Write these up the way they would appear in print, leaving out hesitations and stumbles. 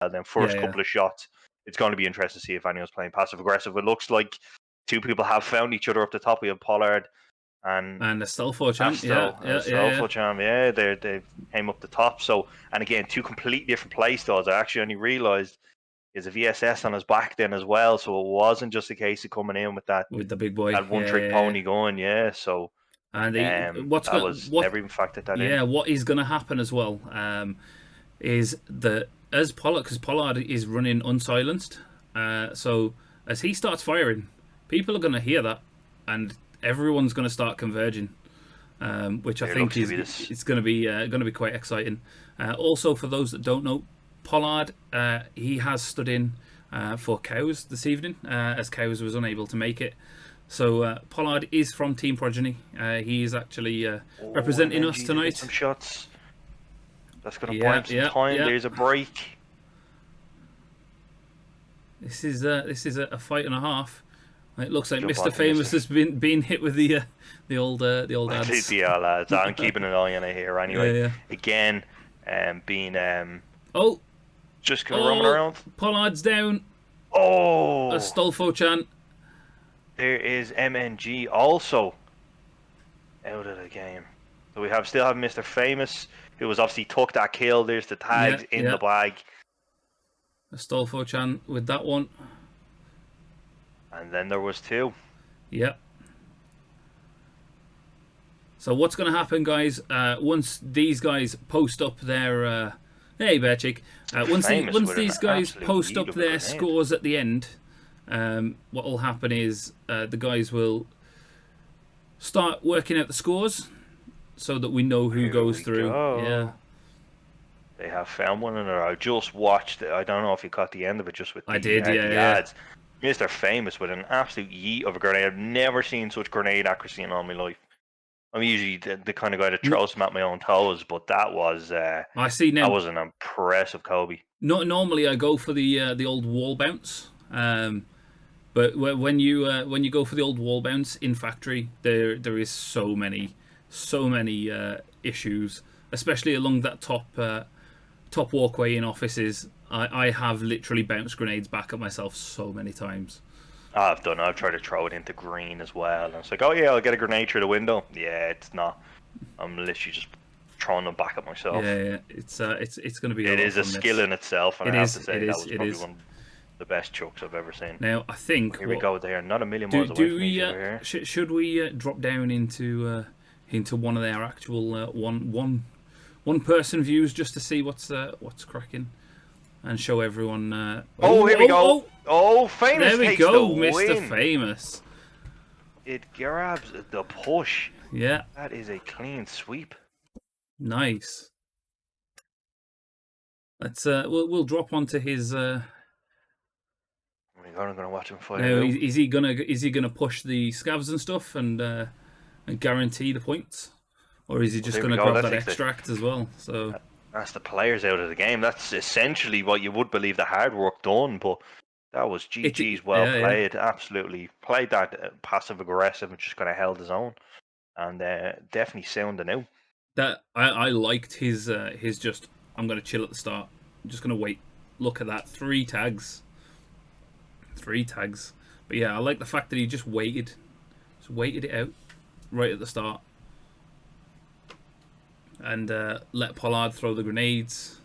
well. Then Yeah, first couple of shots, it's going to be interesting to see if anyone's playing passive aggressive. It looks like two people have found each other up the top. We have Pollard and And a Stelfo champ. Yeah, they came up the top. So, and again, two completely different play styles. I actually only realized is a VSS on his back then as well. So it wasn't just a case of coming in with the big boy, that one trick pony going. Yeah, so and never even factored that in. Yeah, what is going to happen as well is that as because Pollard is running unsilenced, so as he starts firing, people are going to hear that, and everyone's going to start converging, which I think is going to be quite exciting. Also, for those that don't know, Pollard he has stood in for Cows this evening, as Cows was unable to make it. So Pollard is from Team Progeny. He is actually representing us tonight. Some shots. That's going to buy him some time. There's a break. This is a fight and a half. It looks like Mr. Famous has been hit with the old ads. Yeah, lads. I'm keeping an eye on it here anyway. Again, being just going to roam around. Pollard's down. Oh, a Stolfo chant. There is MNG also out of the game. So we still have Mr. Famous, who was obviously took that kill. There's the tags in the bag. A Stolfo chan with that one. And then there was two. Yep. So what's going to happen, guys? Once these guys post up their hey, Bear Chick. Once these guys post up their scores at the end, what will happen is the guys will start working out the scores so that we know who goes through. Yeah. They have found one another. I just watched it. I don't know if you caught the end of it just with the, the ads. Mr. Famous with an absolute yeet of a grenade. I've never seen such grenade accuracy in all my life. I'm usually the kind of guy that throws them at my own toes, but that was I see now. That was an impressive Kobe. Not normally I go for the old wall bounce, but when you go for the old wall bounce in factory, there is so many issues, especially along that top walkway in offices. I have literally bounced grenades back at myself so many times. I've tried to throw it into green as well, and it's like, oh yeah, I'll get a grenade through the window. Yeah, it's not. I'm literally just throwing them back at myself. Yeah. It's going to be. It is a skill in itself, and I have to say that was probably one of the best chucks I've ever seen. Now I think here we go. There, not a million miles away from each other here. Should we drop down into one of their actual one person views just to see what's cracking? And show everyone. Here we go. Famous. There we go, Mr. Famous. It grabs the push. Yeah. That is a clean sweep. Nice. Let's we'll drop onto his. We're gonna watch him fight. Now, is he gonna push the scavs and stuff and guarantee the points, or is he just gonna grab that extract as well? So. That's the players out of the game. That's essentially what you would believe the hard work done, but that was GG's well played. Absolutely played that passive aggressive and just kind of held his own, and definitely sounding out. That I liked his just. I'm going to chill at the start. I'm just going to wait. Look at that, 3 tags. But yeah, I like the fact that he just waited it out right at the start. And let Pollard throw the grenades,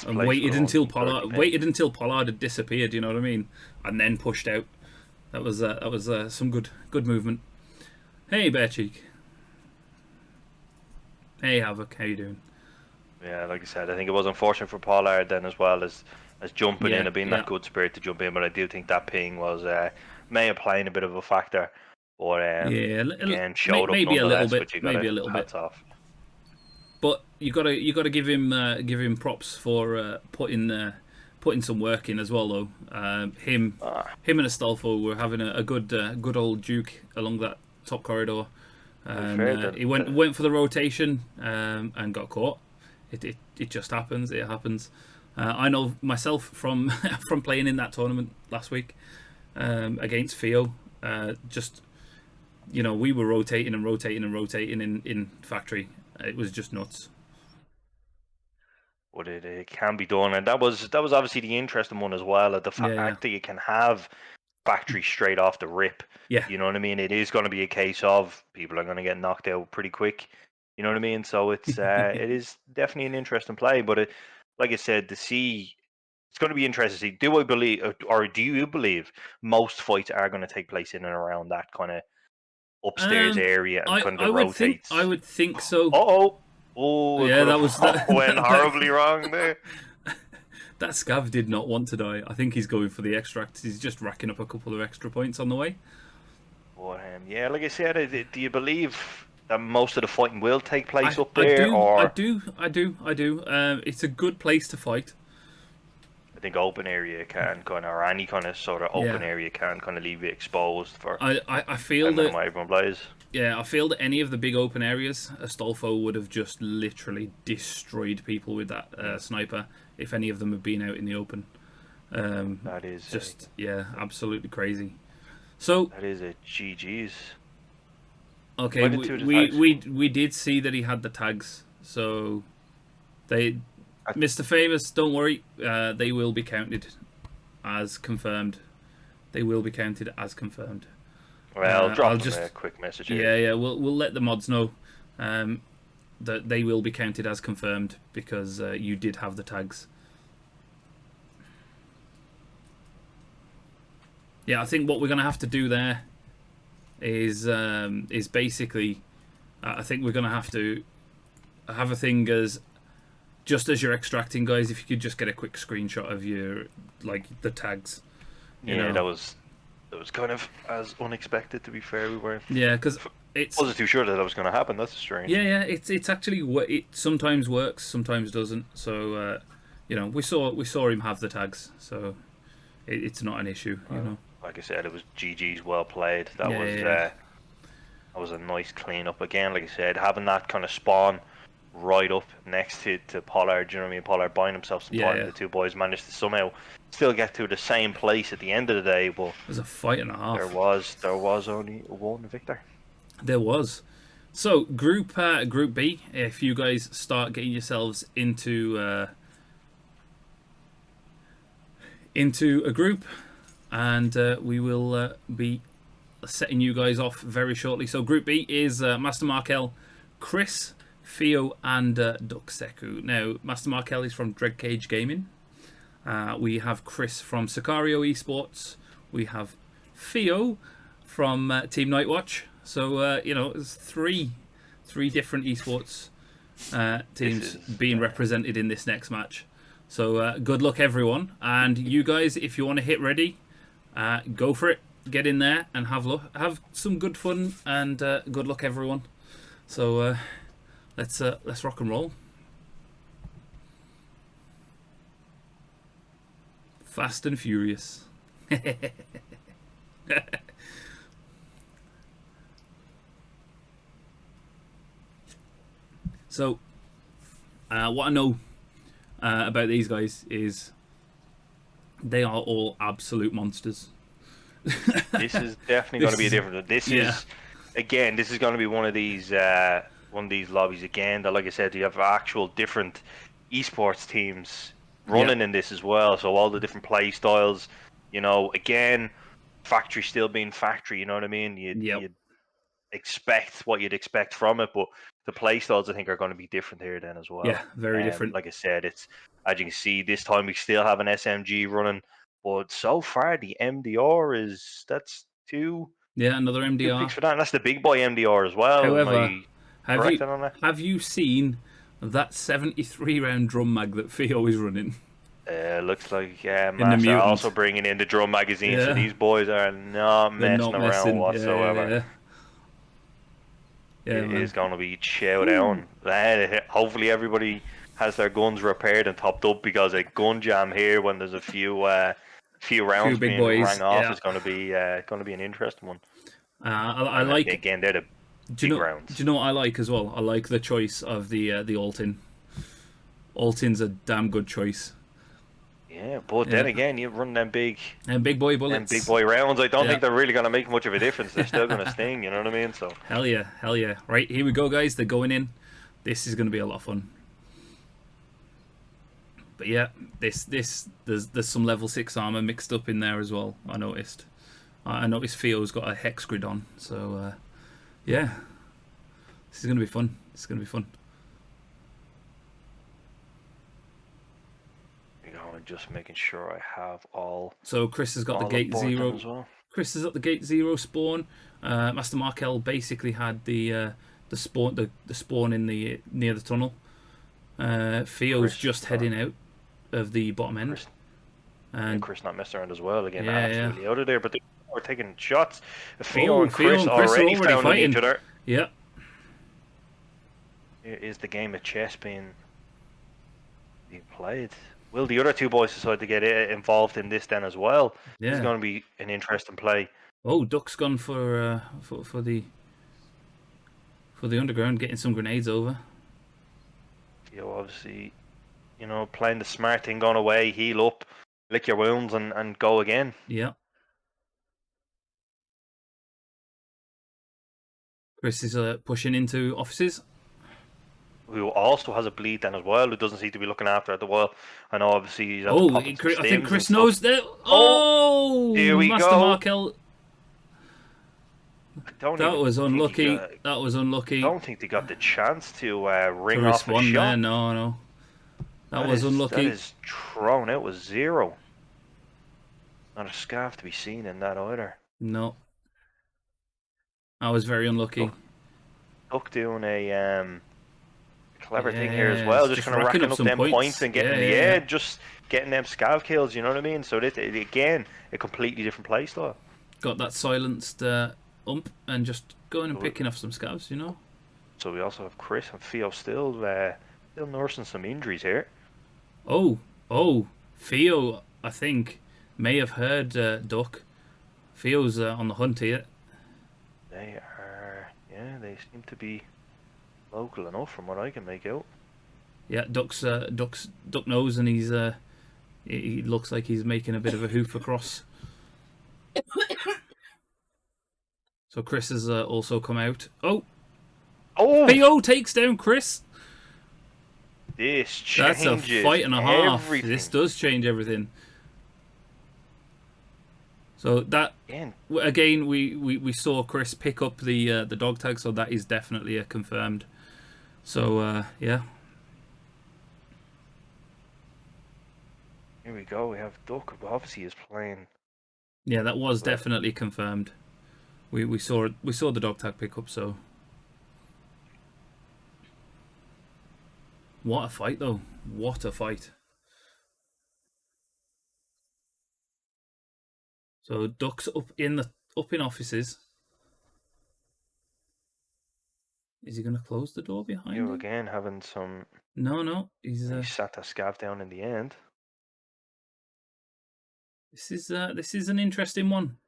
and waited until Pollard had disappeared. You know what I mean? And then pushed out. That was some good movement. Hey, Bear Cheek. Hey, Havoc. How you doing? Yeah, like I said, I think it was unfortunate for Pollard then as well as jumping in and being that good spirit to jump in. But I do think that ping was may have played a bit of a factor. But again, showed up maybe a little bit. Hats off. But you gotta give him props for putting some work in as well though. Him and Astolfo were having a good old duke along that top corridor. He went for the rotation and got caught. It just happens. It happens. I know myself from from playing in that tournament last week against Pheeooo. We were rotating in factory. It was just nuts. But it can be done, and that was obviously the interesting one as well. The Yeah, fact that you can have factory straight off the rip. yeah. You know what I mean? It is going to be a case of people are going to get knocked out pretty quick. You know what I mean? So it is definitely an interesting play. But like I said, to see, it's going to be interesting to see. Do I believe, or do you believe most fights are going to take place in and around that kind of upstairs Um, area and kind I of I rotates? would think so. Oh, oh, it Yeah, could that was have went horribly wrong there. that Scav did not want to die. I think he's going for the extract. He's just racking up a couple of extra points on the way. But yeah, like I said, do you believe that most of the fighting will take place up I there, do, I or do, I do, I do. It's a good place to fight. I think open area can kind of, or any kind of sort of open Yeah, area can kind of leave you exposed for I feel depending on that. what everyone plays. Yeah, I feel that any of the big open areas, Astolfo would have just literally destroyed people with that sniper if any of them had been out in the open. That is Just yeah, absolutely crazy. So that is a GG's. okay, Why did two of the tags? we did see that he had the tags. So they, I, Mr. Famous, don't worry, they will be counted as confirmed. They will be counted as confirmed. well, I'll drop them a just quick message here. yeah, we'll let the mods know that they will be counted as confirmed because you did have the tags. Yeah, I think what we're gonna have to do there is basically, I think we're gonna have to have a thing as just as you're extracting, guys. If you could just get a quick screenshot of your the tags. Yeah, that was kind of as unexpected. To be fair, we weren't. Yeah, because it's Wasn't too sure that was going to happen. That's strange. yeah, it's actually what it sometimes works, sometimes doesn't. So we saw him have the tags, so it's not an issue. Like I said, it was GG's, well played. That Yeah, was yeah, that was a nice clean up again. Like I said, having that kind of spawn right up next to Pollard. You know what I mean? Pollard buying himself some time. yeah. The two boys managed to somehow still get to the same place at the end of the day, but It was a fight and a there half. was only one victor. There was. So group B, if you guys start getting yourselves into a group, and we will be setting you guys off very shortly. So group B is Master Markel, Chris, Pheeooo, and Duckseku. Now Master Markel is from Dreadcage Gaming. We have Chris from Sicario Esports. We have Pheeooo from Team Nightwatch. So there's three different esports teams being represented in this next match. So good luck, everyone, and you guys, if you want to hit ready, go for it. Get in there and have some good fun, and good luck, everyone. So let's rock and roll. Fast and furious. So, what I know about these guys is they are all absolute monsters. This is definitely going to be a different. This is again. This is going to be one of these lobbies again. That, like I said, you have actual different esports teams running in this as well. So all the different play styles. Again, factory still being factory. You know what I mean? You'd expect what you'd expect from it, but the play styles I think are going to be different here then as well. Yeah, very different. Like I said, it's as you can see this time we still have an SMG running, but so far the MDR that's two. Another Two MDR. picks for that, and that's the big boy MDR as well. However, have you seen that 73 round drum mag that Pheeooo is running? Looks like Master also bringing in the drum magazine, so these boys are not messing around whatsoever. It is going to be chowed down. Hopefully everybody has their guns repaired and topped up, because a gun jam here when there's a few rounds being rang off is going to be an interesting one. I like again, they're the big rounds. Do you know what I like as well? I like the choice of the Altin. Altin's a damn good choice. Yeah, but then again, you run them big boy bullets, them big boy rounds. I don't think they're really going to make much of a difference. They're still going to sting. You know what I mean? So hell yeah. Right, here we go, guys. They're going in. This is going to be a lot of fun. But yeah, there's some level 6 armor mixed up in there as well. I noticed. I noticed Pheeoo's got a hex grid on. So yeah, this is gonna be fun. It's gonna be fun. Just making sure I have all. So Chris has got the gate 0 as well. Chris is at the gate 0 spawn. Master Markel basically had the spawn in the near the tunnel. Pheeoo's just heading out of the bottom end. And Chris not messing around as well again, absolutely out of there. But we're taking shots. Pheeoo Oh, and Chris already found fighting each other. Yeah. Here is the game of chess being played. Will the other two boys decide to get involved in this then as well? Yeah. It's going to be an interesting play. Oh, Duck's gone for the underground, getting some grenades over. Obviously, playing the smart thing, going away, heal up, lick your wounds, and go again. Yeah. Chris is pushing into offices. Who also has a bleed then as well, who doesn't seem to be looking after it the well. I know obviously he's I think Chris knows that. Oh, here we Master go. Markel. That was unlucky. That was unlucky. I don't think they got the chance to ring off a shot. There. No. That was unlucky. That is thrown out with 0. Not a scarf to be seen in that either. No. I was very unlucky. Duck doing a clever thing here as well, just kind of racking up them points and getting just getting them scav kills, you know what I mean? So that again, a completely different play style. Got that silenced ump and just going and picking off some scavs, you know. So we also have Chris and Pheeoo still nursing some injuries here. Oh, Pheeoo, I think may have heard Duck. Pheeoo's on the hunt here. They are, they seem to be local enough from what I can make out. Yeah, Duck knows, and he looks like he's making a bit of a hoof across. So Chris has also come out. Oh, Pheeoo takes down Chris. This changes That's a fight and a half. Everything. This does change everything. So that again, we saw Chris pick up the dog tag, so that is definitely a confirmed. So yeah. Here we go. We have Duck, who obviously is playing. Yeah, that was definitely confirmed. We saw the dog tag pick up. So what a fight, though! What a fight! So Duck's up in offices. Is he going to close the door behind him? Again having some. No. He sat that scav down in the end. This is an interesting one.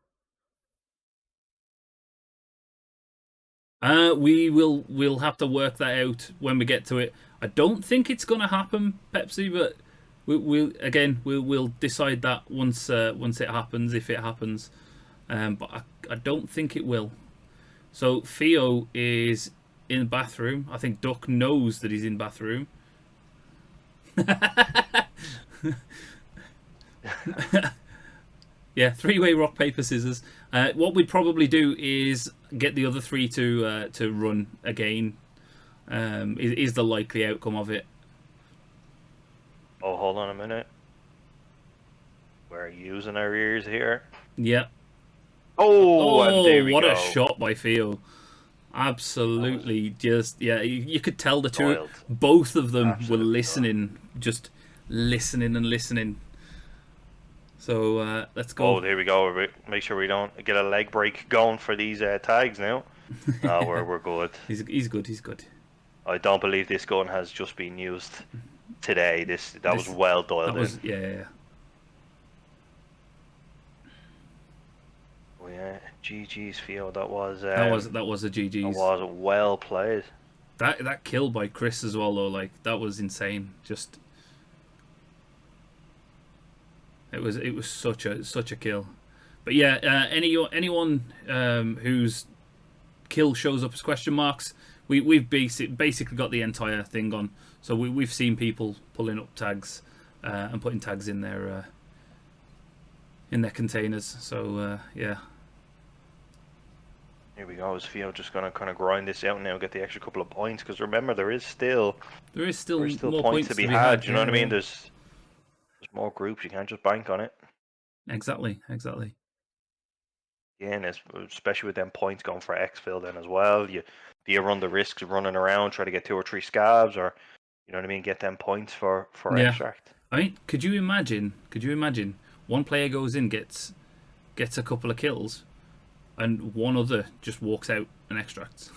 We'll have to work that out when we get to it. I don't think it's going to happen, Pepsi, but we'll decide that once it happens, if it happens. But I don't think it will. So Pheeoo is in the bathroom. I think Duck knows that he's in the bathroom. Yeah, 3-way rock paper scissors. What we'd probably do is get the other 3 to run again. Is the likely outcome of it. Oh, hold on a minute. We're using our ears here. Yeah. Oh, and there we what go. A shot by Pheeoo. Absolutely, just you could tell the both of them were listening, just listening and listening. So let's go. Oh, there we go. Make sure we don't get a leg break going for these tags now. No, we're good. He's good. He's good. I don't believe this gun has just been used today. That was well dialed in. Yeah. Oh yeah, GG's Pheeoo. That was a GG's. That was well played. That kill by Chris as well, though, like that was insane. Just it was such a kill. But yeah, anyone whose kill shows up as question marks, we've basically got the entire thing on. So we've seen people pulling up tags. and putting tags in their containers. So yeah. Here we go. Is Pheeooo just going to kind of grind this out now, get the extra couple of points? Because remember, there is still More points to points be to be had. had. You know what I mean? Yeah. There's more groups. You can't just bank on it. Exactly. Yeah, and especially with them points going for exfil then as well. Do you run the risks of running around, try to get 2 or 3 scabs, or you know what I mean, get them points for Yeah. extract. I mean, could you imagine? One player goes in, gets a couple of kills, and one other just walks out and extracts.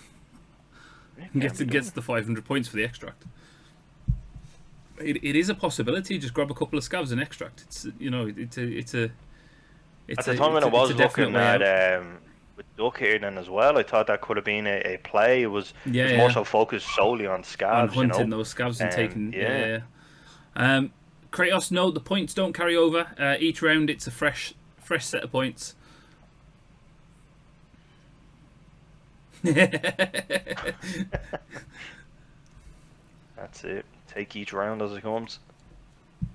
Gets the 500 points for the extract. It is a possibility. Just grab a couple of scabs and extract. It's At the time when I was looking at with Duck here then as well, I thought that could have been a play. It was more so focused solely on scabs, hunting those scabs and taking. Yeah. Kratos, no, the points don't carry over. Each round, it's a fresh set of points. That's it. Take each round as it comes. I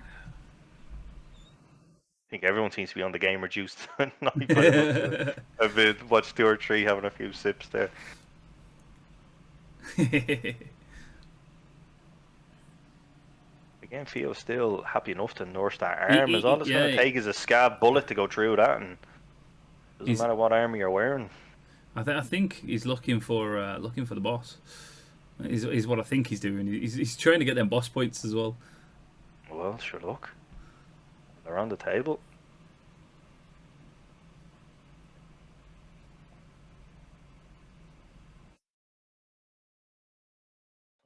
think everyone seems to be on the game reduced tonight. I've been watched 2 or 3 having a few sips there. Again, Pheeoo's still happy enough to nurse that arm. All it's going to take is a scab bullet to go through that, and doesn't matter what armor you're wearing. I think he's looking for the boss. Is what I think he's doing. He's trying to get them boss points as well. Well, sure, look. They're on the table.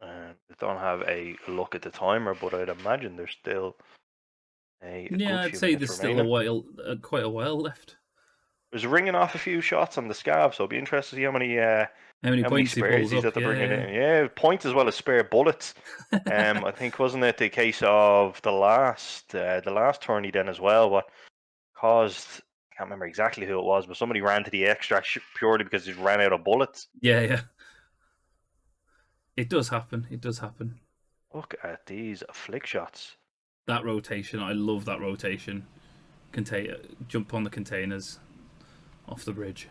They don't have a look at the timer, but I'd imagine there's still a good I'd few say there's remaining. still quite a while left. There's ringing off a few shots on the scab, so I'll be interested to see how many points he pulls he's up. to bring it in. Yeah, points as well as spare bullets. I think wasn't it the case of the last tourney then as well? What caused? I can't remember exactly who it was, but somebody ran to the extract purely because he ran out of bullets. Yeah. It does happen. Look at these flick shots. That rotation, I love that rotation. Jump on the containers off the bridge.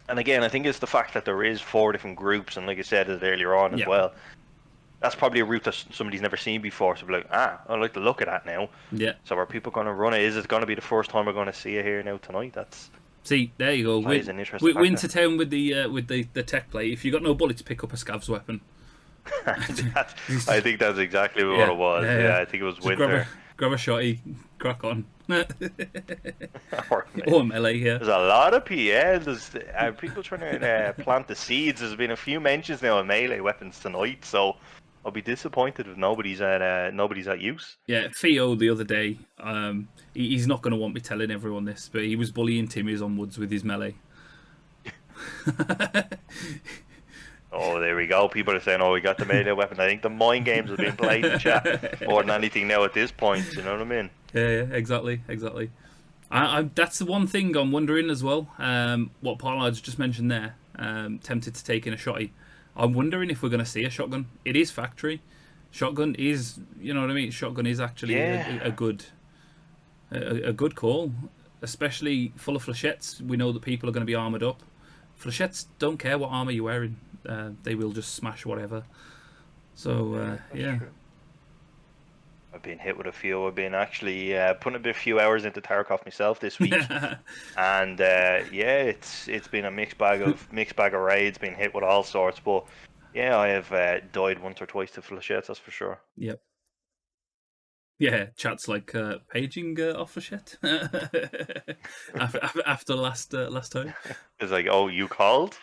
And again, I think it's the fact that there is 4 different groups, and like I said it earlier on as well. That's probably a route that somebody's never seen before. So be like, I'd like to look at that now. Yeah. So are people going to run it? Is it going to be the first time we're going to see it here now tonight? See, there you go. Winter Town with the tech play. If you got no bullets, pick up a scavs weapon. I think that's exactly what it was. Yeah, I think it was winter. Grab a shotty, crack on. Or melee here. There's a lot of there's people trying to plant the seeds. There's been a few mentions now of melee weapons tonight, so I'll be disappointed if nobody's at use. Yeah, Pheeooo the other day, he's not going to want me telling everyone this, but he was bullying Timmy's onwards with his melee. Oh, there we go. People are saying, "Oh, we got the melee weapon." I think the mind games have been played in chat more than anything now at this point. You know what I mean? Yeah, exactly. That's the one thing I'm wondering as well. What Pollard's just mentioned there. Tempted to take in a shotty. I'm wondering if we're going to see a shotgun. It is factory. Shotgun is, you know what I mean? Shotgun is actually a good call, especially full of flechettes. We know that people are going to be armored up. Flechettes don't care what armor you're wearing. They will just smash whatever. So, yeah. True. I've been hit with a few. I've been actually putting a few hours into Tarkov myself this week, and it's been a mixed bag of raids. Been hit with all sorts, but yeah, I have died once or twice to flechettes. That's for sure. Yep. Yeah, chat's like paging off flechette after last time. It's like, oh, you called.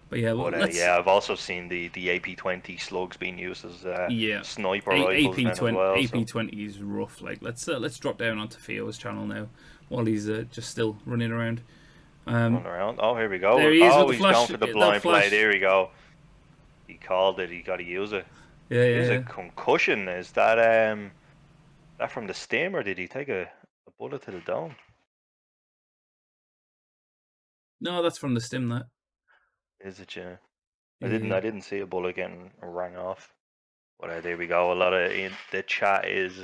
But yeah, I've also seen the AP-20 slugs being used as sniper rifles AP-20, as well. AP-20 is rough. Like let's drop down onto Pheeoo's channel now while he's just still running around. Running around. Oh, here we go. There he is with the he's flash, going for the blind play. There we go. He called it. He got to use it. Yeah. Is a concussion? Is that from the stem, or did he take a bullet to the dome? No, that's from the stim. That is it? Yeah. I didn't see a bullet getting rang off. Well, there we go. A lot of the chat is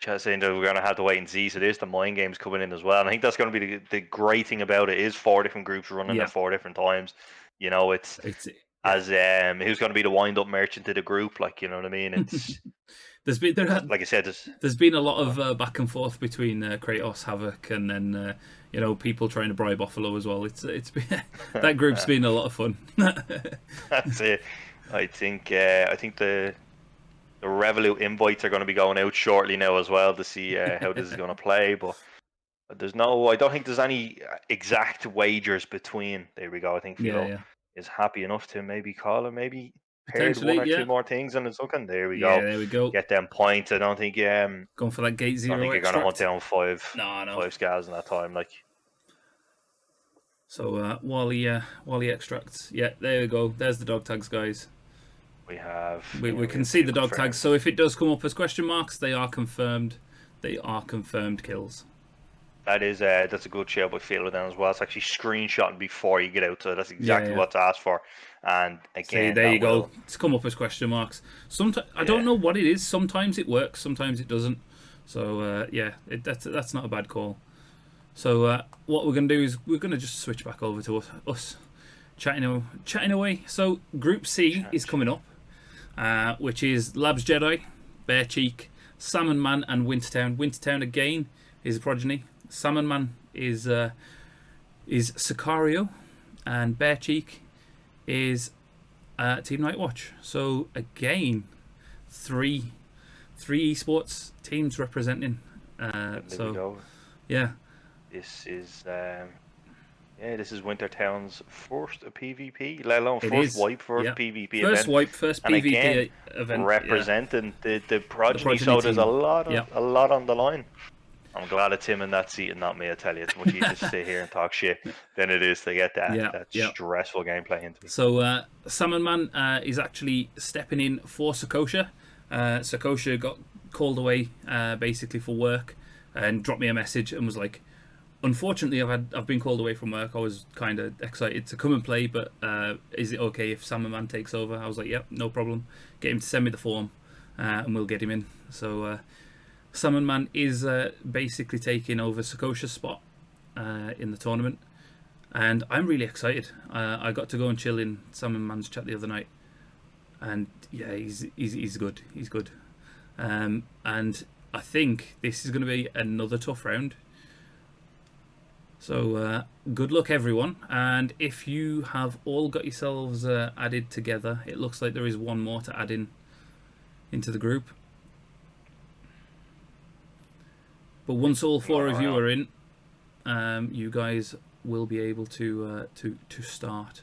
chat saying that we're going to have to wait and see. So there's the mind games coming in as well. And I think that's going to be the great thing about it is 4 different groups running Yeah, at 4 different times. You know, it's yeah. as who's going to be the wind up merchant to the group. Like, you know what I mean? It's like I said, there's been a lot of back and forth between Kratos, Havoc, and then people trying to bribe Buffalo as well. It's been, that group's been a lot of fun. that's it. I think the Revolut invites are going to be going out shortly now as well to see how this is going to play. But I don't think there's any exact wagers between. There we go. I think Yeah, Pheeooo yeah. is happy enough to maybe call him, maybe paired one Potentially, or yeah. two more things and it's looking. There we Yeah, go. there we go. Get them points. I don't think Going for that gate don't zero think you're gonna hunt extract. down No, no. five scals in that time. Like So Wally extracts. Yeah, there we go. There's the dog tags, guys. we have We we can have see two the dog tags. confirmed. So if it does come up as question marks, they are confirmed. They are confirmed kills. That's a good show by Pheeooo then as well. It's actually screenshotting before you get out, so that's Yeah, exactly yeah. what's asked for. And See, again, there you that go. will It's come up as question marks. Sometimes I don't yeah. know what it is. Sometimes it works. Sometimes it doesn't. So that's not a bad call. So what we're gonna do is we're gonna just switch back over to us chatting away. So Group C is coming up, which is Labs Jedi, Bear Cheek, Salmon Man, and Wintertown. Wintertown again is a progeny. Salmon Man is Sicario, and Bear Cheek is Team Nightwatch. So again, three esports teams representing. There we go. Yeah, This is this is Wintertown's first PvP, let alone it first is. wipe, first Yeah, PvP first event, wipe, first and again PvP event. Yeah, representing the the progeny. progeny So there's team. Yeah, a lot on the line. I'm glad it's him in that seat and not me. I tell you, it's much easier to sit here and talk shit than it is to get yeah, that yeah. stressful gameplay into me. So Salmon Man is actually stepping in for Sakosha. Sakosha got called away basically for work and dropped me a message and was like, unfortunately, I've been called away from work. I was kind of excited to come and play, but is it okay if Salmon Man takes over? I was like, yep, no problem. Get him to send me the form, and we'll get him in. So Salmon Man is basically taking over Sakosha's spot in the tournament, and I'm really excited. I got to go and chill in Salmon Man's chat the other night, and yeah, he's good. He's good, and I think this is going to be another tough round. So good luck, everyone. And if you have all got yourselves added together, it looks like there is one more to add into the group. But once all four of you are in, you guys will be able to start.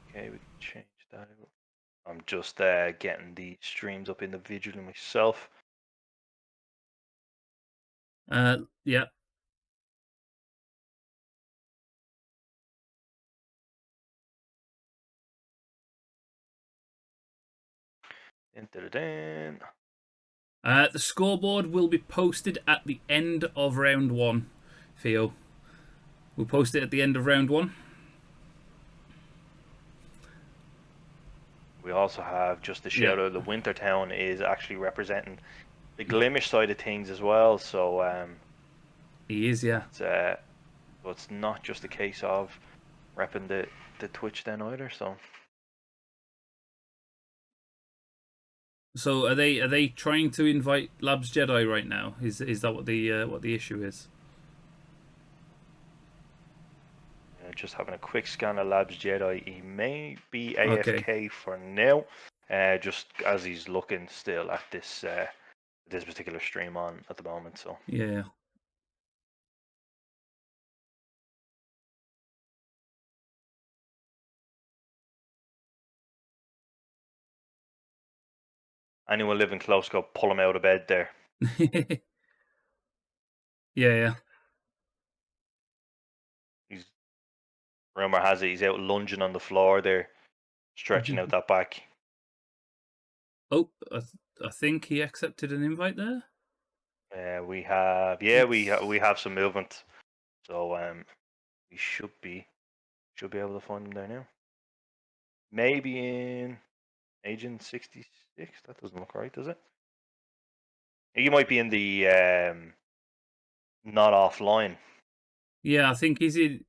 Okay, we can change that. I'm just getting the streams up individually myself. Yeah. The scoreboard will be posted at the end of round one, Theo. We'll post it at the end of round one. We also have just a shout out. The Wintertown is actually representing the Glimish side of things as well. So he is, yeah. So it's not just a case of repping the Twitch then either. So are they trying to invite Labs Jedi right now? Is that what the issue is? Just having a quick scan of Labs Jedi. He may be AFK for now, just as he's looking still at this particular stream on at the moment. So yeah. anyone living close, go pull him out of bed there. Yeah. Rumor has it he's out lunging on the floor there, stretching out that back. Oh, I think he accepted an invite there. We have we have some movement, so we should be able to find him there now. maybe in Agent 66. That doesn't look right, does it? You might be in the not offline. Yeah, I think he's in.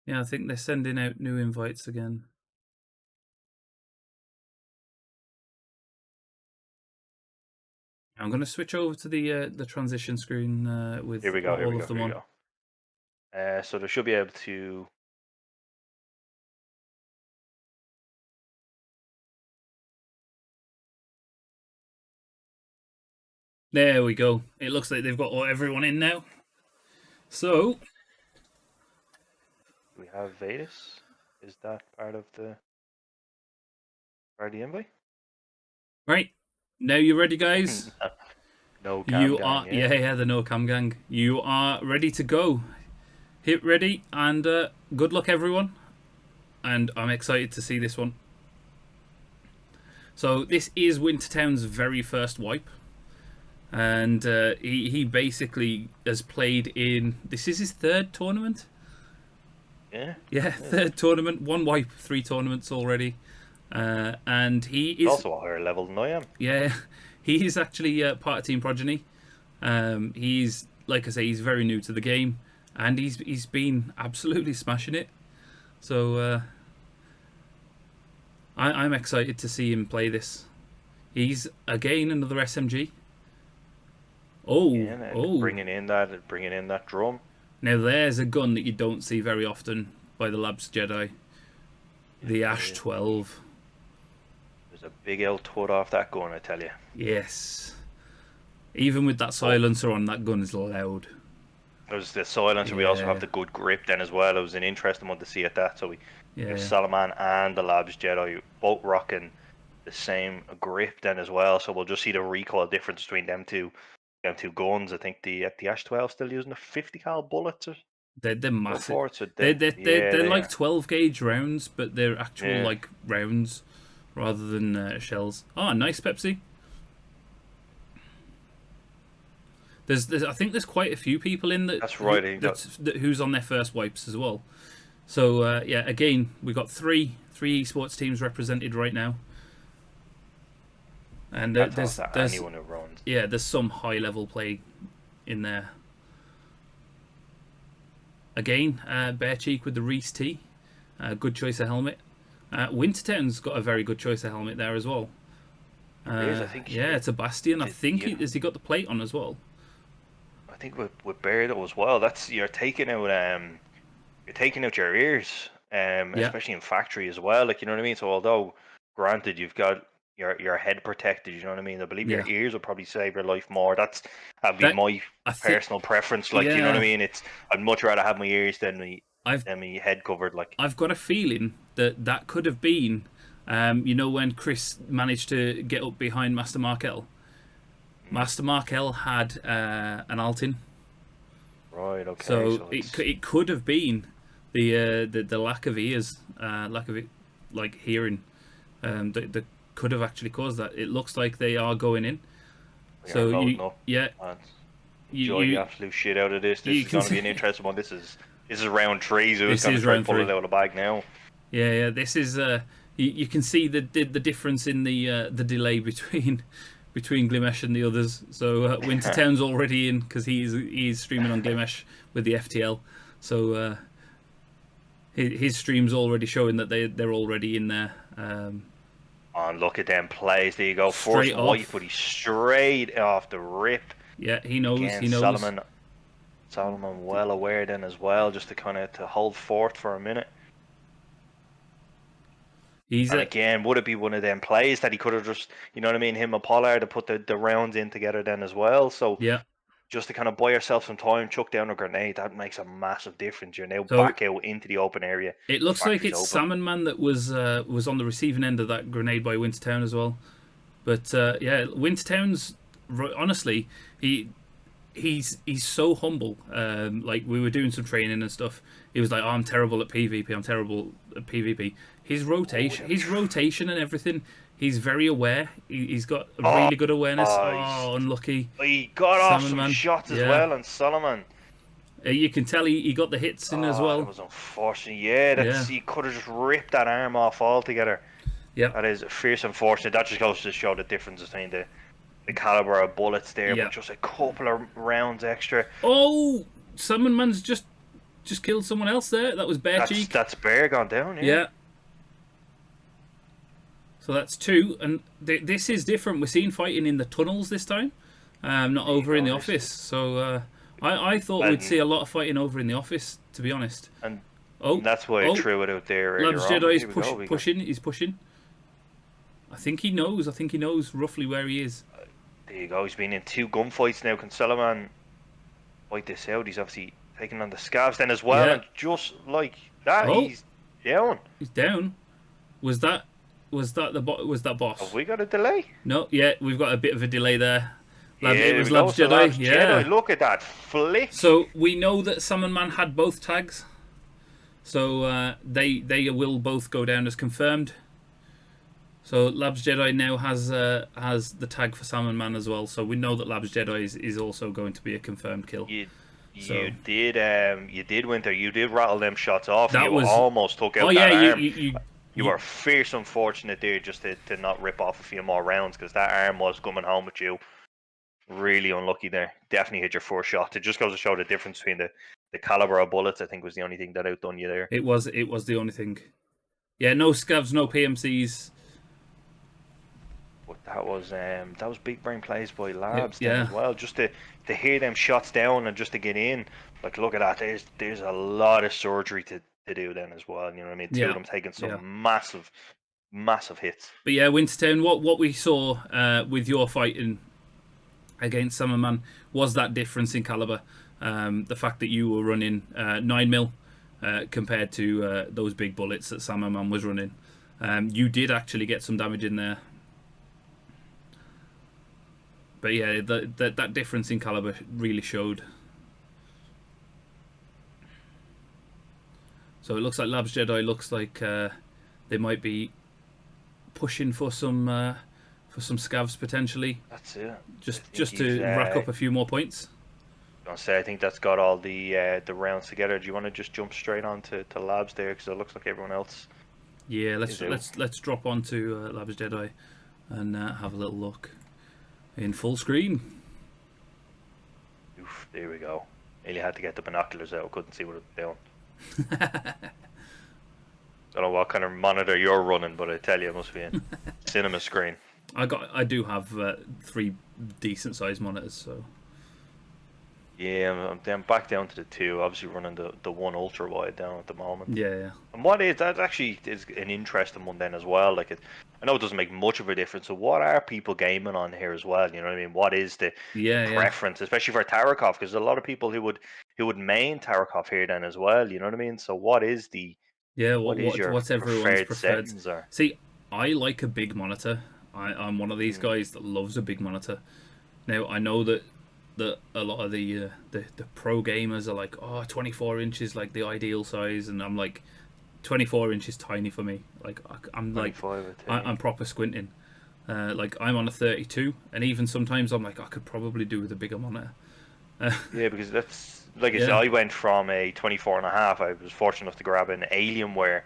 Yeah, I think they're sending out new invites again. I'm going to switch over to the transition screen with Here we go. Here we all go. of them Here we on. go. So they should be able to. There we go. It looks like they've got everyone in now. So Do we have Vetus? Is that part of the invite? right now, you ready, guys? No cam You gang. are, yeah, the No Cam Gang. You are ready to go. Hit ready, and good luck, everyone. And I'm excited to see this one. So this is Wintertown's very first wipe, and he basically has played in. This is his third tournament. Yeah, third tournament, one wipe, 3 tournaments already, and he is also a higher level than I am. Yeah, he is actually part of Team Progeny. He's, like I say, he's very new to the game, and he's been absolutely smashing it. So I'm excited to see him play this. He's again another SMG. Bringing in that drum. Now there's a gun that you don't see very often by the Labs Jedi. The Ash 12. There's a big L tut off that gun, I tell you. Yes. Even with that silencer on, that gun is loud. There's the silencer. We also have the good grip then as well. It was an interesting one to see at that. So we have Salaman and the Labs Jedi both rocking the same grip then as well. So we'll just see the recoil difference between them two guns. I think the Ash 12 still using the 50 cal bullets. They're massive. So they're like 12 gauge rounds, but they're actual like rounds rather than shells. Oh, nice Pepsi. There's I think there's quite a few people in that. That's right. Who's on their first wipes as well. So yeah, again, we've got three esports teams represented right now, and there's anyone who runs. Yeah, there's some high level play in there. Again, Bare Cheek with the Reese T, good choice of helmet. Wintertown's got a very good choice of helmet there as well. I think. Yeah, it's a Bastion. I think has he got the plate on as well? I think with Beardo as well. That's you're taking out your ears, especially in factory as well. Like, you know what I mean. So although granted you've got your head protected, you know what I mean. I believe your ears will probably save your life more. That'd be my personal preference. Like, you know what I mean. I'd much rather have my ears than my head covered. Like, I've got a feeling that could have been, you know, when Chris managed to get up behind Master Markel. Master Markel had an Altin. Right. Okay. So it could have been the lack of ears, lack of it, like hearing, that could have actually caused that. It looks like they are going in. So enjoy the absolute shit out of this. This is going to be an interesting one. This is round 3. So it's going to try and pull it out of the bag now. Yeah. This is you can see the difference in the delay between Glimesh and the others. So Wintertown's already in because he's streaming on Glimesh with the FTL. So his stream's already showing that they're already in there. And look at them plays. There you go. First wipe, but he's straight off the rip. Yeah, he knows. Again, he knows. Solomon well aware then as well, just to hold forth for a minute. Again, would it be one of them plays that he could have just, you know what I mean, him and Pollard to put the rounds in together then as well. So yeah, just to kind of buy yourself some time, chuck down a grenade, that makes a massive difference. You're now back out into the open area. It looks like it's Salmon Man that was on the receiving end of that grenade by Wintertown as well. But yeah, Wintertown's, honestly, he's so humble. Like, we were doing some training and stuff. He was like, "Oh, I'm terrible at PvP. I'm terrible at PvP." His rotation and everything. He's very aware. He's got a really good awareness. Unlucky. He got off some shots as well, and Solomon. You can tell he got the hits in as well. That was unfortunate. Yeah, he could have just ripped that arm off altogether. Yeah. That is fierce unfortunate. That just goes to show the difference between the caliber of bullets there, but just a couple of rounds extra. Oh, Salmon Man's just killed someone else there. That was Bear Cheek. That's Bear gone down, yeah. So that's 2, and this is different. We're seeing fighting in the tunnels this time, not over in the office. So I thought we'd see a lot of fighting over in the office, to be honest. And that's why I threw it out there earlier Labs Jedi is pushing. He's pushing. I think he knows. I think he knows roughly where he is. There you go. He's been in 2 gunfights now. Can Salaman fight this out? He's obviously taking on the Scavs then as well, and just like that, he's down. He's down. Was that boss? Have we got a delay? No, we've got a bit of a delay there. It was Labs Jedi. Jedi. Look at that flick. So we know that Salmon Man had both tags. So they will both go down as confirmed. So Labs Jedi now has the tag for Salmon Man as well. So we know that Labs Jedi is also going to be a confirmed kill. You did Winter. You did rattle them shots off. Almost took out that arm. You were fierce unfortunate there just to not rip off a few more rounds, because that arm was coming home with you. Really unlucky there. Definitely hit your first shot. It just goes to show the difference between the caliber of bullets. I think was the only thing that outdone you there. It was the only thing. Yeah, no scavs, no PMCs. But that was big brain plays by Labs as well. Just to hear them shots down and just to get in. Like, look at that. There's a lot of surgery to do then as well. You know what I mean? Two of them taking some massive hits. But yeah, Wintertown, what we saw with your fighting against Salmon Man was that difference in caliber. The fact that you were running 9mm compared to those big bullets that Salmon Man was running. You did actually get some damage in there. But yeah, that difference in caliber really showed. So it looks like Labs Jedi looks like they might be pushing for some scavs potentially. That's it. Just to rack up a few more points. I think that's got all the rounds together. Do you want to just jump straight on to Labs there, because it looks like everyone else? Yeah, let's drop onto Labs Jedi and have a little look in full screen. Oof, there we go. Nearly had to get the binoculars out. Couldn't see what it was doing. Don't know what kind of monitor you're running, but I tell you, it must be a cinema screen. I do have 3 decent sized monitors, so. Yeah, I'm back down to the 2. Obviously running the 1 ultra wide down at the moment. Yeah. And that actually is an interesting one then as well. Like, I know it doesn't make much of a difference. So what are people gaming on here as well? You know what I mean? What is the preference, especially for Tarkov? Because there's a lot of people who would main Tarkov here then as well. You know what I mean? So what is the what's everyone's preferred settings? See, I like a big monitor. I'm one of these guys that loves a big monitor. Now I know that a lot of the pro gamers are like, 24 inches like the ideal size, and I'm like, 24 inches tiny for me. Like I'm like I'm proper squinting. Like I'm on a 32, and even sometimes I'm like, I could probably do with a bigger monitor. Yeah, because that's like I said, I went from a 24.5. I was fortunate enough to grab an Alienware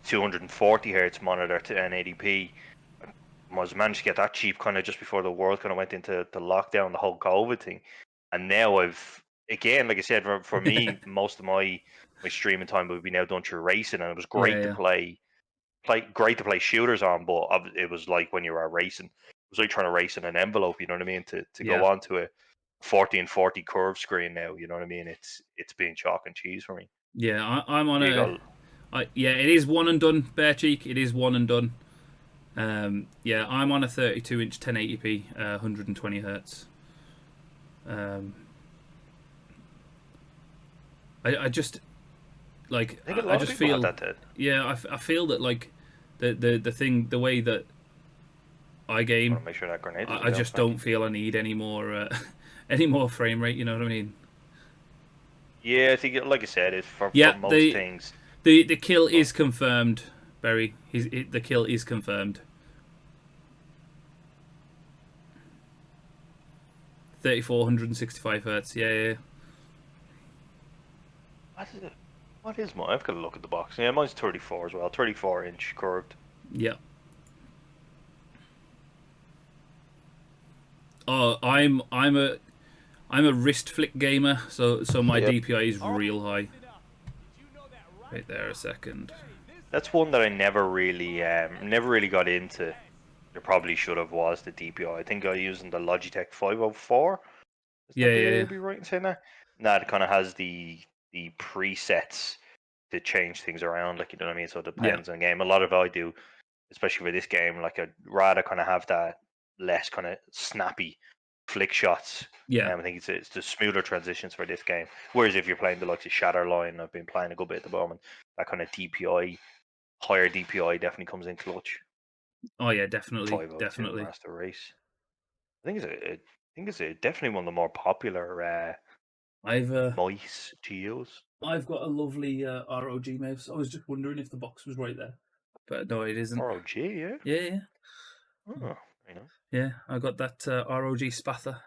240 hertz monitor to 1080p. Was managed to get that cheap kind of just before the world kind of went into the lockdown, the whole COVID thing. And now I've, again, like I said, for me, most of my streaming time would be now done through racing, and it was great to play shooters on, but it was like when you were racing, it was like trying to race in an envelope, you know what I mean? To go on to a 1440 curve screen now, you know what I mean? It's been chalk and cheese for me. Yeah, I'm on it is one and done, Bear Cheek. It is one and done. I'm on a 32-inch 1080p, 120 hertz. I just like I just feel that. Yeah, I feel that like the way that I game. Make sure that grenade. I just don't feel I need any more frame rate. You know what I mean? Yeah, I think like I said, it's for most things. The kill is confirmed. Barry, the kill is confirmed. 3465 hertz. Yeah. What is mine? I've got to look at the box. Yeah, mine's 34 as well. 34-inch curved. Yeah. Oh, I'm a wrist flick gamer, so my DPI is real high. Wait there a second. That's one that I never really got into. I probably should have, was the DPI. I think I was using the Logitech 504. Is that Yeah. be right in saying that? Nah, it kind of has the presets to change things around, like, you know what I mean. So it depends on the game. A lot of it I do, especially for this game, like I'd rather kind of have that less kind of snappy flick shots. Yeah. I think it's the smoother transitions for this game. Whereas if you're playing the likes of Shatterline, I've been playing a good bit at the moment. That kind of DPI, higher DPI, definitely comes in clutch. Oh yeah, definitely, 502 Master Race. I think it's definitely one of the more popular mice to use. I've got a lovely ROG mouse. I was just wondering if the box was right there, but no, it isn't. ROG, yeah. Yeah. Oh, you know. Yeah, I got that ROG Spatha.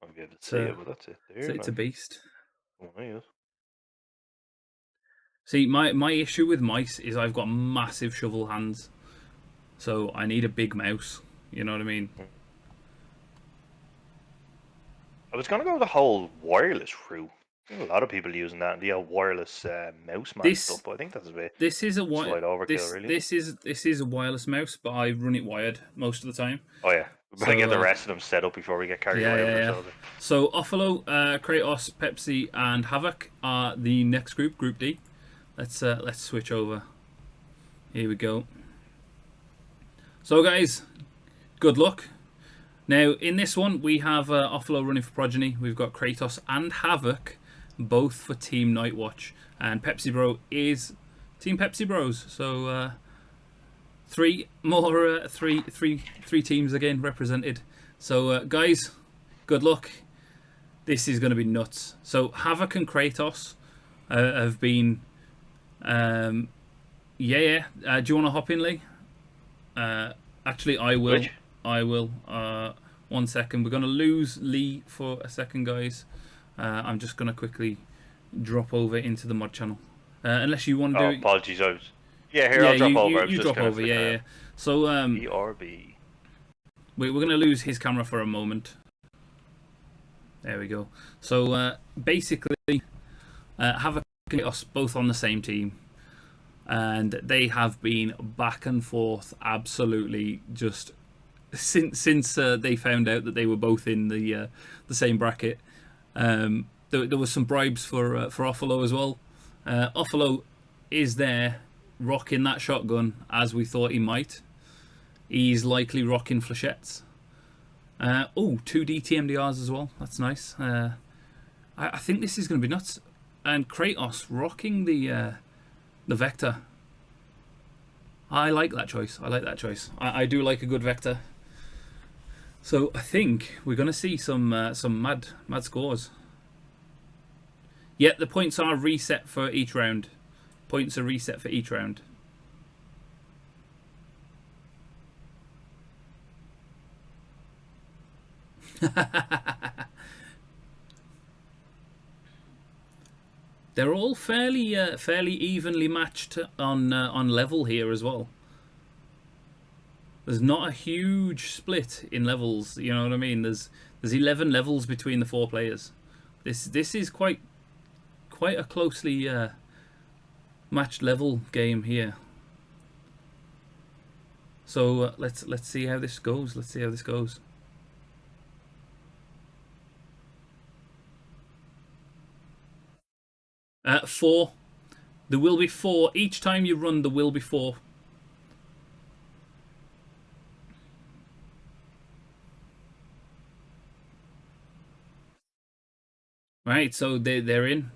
I'll be able to see it, but that's it there. It's a beast. Oh, yes. See, my issue with mice is I've got massive shovel hands, so I need a big mouse. You know what I mean? I was gonna go the whole wireless route. A lot of people using that, the wireless mouse man stuff. But I think that's a bit slight overkill, really. This is a wireless mouse, but I run it wired most of the time. Oh yeah, we better get the rest of them set up before we get carried away with ourselves. So Offalo, Kratos, Pepsi, and Havoc are the next group, Group D. Let's switch over. Here we go. So guys, good luck. Now in this one we have Offalo running for Progeny. We've got Kratos and Havoc, both for Team Nightwatch, and Pepsi Bro is Team Pepsi Bros. So three teams again represented. So guys, good luck. This is going to be nuts. So Havoc and Kratos have been. Do you want to hop in, Lee? Actually, I will. Which? I will. 1 second. We're going to lose Lee for a second, guys. I'm just going to quickly drop over into the mod channel. Unless you want to do it. Apologies, I was... Yeah, here, I'll drop over. You drop over, yeah. So, BRB. we're going to lose his camera for a moment. There we go. So, basically, Havoc and us both on the same team. And they have been back and forth absolutely just since they found out that they were both in the same bracket. There was some bribes for Offalo as well. Offalo is there rocking that shotgun as we thought he might. He's likely rocking flechettes. 2 DTMDRs as well. That's nice. I think this is going to be nuts. And Kratos rocking the Vector. I like that choice. I do like a good Vector. So I think we're going to see some mad scores. Yeah, the points are reset for each round. Points are reset for each round. They're all fairly evenly matched on level here as well. There's not a huge split in levels. You know what I mean? There's 11 levels between the 4 players. This is quite a closely matched level game here. So let's see how this goes. 4. There will be 4 each time you run. There will be 4. Right, so they're in.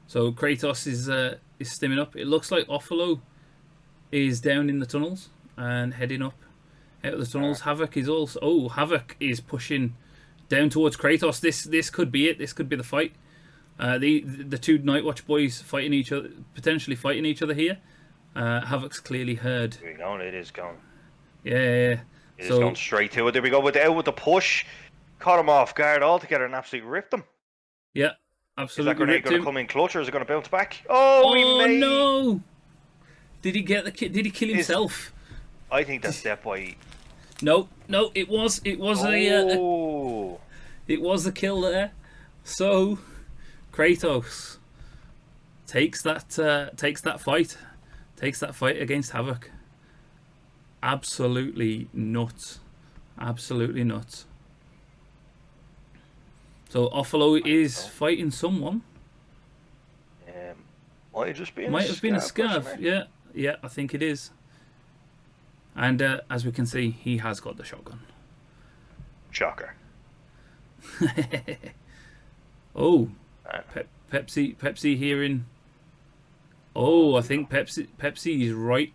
So Kratos is stimming up. It looks like Offalo is down in the tunnels and heading up out of the tunnels. Havoc is also Havoc is pushing down towards Kratos. This could be it. This could be the fight. The 2 Nightwatch boys fighting each other, potentially fighting each other here. Havoc's clearly heard. Here we go. It is going. Yeah. It is going straight to it. There we go with the push. Caught him off guard altogether and absolutely ripped him. Yeah. Is that Absolutely grenade ripped going to him. come in clutch, or is it going to bounce back? Oh, he Oh may. no! Did he get the kid? Did he kill himself? I think that's death by. No, no. It was Oh. it was a kill there. So Kratos takes that fight against Havoc. Absolutely nuts. Absolutely nuts. So Offalo is fighting someone. Might have just been a Might have been a scav. scav. Yeah, yeah, I think it is. And as we can see, he has got the shotgun. Shocker. Oh, Pepsi hearing. Oh, I think Pepsi is right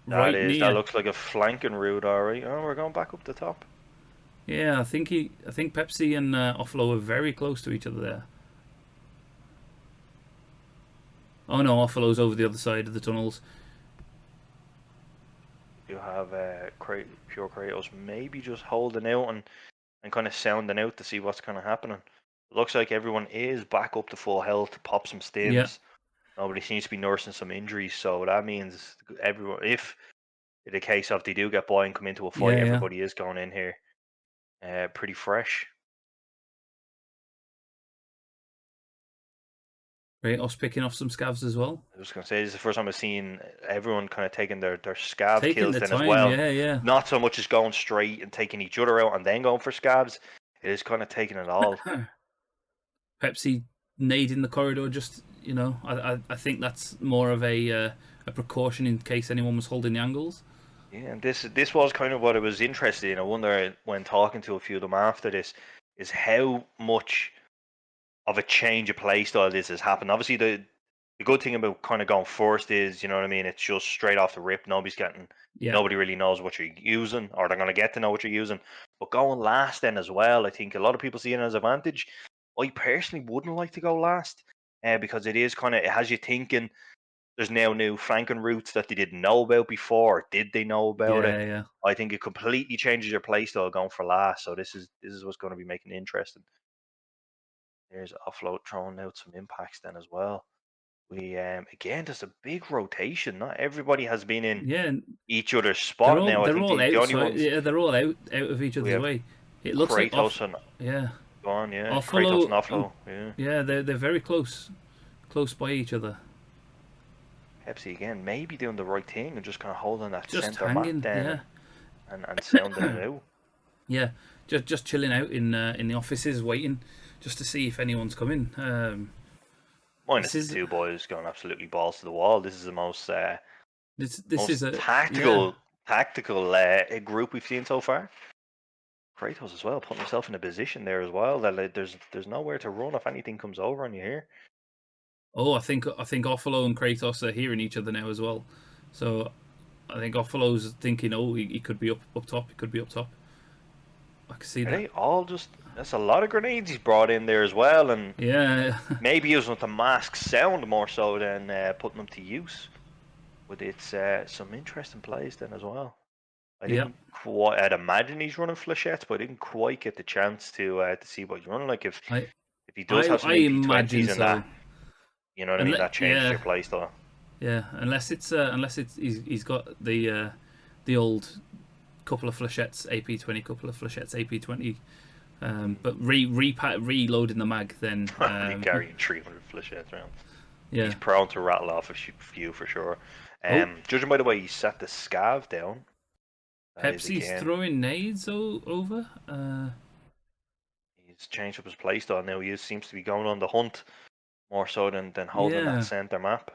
That near. looks like a flanking route, alright. Oh, we're going back up the top. Yeah, I think Pepsi and Offalo are very close to each other there. Oh no, Offalo's over the other side of the tunnels. You have Pure Kratos maybe just holding out and kind of sounding out to see what's kind of happening. Looks like everyone is back up to full health, pop some Yeah, stims. Nobody seems to be nursing some injuries, so that means everyone, if in the case of they do get by and come into a fight, yeah. everybody is going in here pretty fresh. Kratos picking off some scavs as well. I was going to say, this is the first time I've seen everyone kind of taking their scav Taking kills the then as time, well. yeah. Not so much as going straight and taking each other out and then going for scavs. It is kind of taking it all. Pepsi nading the corridor, just I think that's more of a precaution in case anyone was holding the angles. Yeah, and this was kind of what I was interested in. I wonder when talking to a few of them after this is how much of a change of play style this has happened. Obviously, the good thing about kind of going first is, you know what I mean, it's just straight off the rip. Yeah, Nobody really knows what you're using, or they're going to get to know what you're using. But going last then as well, I think a lot of people see it as an advantage. I personally wouldn't like to go last, because it is kind of, it has you thinking. There's now new flanking routes that they didn't know about before. Or did they know about it? yeah. I think it completely changes your playstyle going for last. So this is what's going to be making it interesting. There's Offload throwing out some impacts then as well. We again, there's a big rotation. Not everybody has been in Yeah, each other's spot now. I they're think all the out. only So ones yeah, they're all out of each we other's have way. It looks like Kratos and yeah, gone, yeah. Kratos and Offalo and Offload, yeah. yeah, they're very close by each other. Pepsi again, maybe doing the right thing and just kind of holding that Just center map hanging, then yeah, and sounding it out. yeah. Just chilling out in the offices, waiting just to see if anyone's coming. Minus This the is two boys going absolutely balls to the wall. This is the this is most a yeah. tactical group we've seen so far. Kratos as well, putting himself in a position there as well that there's nowhere to run if anything comes over on you here. Oh, I think Offalo and Kratos are hearing each other now as well. So I think Offalo's thinking, oh, he could be up top. He could be up top. I can see Are that. they all just? That's a lot of grenades he's brought in there as well, and Yeah, maybe using it to mask sound more so than putting them to use. But it's some interesting plays then as well. I yeah. didn't quite. I'd imagine he's running flechettes, but I didn't quite get the chance to see what he's running. Like I if he does have some imagine AP20s in that, so. you know what I mean. Unless, That changes yeah, your playstyle. yeah. Unless it's he's got the old couple of flechettes AP20, couple of flechettes AP20. But reloading the mag then. Probably carrying 300 flechettes around. Yeah. He's prone to rattle off a few for sure. Oh, Judging by the way he set the scav down, that is Pepsi's again. throwing nades over. He's changed up his playstyle now. He seems to be going on the hunt more so than holding that Yeah. center map.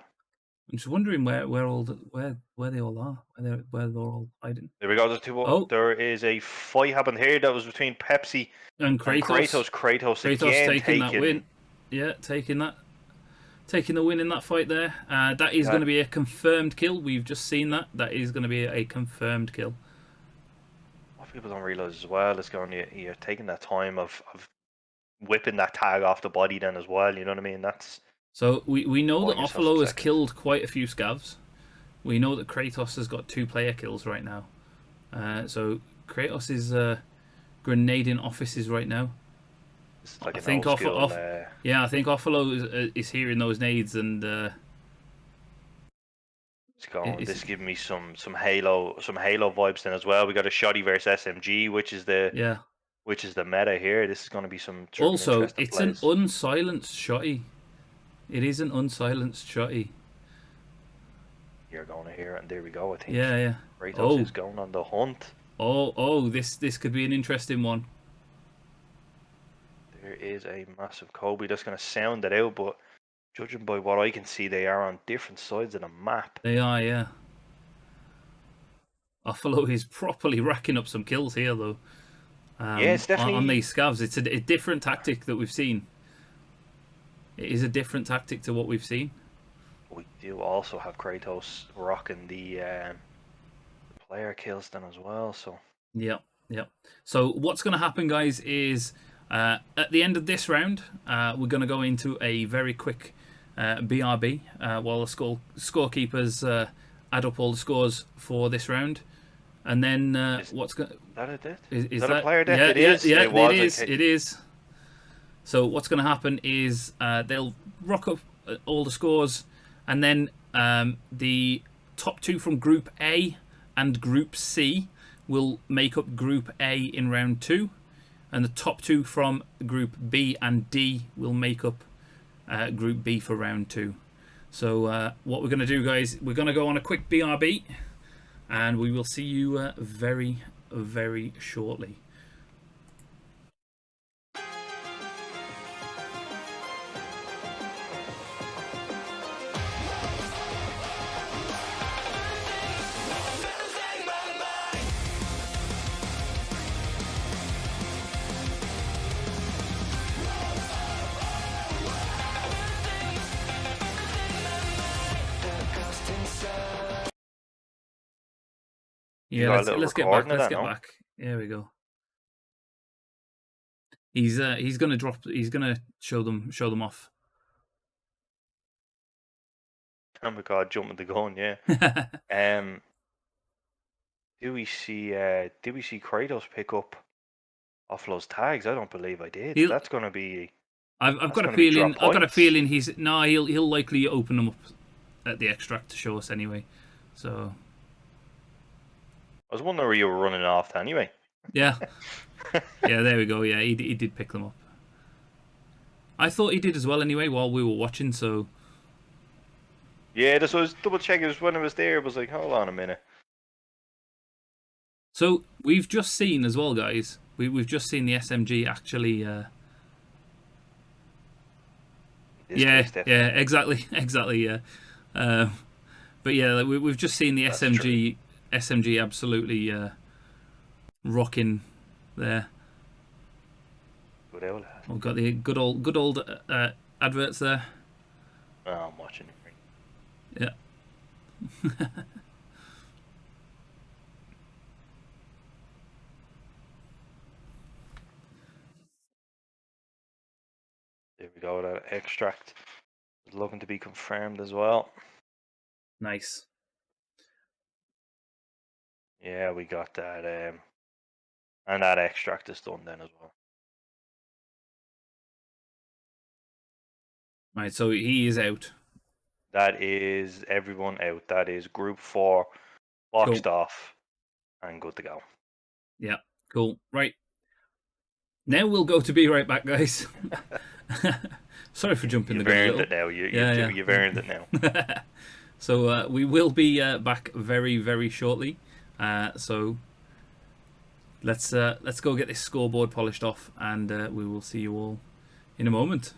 I'm just wondering where they all are, where they're all hiding. There we go. There's two. Oh, There is a fight happened here that was between Pepsi and and Kratos. Kratos. Kratos Kratos again taking that win. Yeah, taking the win in that fight there. That is going to be a confirmed kill. We've just seen that. That is going to be a confirmed kill. What people don't realize as well is you're taking that time of whipping that tag off the body then as well. You know what I mean? That's So we know that buying yourself some Offalo has seconds. killed quite a few scavs. We know that Kratos has got 2 player kills right now. So Kratos is grenading offices right now. It's like I an think old school. yeah, I think Offalo is hearing those nades and it's going. This giving me some Halo vibes then as well. We got a Shoddy versus SMG, which is the yeah. meta here. This is going to be some tripping Also, interesting it's an plays. unsilenced shotty. It is an unsilenced shotty. You're going to hear it, and there we go. I think Yeah. Kratos is going on the hunt. This could be an interesting one. There is a massive Kobe that's going to sound it out, but judging by what I can see, they are on different sides of the map. They are, yeah. Offalo is properly racking up some kills here, though. Yeah, it's definitely on these scavs. It's a different tactic that we've seen. It is a different tactic to what we've seen. We do also have Kratos rocking the player kills then as well. So Yep. So what's going to happen, guys, is at the end of this round, we're going to go into a very quick BRB while the scorekeepers add up all the scores for this round. And then what's going? That it? Is that a player death? Yeah, it is. Yeah, it is. So what's going to happen is they'll rock up all the scores, and then the top two from Group A and Group C will make up Group A in round 2, and the top two from Group B and D will make up Group B for round 2. So what we're going to do, guys, we're going to go on a quick BRB, and we will see you very, very shortly. Yeah, let's get back. Let's get back. There we go. He's gonna drop. He's gonna show them off. Oh my god, jumping the gun, yeah. Do we see Kratos pick up Offlo's tags? I don't believe I did. That's gonna be. I've got a feeling. I've got a feeling he'll likely open them up at the extract to show us anyway. So. I was wondering where you were running off to anyway. Yeah. Yeah, there we go. Yeah, he did pick them up. I thought he did as well anyway while we were watching, so... Yeah, that's what I was double checking. When I was there, I was like, hold on a minute. So, we've just seen as well, guys. We've just seen the SMG actually... Yeah, exactly, yeah. But yeah, we've just seen the SMG absolutely rocking there. We've got the good old adverts there. Oh, I'm watching it. Yeah. There we go. That extract is looking to be confirmed as well. Nice. Yeah, we got that, and that extract is done then as well. Right, so he is out. That is everyone out. That is Group 4 boxed off and good to go. Yeah, cool. Right. Now we'll go to be right back, guys. Sorry for jumping the gun. You've earned it now. You've earned it now. So we will be back very, very shortly. So let's go get this scoreboard polished off, and we will see you all in a moment.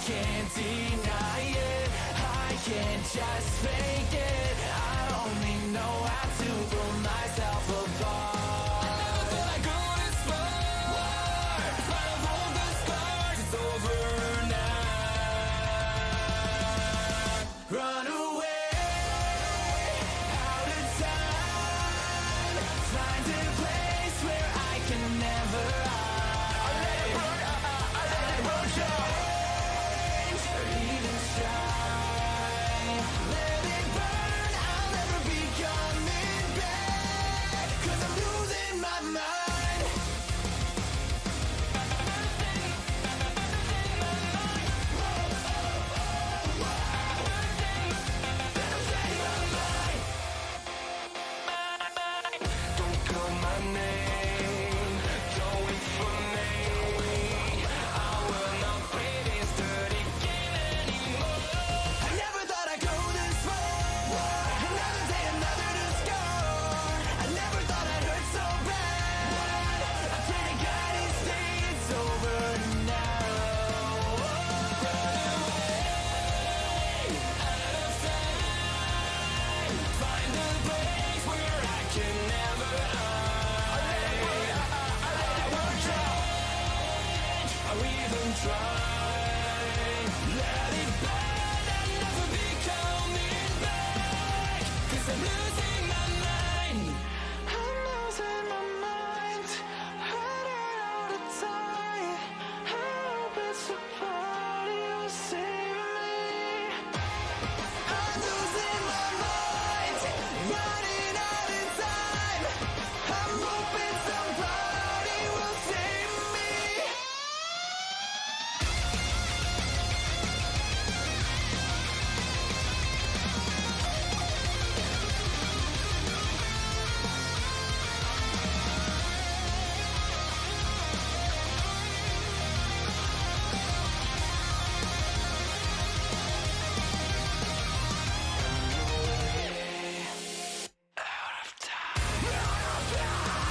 can't deny it, I can't just fake it. I only know how to pull myself apart. I never thought I'd go this far, but of all the scars, it's over now. Run away, out of time, find a place where I can never hide. I let it run, I let it run, change, or even try. Let it burn, I'll never be coming back, 'cause I'm losing my mind. Don't call my name, don't wait for me. I will not play this dirty game anymore. I never thought I'd go this far, another day, another to score. I never thought I'd hurt so bad. I pray to God each day it's over now. Run away, out of sight, find a place where I can never hide. I let it work, change, or even try. Let it burn, I'll never be coming back, 'cause I'm losing my mind. I'm losing my mind, running out of time. I hope it's a party will save me. I'm losing my mind, running out of time. I'm hoping somebody will save me.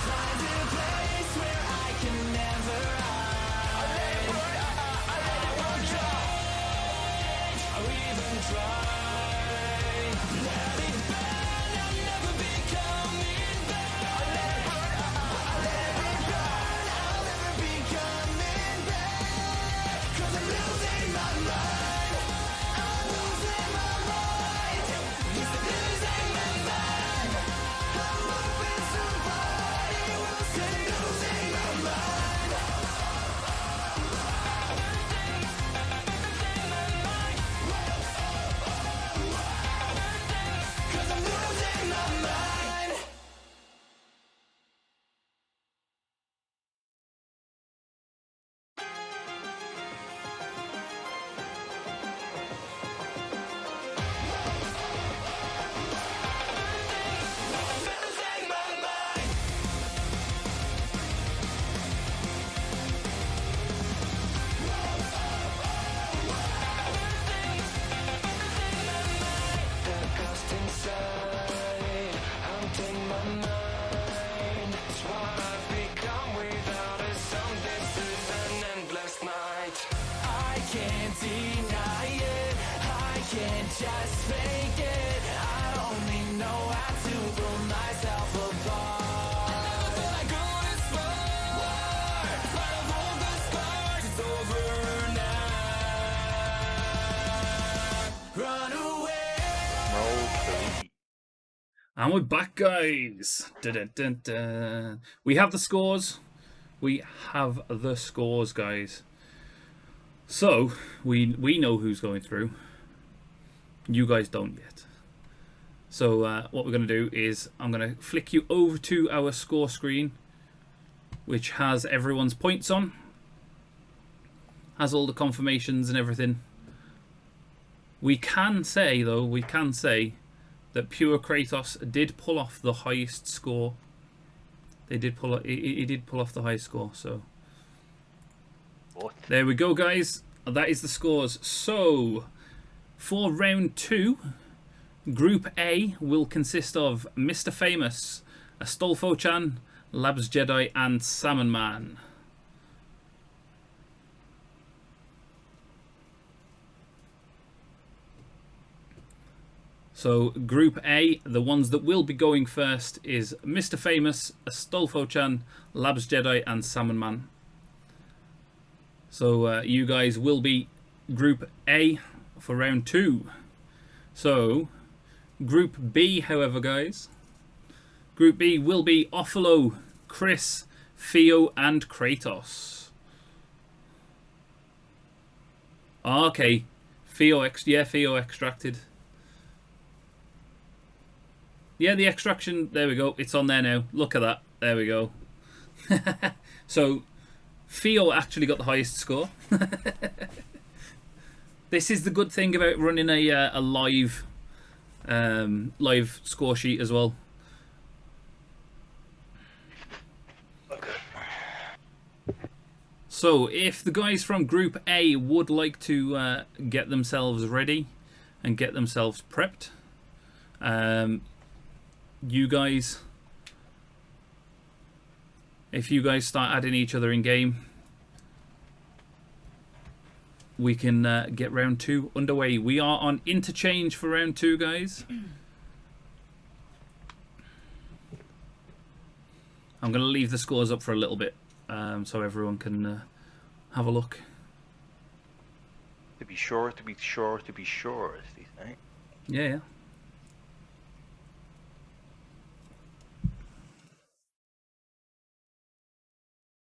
Find a place where I can never hide. I let it work, change, or even try. Let it burn, I'll never be coming back. I let it burn, I'll never be coming back, 'cause I'm losing my mind. I'm losing my mind. Yes, I'm losing my mind. I'm hoping somebody will say losing my mind. 'Cause I'm losing my mind. Losing my mind. The ghost inside, haunting my mind. It's what I've become without a sound. This is an endless night. I can't deny it, I can't just fake it. I only know how to pull myself apart. I never thought I'd go this far, but of all the scars, it's over now. Run away. Okay. And we're back, guys. Dun, dun, dun, dun. We have the scores. We have the scores, guys. So we know who's going through. You guys don't yet. So what we're going to do is I'm going to flick you over to our score screen, which has everyone's points on, has all the confirmations and everything. We can say, though, that Pure Kratos did pull off the highest score. He did pull off the highest score. So What? there we go, guys. That is the scores. So for round 2, Group A will consist of Mr. Famous, Astolfo-chan, Labs Jedi, and Salmon Man. So Group A, the ones that will be going first is Mr. Famous, Astolfo-chan, Labs Jedi, and Salmon Man. So you guys will be Group A for round 2. So Group B, however, guys, Group B will be Offalo, Chris, Pheeooo, and Kratos. Oh, okay, Pheeooo extracted. Yeah, the extraction, there we go. It's on there now. Look at that. There we go. So, Pheeooo actually got the highest score. This is the good thing about running a live score sheet as well. So, if the guys from Group A would like to get themselves ready and get themselves prepped, you guys, if you guys start adding each other in game, we can get round 2 underway. We are on interchange for round 2, guys. I'm going to leave the scores up for a little bit so everyone can have a look. To be sure, as they say. Yeah.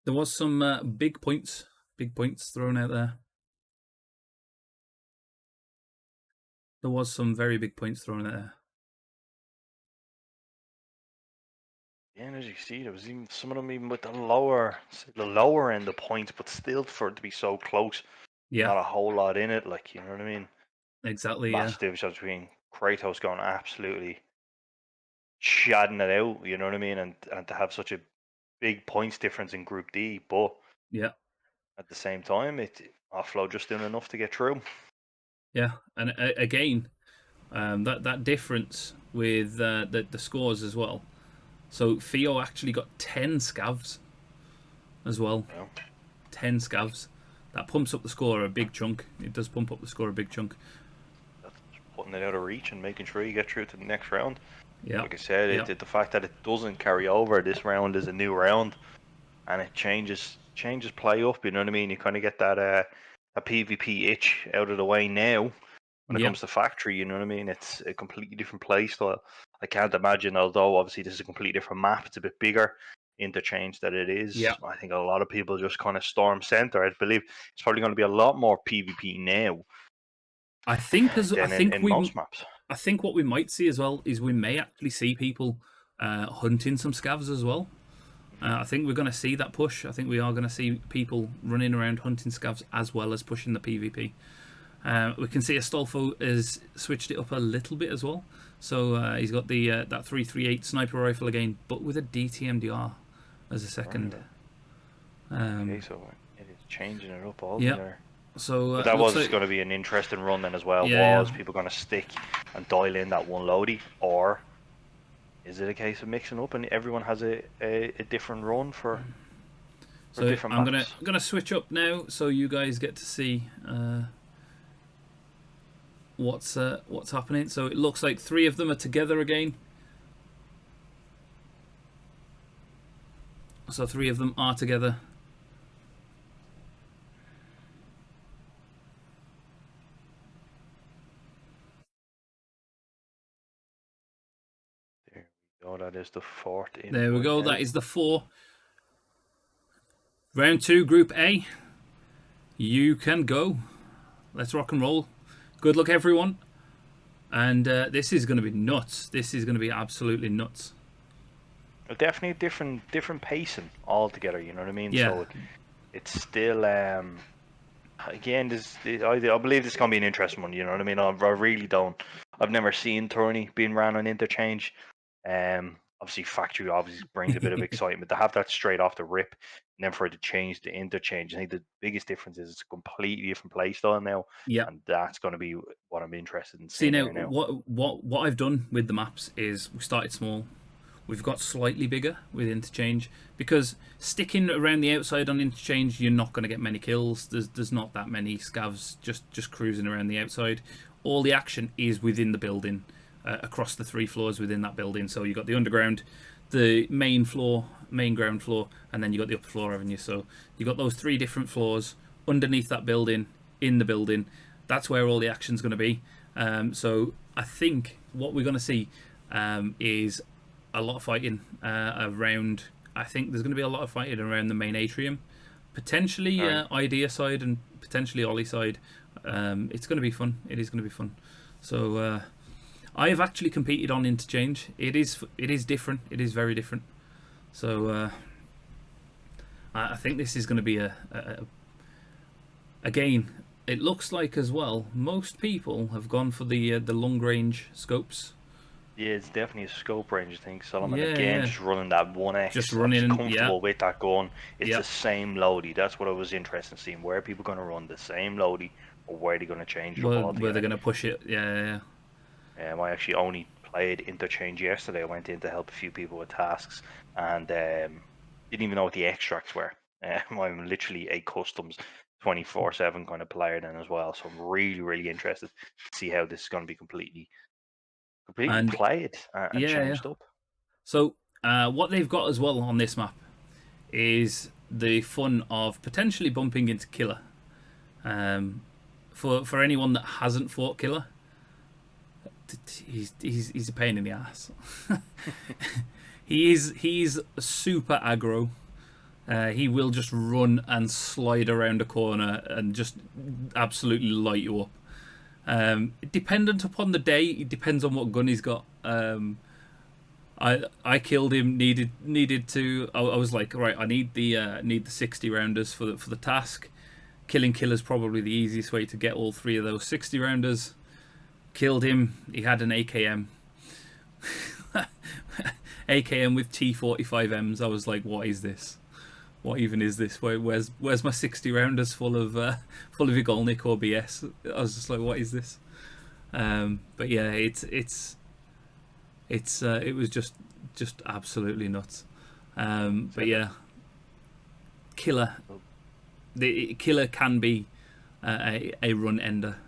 There was some big points thrown out there. There was some very big points thrown out there. Yeah, and as you see, there was even some of them even with the lower end of points, but still for it to be so close. Yeah. Not a whole lot in it, like, you know what I mean? Exactly. Massive difference between Kratos going absolutely shadding it out, you know what I mean, and to have such a big points difference in Group D, but yeah, at the same time, it Offload just doing enough to get through. Yeah, and again, that difference with the scores as well. So Pheeooo actually got 10 scavs as well. Yeah. 10 scavs. That pumps up the score a big chunk. It does pump up the score a big chunk. That's putting it out of reach and making sure you get through to the next round. Yeah. Like I said, the fact that it doesn't carry over, this round is a new round, and it changes play up. You know what I mean? You kind of get that a PvP itch out of the way now. When it comes to factory, you know what I mean? It's a completely different play style. I can't imagine, although obviously this is a completely different map, it's a bit bigger interchange that it is. Yeah. I think a lot of people just kind of storm center. I believe it's probably going to be a lot more PvP now. I think most maps. I think what we might see as well is we may actually see people hunting some scavs as well. I think we're going to see that push. I think we are going to see people running around hunting scavs as well as pushing the PvP. We can see Astolfo has switched it up a little bit as well. So he's got the that 338 sniper rifle again, but with a DTMDR as a second. Okay, so it is changing it up altogether. So but that was going to be an interesting run then as well. Was people going to stick and dial in that one loadie, or is it a case of mixing up and everyone has a different run for different maps? I'm gonna switch up now so you guys get to see what's happening. So it looks like 3 of them are together again. So 3 of them are together. Oh, that is the 4th. There we go. That is the 4. Round 2, Group A. You can go. Let's rock and roll. Good luck, everyone. And this is going to be nuts. This is going to be absolutely nuts. Definitely different pacing altogether. You know what I mean? Yeah. So it's still again. I believe this is going to be an interesting one. You know what I mean? I really don't. I've never seen tourney being ran on interchange. Obviously factory brings a bit of excitement to have that straight off the rip, and then for it to change to interchange. I think the biggest difference is it's a completely different play style now. Yeah, and that's going to be what I'm interested in seeing. See now, what I've done with the maps is we started small. We've got slightly bigger with interchange because sticking around the outside on interchange, you're not going to get many kills. There's not that many scavs just cruising around the outside. All the action is within the building. across the 3 floors within that building. So you got the underground, the main ground floor, and then you got the upper floor, haven't you? So you got those 3 different floors underneath that building, in the building. That's where all the action's going to be. So I think what we're going to see is a lot of fighting around. I think there's going to be a lot of fighting around the main atrium, potentially Idea side and potentially Ollie side. It's going to be fun. It is going to be fun. So I have actually competed on Interchange. It is different. It is very different. So I think this is going to be again. It looks like as well. Most people have gone for the long range scopes. Yeah, it's definitely a scope range thing. Solomon Yeah, again, yeah. just running that 1x. Just running, comfortable yeah. with that gun. It's Yeah. the same loady. That's what I was interested in seeing. Where are people going to run the same loady, or where are they going to change it up Where altogether? they're going to push it. Yeah. I actually only played Interchange yesterday. I went in to help a few people with tasks, and didn't even know what the extracts were. I'm literally a customs 24/7 kind of player then as well. So I'm really, really interested to see how this is going to be completely And played and changed up. So what they've got as well on this map is the fun of potentially bumping into Killer. For anyone that hasn't fought Killer, he's a pain in the ass. he's super aggro. He will just run and slide around a corner and just absolutely light you up. Dependent upon the day, it depends on what gun he's got. I killed him. Needed to. I was like, right, I need the 60 rounders for the task. Killing Killer's probably the easiest way to get all 3 of those 60 rounders. Killed him. He had an AKM. AKM with T45Ms. I was like, what is this? What even is this? Where's my 60 rounders full of Igolnik or BS? I was just like, what is this? But yeah, it was just absolutely nuts. But yeah, the Killer can be a run ender,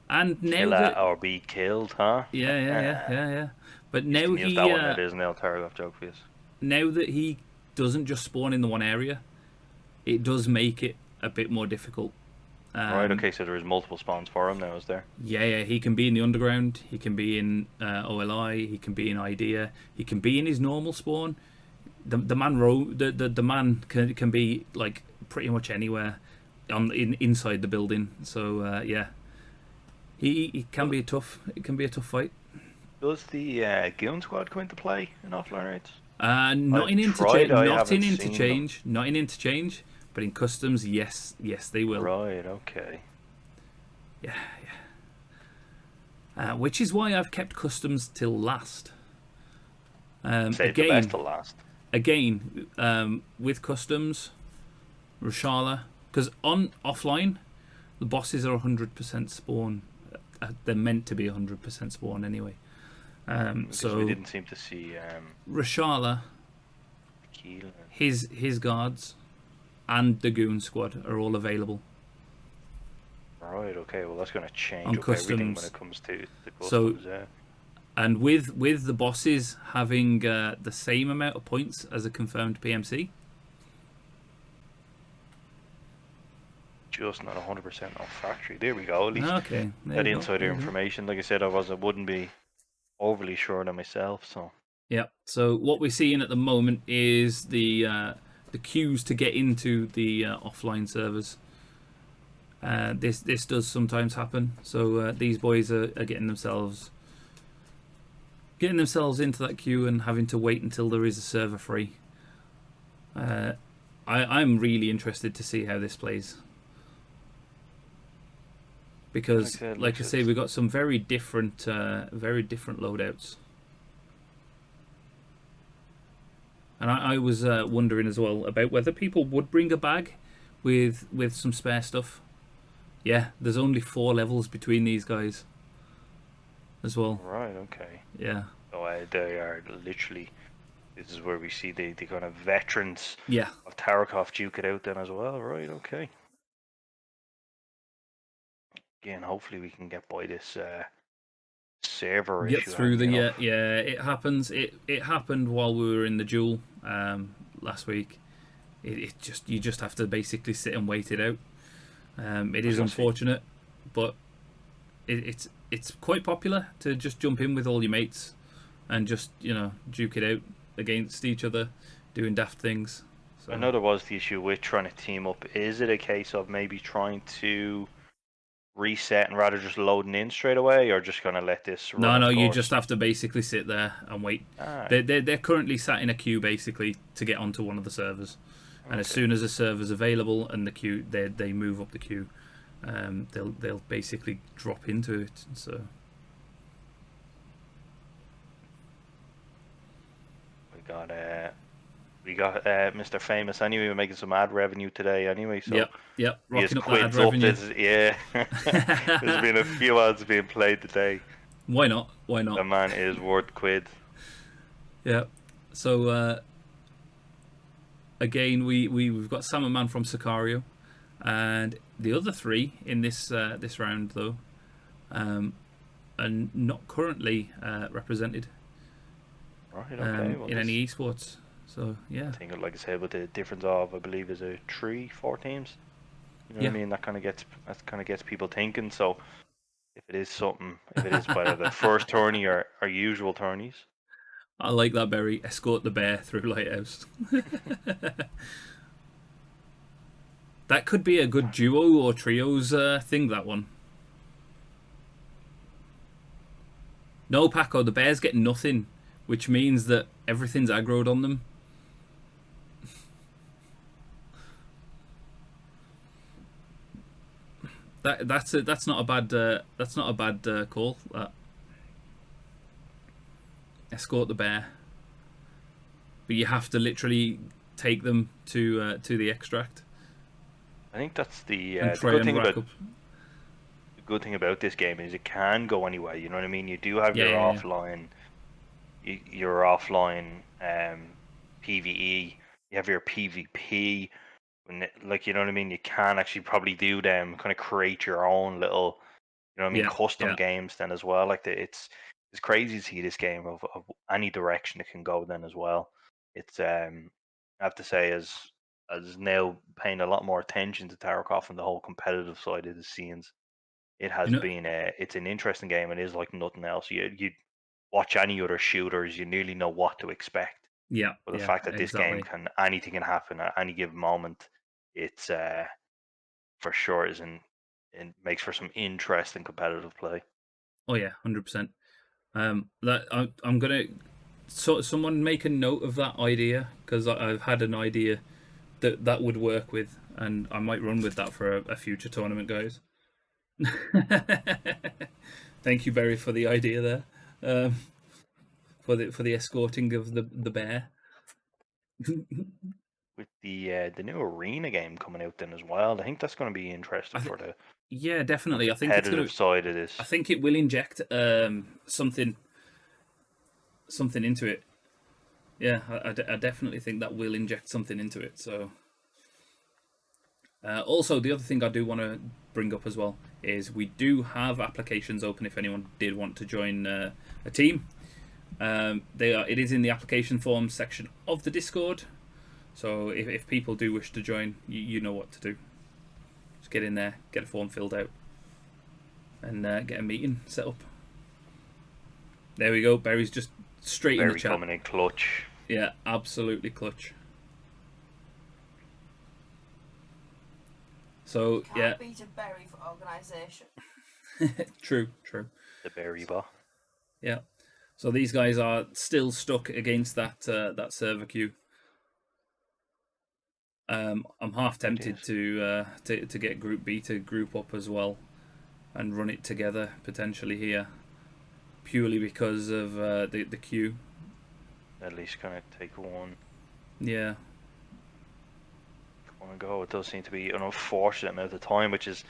and now Kill that or be killed, huh? yeah. But now he that one. That is an El Tarkov joke for you. Now that he doesn't just spawn in the one area, it does make it a bit more difficult. Right, okay, so there is multiple spawns for him now, is there? Yeah, he can be in the underground, he can be in OLI, he can be in Idea, he can be in his normal spawn. The man can be like pretty much anywhere inside the building. So yeah, he can be It can be a tough fight. Does the Goon Squad come into play in offline raids? Not in interchange, but in customs, yes, they will. Right, okay. Yeah. Which is why I've kept customs till last. Save the best till last. Again, with customs, Rashala, because on offline, the bosses are 100% spawn. They're meant to be 100% spawn anyway. So we didn't seem to see Rashala, his guards, and the Goon Squad are all available. Right. Okay. Well, that's going to change On up everything customs. when it comes to the So, customs. and with the bosses having the same amount of points as a confirmed PMC. Just not 100% off factory. There we go. At least Okay, that insider information. Like I said, I wouldn't be overly sure of myself. So yeah. So what we're seeing at the moment is the queues to get into the offline servers. This does sometimes happen. So these boys are getting themselves into that queue and having to wait until there is a server free. I'm really interested to see how this plays. Because, like I say, we've got some very different loadouts. And I was wondering as well about whether people would bring a bag with some spare stuff. Yeah, there's only 4 levels between these guys as well. right, okay. Yeah. So they are literally. This is where we see the kind of veterans Yeah. of Tarkov duke it out then as well. Right, okay. Again, hopefully we can get by this server get issue through the hanging up. it happens. It happened while we were in the duel last week. It just you just have to basically sit and wait it out. It is unfortunate, but it's quite popular to just jump in with all your mates and just duke it out against each other, doing daft things. So. I know there was the issue with trying to team up. Is it a case of maybe trying to reset and rather just loading in straight away, or just gonna let this run its No, you course? just have to basically sit there and wait. Right. They're currently sat in a queue basically to get onto one of the servers, and as soon as a server's available and the queue, they move up the queue. They'll basically drop into it. So we got Mr. Famous anyway. We're making some ad revenue today anyway. So yep, rocking up that ad quids revenue. There's been a few ads being played today. Why not? Why not? The man is worth quid. Yeah. So again, we've got Salmon from Sicario, and the other three in this this round though, are not currently represented. Right. Okay. In any esports. So yeah. I think, like I said, with the difference of, I believe, is it 3-4 teams. You know what I mean? That kind of gets people thinking. So if it is whether the first tourney or usual tourneys. I like that, Berry. Escort the bear through Lighthouse. That could be a good duo or trios thing, that one. No, Paco, the bears get nothing, which means that everything's aggroed on them. That's not a bad call. That. Escort the bear, but you have to literally take them to the extract. I think that's the good thing about this game is it can go anyway. You know what I mean? You do have your offline, your offline PVE. You have your PvP. You know what I mean? You can actually probably do them, kind of create your own little, you know what I mean, custom games then as well. It's crazy to see this game of any direction it can go then as well. It's I have to say, as now paying a lot more attention to Tarkov and the whole competitive side of the scenes, it has been it's an interesting game. It is like nothing else. You watch any other shooters, you nearly know what to expect. Yeah. But the fact that this game anything can happen at any given moment, it's for sure it makes for some interesting competitive play. Oh yeah, 100%. That I'm gonna someone make a note of that idea, because I've had an idea that would work with, and I might run with that for a future tournament, guys. Thank you, Barry, for the idea there. For the escorting of the bear. With the new arena game coming out then as well, I think that's going to be interesting for the definitely. I think it's competitive side of this. I think it will inject something into it. Yeah, I definitely think that will inject something into it. So, also the other thing I do want to bring up as well is we do have applications open if anyone did want to join a team. It is in the application form section of the Discord. So if people do wish to join, you know what to do. Just get in there, get a form filled out, and get a meeting set up. There we go. Barry's just straight in the chat. Coming in clutch. Yeah, absolutely clutch. So Can't beat a berry for organisation. True. The berry bot. Yeah. So these guys are still stuck against that server queue. I'm half tempted to get Group B to group up as well, and run it together potentially here, purely because of the queue. At least kind of take one. Yeah. One and go. It does seem to be an unfortunate amount of time, which is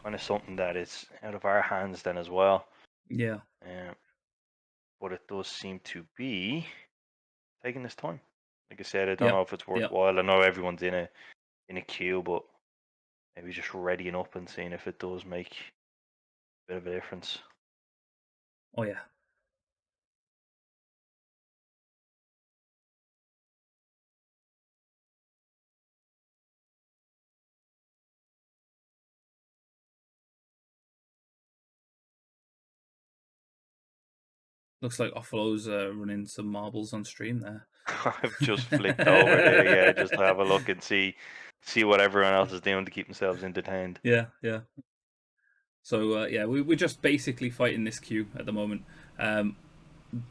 kind of something that is out of our hands then as well. Yeah. But it does seem to be taking this time. Like I said, I don't know if it's worthwhile. I know everyone's in a queue, but maybe just readying up and seeing if it does make a bit of a difference. Oh yeah. Looks like Offlo's running some marbles on stream there. I've just flicked over there, yeah, just to have a look and see what everyone else is doing to keep themselves entertained. Yeah, yeah. So yeah, we're just basically fighting this queue at the moment.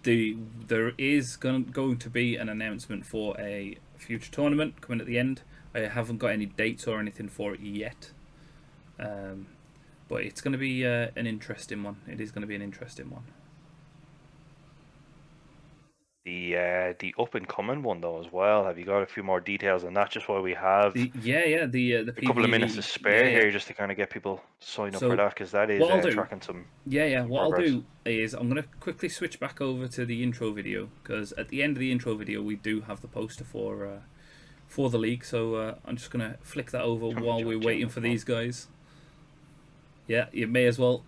There is going to be an announcement for a future tournament coming at the end. I haven't got any dates or anything for it yet, but it's going to be an interesting one. It is going to be an interesting one. The up and coming one though as well. Have you got a few more details on that? Just while we have The a couple of minutes to spare here, just to kind of get people signed up for that, because that is tracking some. What I'll do is I'm going to quickly switch back over to the intro video, because at the end of the intro video we do have the poster for the league. So I'm just going to flick that over while we're waiting for these guys. Yeah, you may as well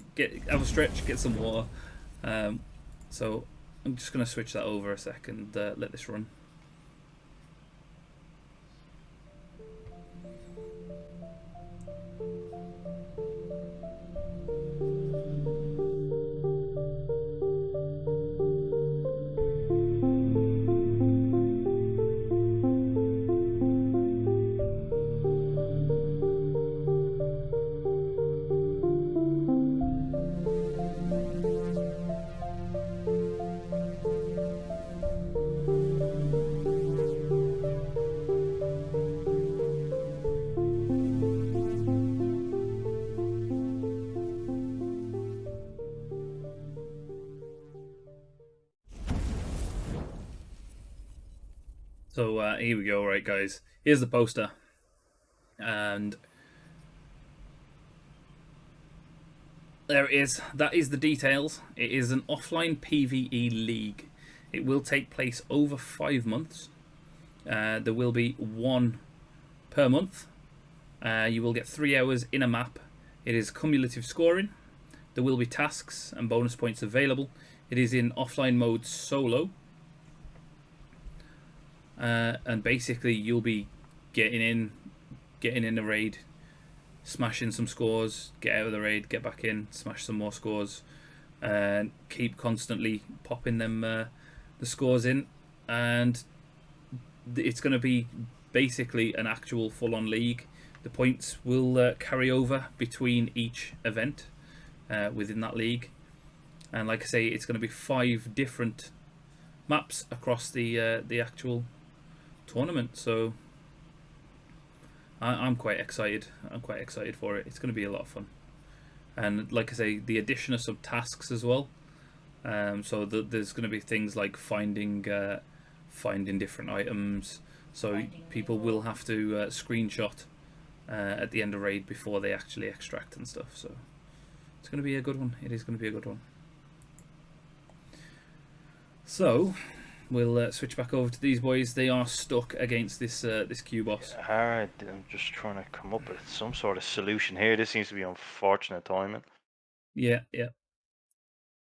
have a stretch, get some water. So I'm just going to switch that over a second, let this run. So here we go, right guys. Here's the poster. And there it is. That is the details. It is an offline PvE league. It will take place over 5 months. There will be one per month. You will get 3 hours in a map. It is cumulative scoring. There will be tasks and bonus points available. It is in offline mode solo. And basically you'll be getting in the raid, smashing some scores, get out of the raid, get back in, smash some more scores, and keep constantly popping them the scores in. And it's going to be basically an actual full-on league. The points will carry over between each event within that league, and like I say, it's going to be 5 different maps across the actual tournament. So I'm quite excited. I'm quite excited for it. It's going to be a lot of fun. And like I say, the addition of some tasks as well. So there's going to be things like finding different items. So people will have to screenshot at the end of raid before they actually extract and stuff. So it's going to be a good one. It is going to be a good one. So we'll switch back over to these boys. They are stuck against this Q boss. Alright, I'm just trying to come up with some sort of solution here. This seems to be unfortunate timing. Yeah.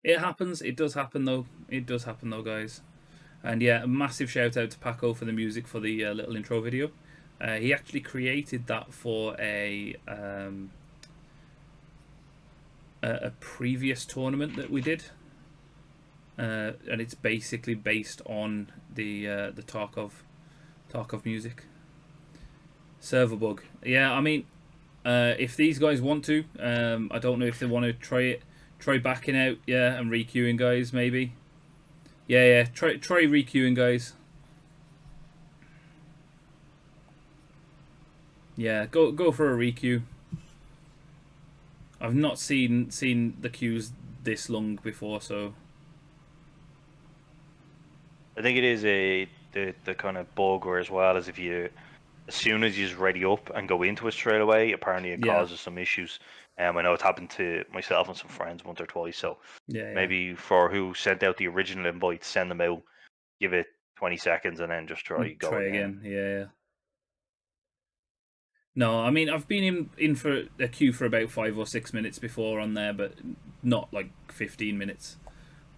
It happens. It does happen though. It does happen though, guys. And yeah, a massive shout out to Paco for the music for the little intro video. He actually created that for a previous tournament that we did. And it's basically based on the Tarkov music. Server bug. Yeah, I mean, if these guys want to, I don't know if they want to try backing out, yeah, and requeuing, guys. Maybe. Yeah. Try requeuing, guys. Yeah, go for a requeue. I've not seen the queues this long before, so. I think it is the kind of bug, or as well as if you, as soon as you just ready up and go into it straight away, apparently it causes some issues. I know it's happened to myself and some friends once or twice. So maybe for who sent out the original invite, send them out, give it 20 seconds, and then just try again. Yeah. No, I mean, I've been in for a queue for about 5 or 6 minutes before on there, but not like 15 minutes.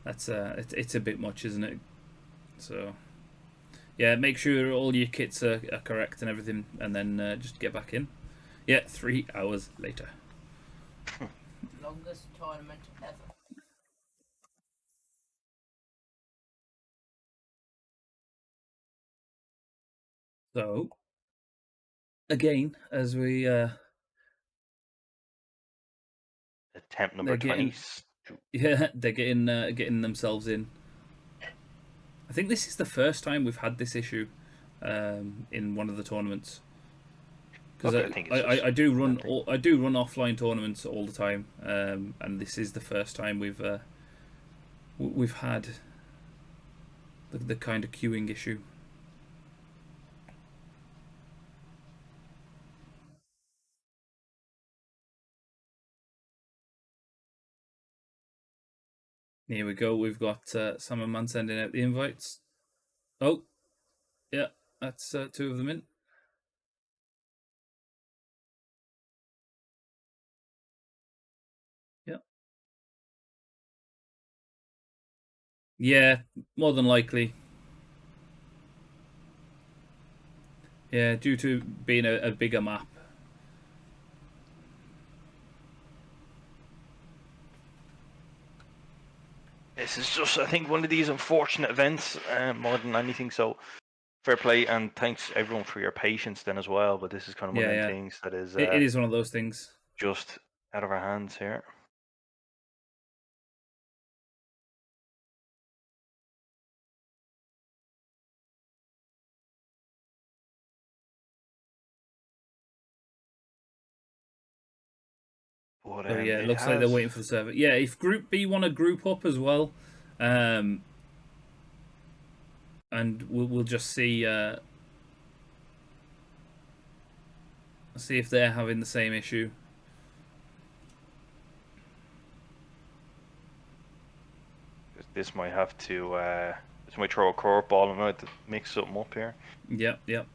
That's it's a bit much, isn't it? So yeah, make sure all your kits are correct and everything, and then just get back in. Yeah, 3 hours later. Longest tournament ever. So again, as we Attempt number 20. yeah, they're getting themselves in. I think this is the first time we've had this issue in one of the tournaments. Because I do run offline tournaments all the time, and this is the first time we've had the kind of queuing issue. Here we go. We've got Summerman sending out the invites. Oh, yeah, that's 2 of them in. Yeah. Yeah, more than likely. Yeah, due to being a bigger map. This is just, I think, one of these unfortunate events more than anything. So fair play, and thanks everyone for your patience then as well. But this is kind of one of the things that is it is one of those things. Just out of our hands here. But, so yeah, it looks like they're waiting for the server. Yeah, if Group B want to group up as well, and we'll just see if they're having the same issue. This might have to. This might throw a curveball and might mix something up here. Yep.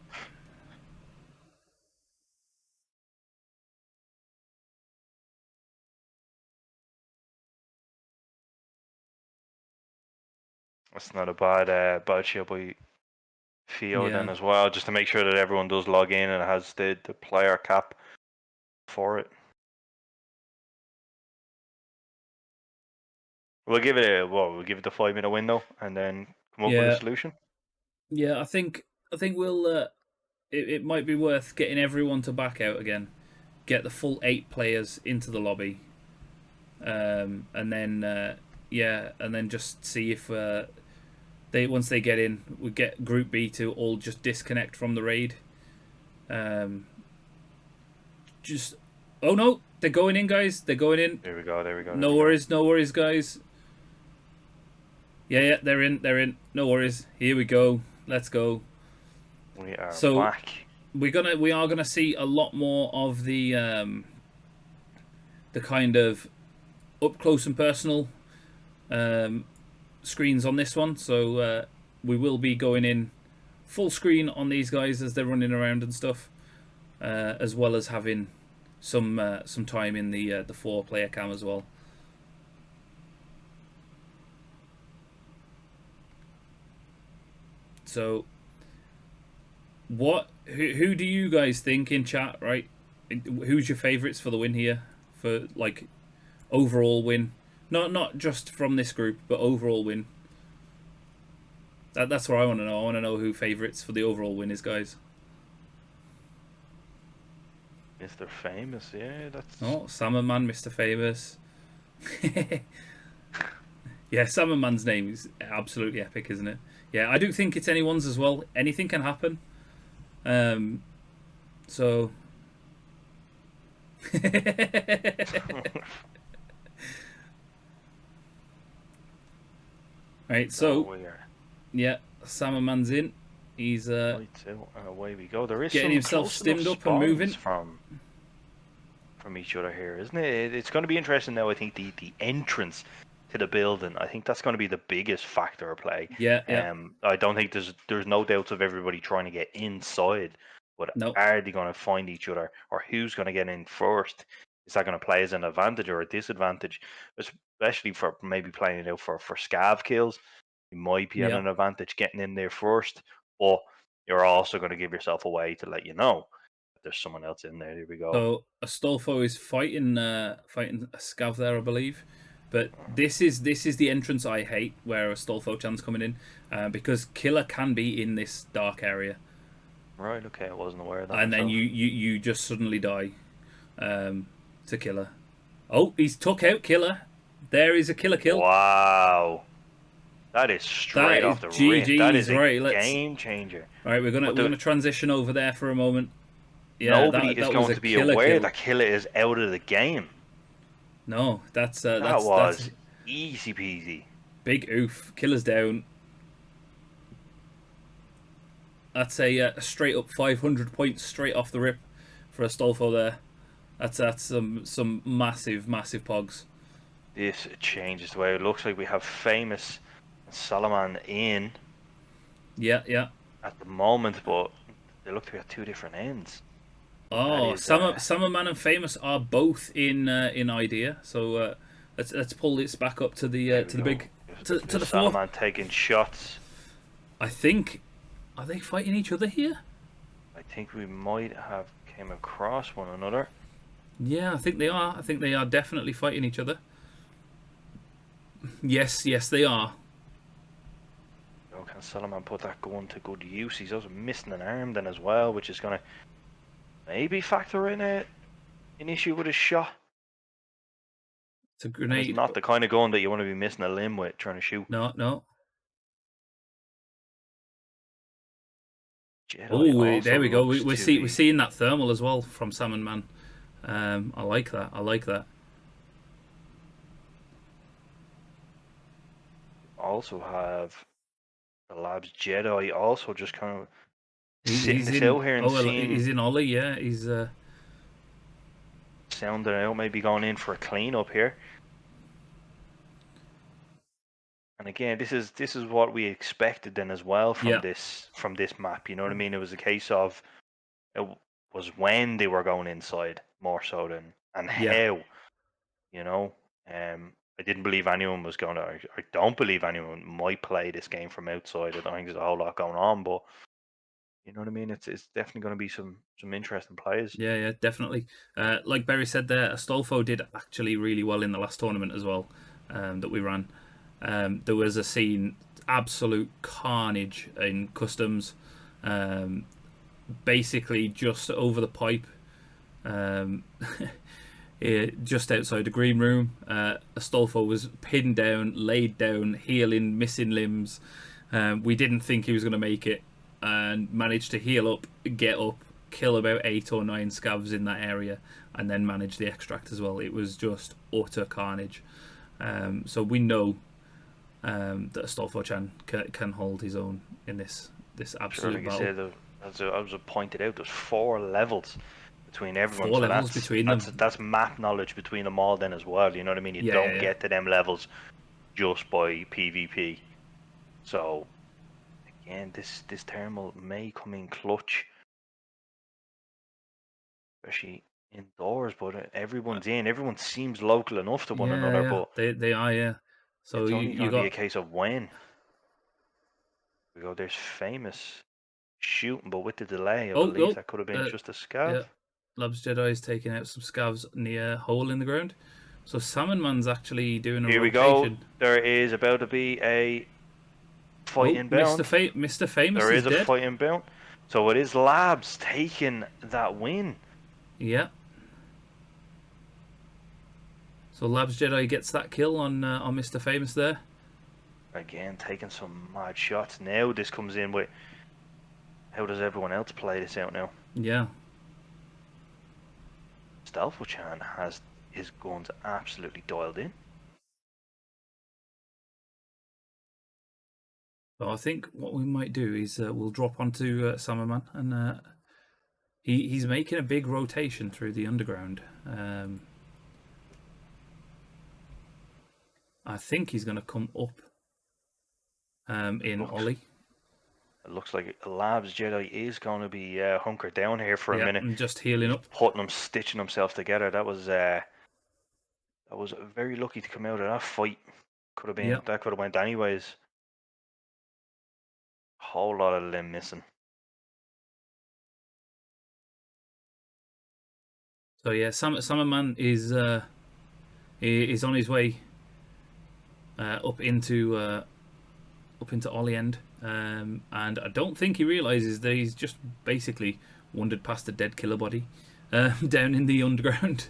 That's not a bad show by Pheeooo then as well, just to make sure that everyone does log in and has the player cap for it. We'll give it the 5-minute window and then come up with a solution. Yeah, I think we'll. It might be worth getting everyone to back out again, get the full 8 players into the lobby, and then and then just see if once they get in, we get Group B to all just disconnect from the raid. Just oh no, they're going in, guys. They're going in. There we go. No worries, guys. Yeah, they're in. No worries. Here we go. Let's go. We are back. We are gonna see a lot more of the kind of up close and personal screens on this one. So we will be going in full screen on these guys as they're running around and stuff, as well as having some time in the 4-player cam as well. So, who do you guys think in chat? Right, who's your favourites for the win here? For like overall win, not just from this group, but overall win. That's what I want to know. I want to know who favourites for the overall win is, guys. Mr. Famous, yeah, that's. Oh, Salmon Mr. Famous. Yeah, Salmon Man's name is absolutely epic, isn't it? Yeah, I do think it's anyone's as well. Anything can happen. So. Right, so. Yeah, Salmon Man's in. He's away we go. There is getting himself stimmed up and moving from each other here, isn't it? It's going to be interesting now. I think the entrance to the building, I think that's going to be the biggest factor of play. Yeah. I don't think there's no doubts of everybody trying to get inside, but are they going to find each other, or who's going to get in first? is that going to play as an advantage or a disadvantage? Especially for maybe playing it out for scav kills, you might be at Yeah. an advantage getting in there first, but you're also going to give yourself away to let you know that there's someone else in there. Here we go. So Astolfo is fighting fighting a scav there, I believe. But this is the entrance I hate, where Astolfo Chan's coming in, because Killer can be in this dark area, Right, okay, I wasn't aware of that and then myself. you just suddenly die to Killer. Oh, he's took out Killer. There is a Killer kill. Wow. That is straight That is off the rip. That GG's, is a right? game changer. All right, we're But gonna transition over there for a moment. Yeah, nobody is that was going a to be killer aware kill. that Killer is out of the game. No, that's That was easy peasy. big oof. Killer's down. That's a straight up 500 points straight off the rip for Astolfo there. That's some massive pogs. This changes the way it looks like. We have Famous and Solomon in Yeah. at the moment, but they look to be at two different ends. Oh, is, Summerman and Famous are both in idea. So let's pull this back up to the There we to the go. big to the floor. Solomon taking shots. I think, are they fighting each other here? I think we might have came across one another. Yeah, I think they are. I think they are definitely fighting each other. Yes, they are. Oh, can Solomon put that gun to good use? He's also missing an arm then as well, which is going to maybe factor in an issue with his shot. It's a And grenade. it's not the kind of gun that you want to be missing a limb with trying to shoot. No. Jedi Oh, there we go. looks We're to be- seeing that thermal as well from Salmon Man. I like that. Also have the Labs Jedi also just kind of sitting He's this in. out here and seeing, He's in Ollie. Yeah, he's. sounding out, maybe going in for a cleanup here. And again, this is what we expected then as well from this map. You know what I mean? It was a case of it was when they were going inside more so than and how. You know, I didn't believe anyone was going to. I don't believe anyone might play this game from outside. I don't think there's a whole lot going on, but you know what I mean. It's definitely going to be some interesting plays. Yeah, definitely. Like Barry said there, Astolfo did actually really well in the last tournament as well that we ran. There was a scene, absolute carnage in customs, basically just over the pipe, just outside the green room. Astolfo was pinned down, laid down, healing, missing limbs. We didn't think he was going to make it, and managed to heal up, get up, kill about 8 or 9 scavs in that area, and then manage the extract as well. It was just utter carnage. So we know that Astolfo Chan can hold his own in this absolute battle. Like I said, as I was pointed out, there's 4 levels between everyone. 4 levels between them. That's map knowledge between them all then as well. You know what I mean? You don't get to them levels just by PvP. So again, this thermal may come in clutch, especially indoors. But everyone's in. Everyone seems local enough to one another. But they are. Yeah. So it's only you going to got be a case of when. We go. There's Famous shooting, but with the delay, I believe that could have been just a scav. Yeah. Labs Jedi is taking out some scavs near a hole in the ground. So Salmon Man's actually doing a Here rotation. we go. There is about to be a fight inbound. Mr. Famous There is is a dead. fight inbound. So it is Labs taking that win. Yeah. So Labs Jedi gets that kill on Mr. Famous there. Again, taking some mad shots. Now this comes in with how does everyone else play this out now? Yeah. Stelfo-chan has his guns absolutely dialed in. So I think what we might do is we'll drop onto Summerman, and he's making a big rotation through the underground. I think he's going to come up in Ollie. It looks like Labs Jedi is going to be hunkered down here for a Yeah, minute. and just healing He's up. putting them, stitching himself together. That was very lucky to come out of that fight. Could have been Yeah. that could have went anyways. Whole lot of limb missing. So yeah, Summerman is on his way up into Ollie End, and I don't think he realizes that he's just basically wandered past a dead killer body down in the underground.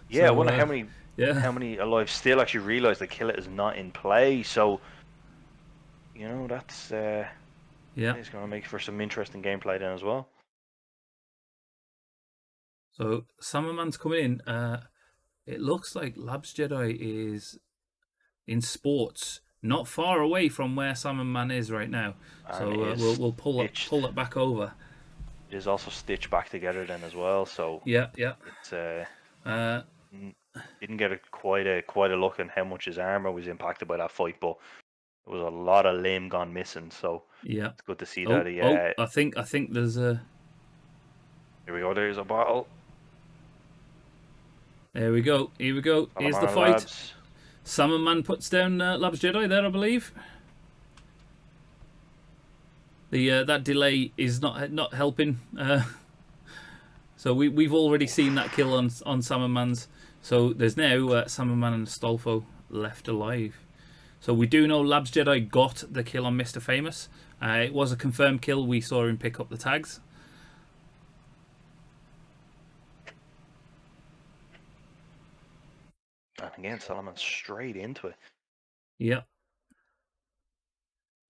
Yeah, So, I wonder yeah, how many alive still actually realize the killer is not in play. So, you know, that's yeah. it's going to make for some interesting gameplay then as well. So Summerman's coming in. It looks like Labs Jedi is in sports, not far away from where Summerman is right now. And So it is we'll pull that back over. It is also stitched back together then as well. So Yeah. it's didn't get quite a look at how much his armor was impacted by that fight, but there was a lot of limb gone missing. So Yeah. it's good to see Oh, that he. I think there's a. Here we go. There's a battle. There we go. Here we go. Here's the fight. Labs. Summerman puts down Labs Jedi there, I believe. The that delay is not helping. So we've already seen that kill on Summerman's. So there's now Summerman and Stolfo left alive. So we do know Labs Jedi got the kill on Mr. Famous. It was a confirmed kill. We saw him pick up the tags. And again, Solomon straight into it. Yeah.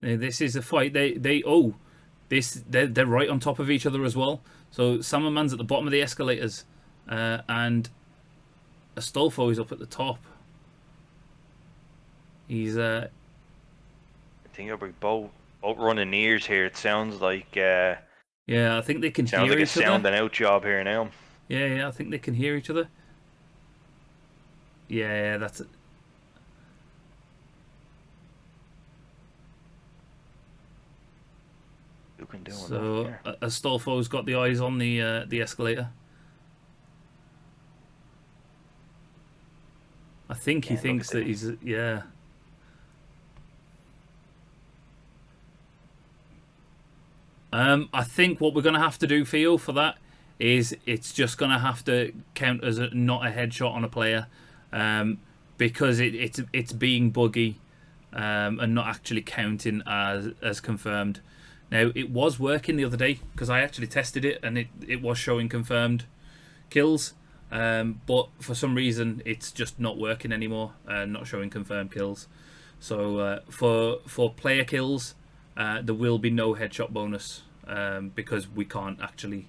This is a fight. They're right on top of each other as well. So Summerman's at the bottom of the escalators, and Astolfo is up at the top. He's I think we're both running ears here. It sounds like yeah, I think they can hear like each a sound other. and out job here now. Yeah, I think they can hear each other. Yeah, that's it. Who can do So Astolfo's got the eyes on the escalator. I think he thinks that he's yeah. I think what we're going to have to do, Pheeooo, for that is it's just going to have to count as not a headshot on a player, because it's being buggy and not actually counting as confirmed. Now, it was working the other day because I actually tested it and it was showing confirmed kills, but for some reason it's just not working anymore, not showing confirmed kills. So for player kills, there will be no headshot bonus because we can't actually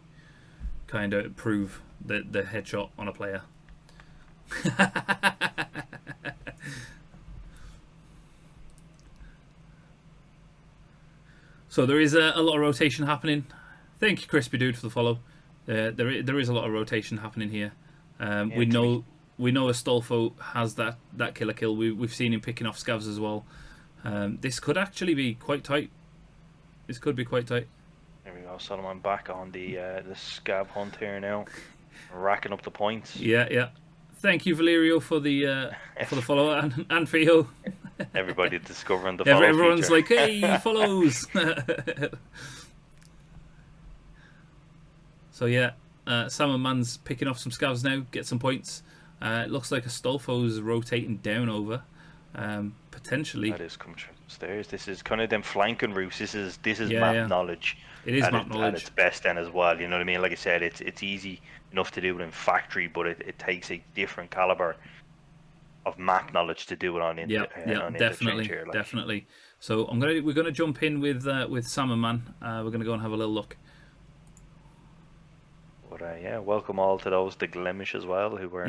kind of prove the headshot on a player. So there is a lot of rotation happening. Thank you, Crispy Dude, for the follow. There is a lot of rotation happening here. We know Astolfo has that killer kill. We've seen him picking off scavs as well. This could actually be quite tight. This could be quite tight. There we go. Solomon back on the scav hunt here now, racking up the points. Yeah. Thank you, Valerio, for the follow, and Pheeooo. Everybody discovering the follow Everyone's feature. like, hey, follows. So yeah, Salmonman's picking off some scavs now, get some points. It looks like Astolfo's rotating down over, potentially. That is coming through the stairs. This is kind of them flanking routes. This is Yeah, map yeah. knowledge. It is map At knowledge. its best then as well. You know what I mean? Like I said, it's easy enough to do it in factory, but it takes a different caliber of map knowledge to do it on Yeah, definitely, here, like. definitely. So we're gonna jump in with Salmonman. We're gonna go and have a little look. But yeah, welcome all to those the Glemish as well who were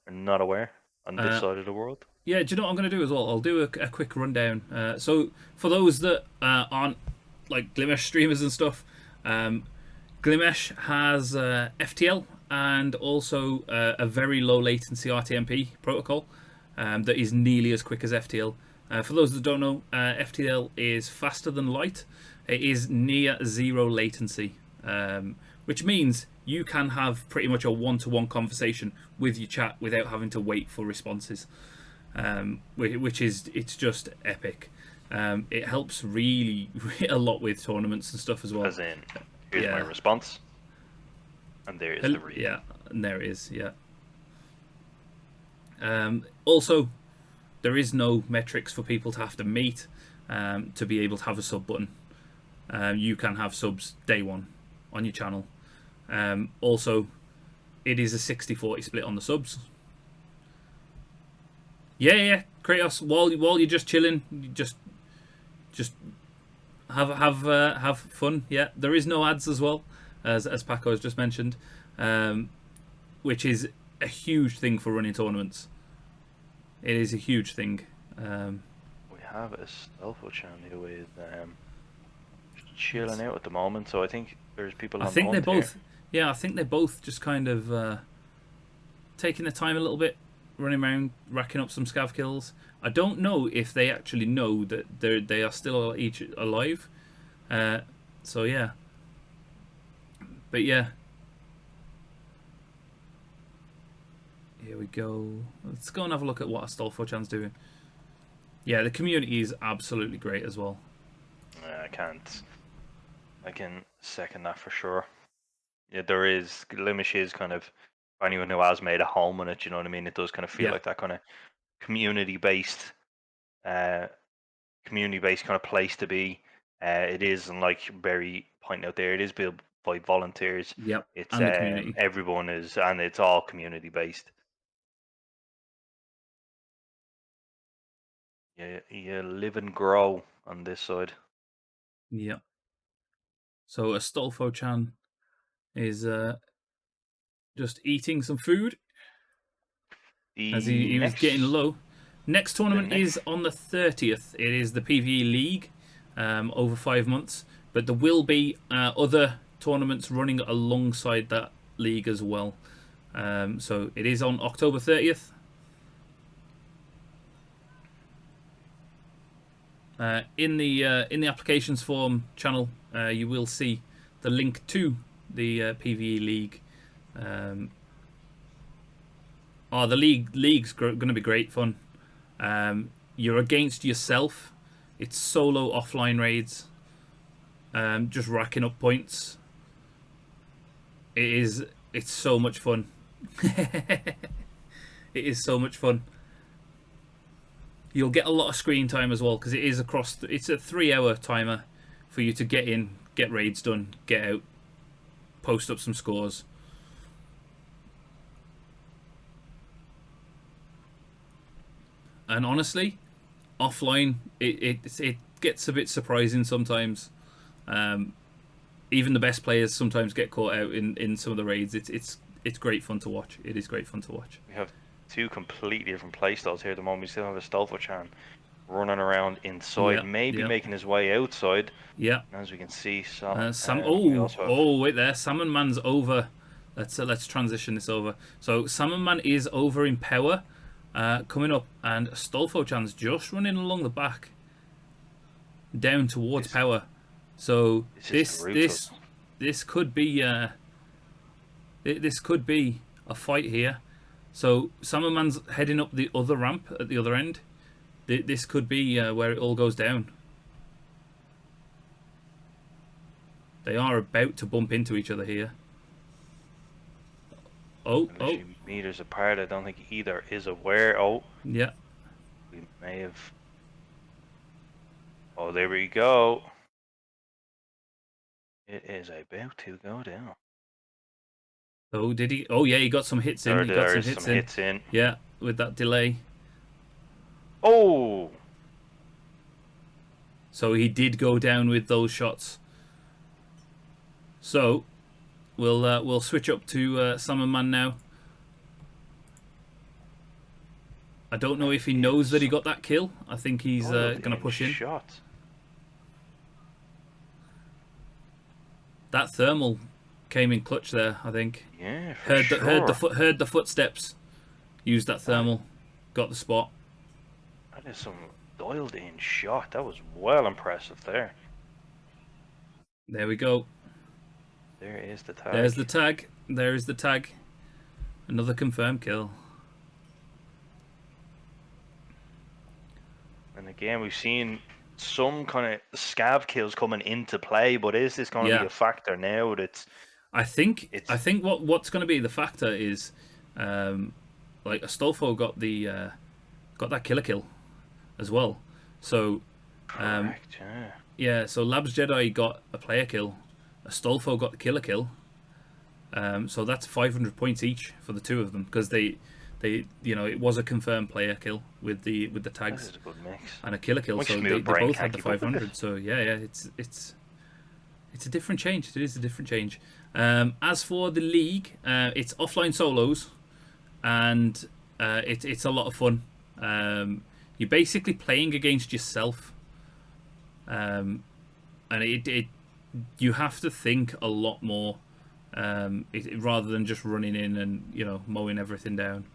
not aware on this side of the world. Yeah, do you know what I'm going to do as well? I'll do a quick rundown. So for those that aren't like Glimesh streamers and stuff, Glimesh has FTL and also a very low latency RTMP protocol that is nearly as quick as FTL. For those that don't know, FTL is faster than light. It is near zero latency, which means you can have pretty much a one-to-one conversation with your chat without having to wait for responses, which is it's just epic. It helps really a lot with tournaments and stuff as well. As in, here's my response, and there is the read. Yeah, and there it is. Yeah. Also, there is no metrics for people to have to meet to be able to have a sub button. You can have subs day one on your channel. Also, it is a 60-40 split on the subs. Yeah, Kratos. While you're just chilling, you just have fun. Yeah, there is no ads as well, as Paco has just mentioned, which is a huge thing for running tournaments. It is a huge thing. We have a Stelfo chan who is chilling out at the moment, so I think there's people. I think they both. Yeah, I think they're both just kind of taking their time a little bit, running around, racking up some scav kills. I don't know if they actually know that they are still each alive. So yeah. But yeah. Here we go. Let's go and have a look at what Astolfo Chan's doing. Yeah, the community is absolutely great as well. I can second that for sure. Yeah, there is Limish is kind of, for anyone who has made a home on it, you know what I mean? It does kind of feel like that kind of community based kind of place to be. It is, and like Barry pointing out there, it is built by volunteers. Yep. It's and the community. Everyone is, and it's all community based. Yeah, you live and grow on this side. Yep. So Astolfo Chan is just eating some food as he was getting low. Next tournament is on the 30th. It is the PvE League over 5 months, but there will be other tournaments running alongside that league as well. So it is on October 30th. In the applications form channel, you will see the link to the PvE League. The league's going to be great fun. You're against yourself. It's solo offline raids. Just racking up points. It's so much fun. It is so much fun. You'll get a lot of screen time as well, because it is it's a 3-hour timer for you to get in, get raids done, get out, post up some scores. And honestly, offline, it gets a bit surprising sometimes. Even the best players sometimes get caught out in some of the raids. It's great fun to watch. It is great fun to watch. We have two completely different playstyles here at the moment. We still have Astolfo Chan running around inside, maybe making his way outside. Yeah. As we can see, wait there, Salmon Man's over. Let's transition this over. So Salmon Man is over in power, coming up, and Astolfo Chan's just running along the back, down towards power. So this could be a fight here. So Salmon Man's heading up the other ramp at the other end. This could be where it all goes down. They are about to bump into each other here. Oh. Meters apart. I don't think either is aware. Oh. Yeah. We may have. Oh, there we go. It is about to go down. Oh, did he? Oh, yeah, he got some hits in. He got some hits in. Yeah, with that delay. Oh! So he did go down with those shots. So we'll switch up to Salmon Man now. I don't know if he knows that he got that kill. I think he's going to push in. Shot. That thermal came in clutch there, I think. Yeah, heard the footsteps. Used that thermal. Got the spot. That is some dialed in shot. That was well impressive there. There we go. There is the tag. There's the tag. There is the tag. Another confirmed kill. And again, we've seen some kind of scav kills coming into play, but is this going to be Yeah. a factor now? I think It's what's going to be the factor is, like Astolfo got that killer kill as well. So correct, yeah. yeah, so Labs Jedi got a player kill. Astolfo got the killer kill. So that's 500 points each for the two of them because they it was a confirmed player kill with the This tags is a good mix. and a killer kill. Much So smooth they brain both can't had the keep up with 500. it. So yeah, it's a different change. It is a different change. As for the league, it's offline solos, and it's a lot of fun. You're basically playing against yourself, and you have to think a lot more, rather than just running in and mowing everything down.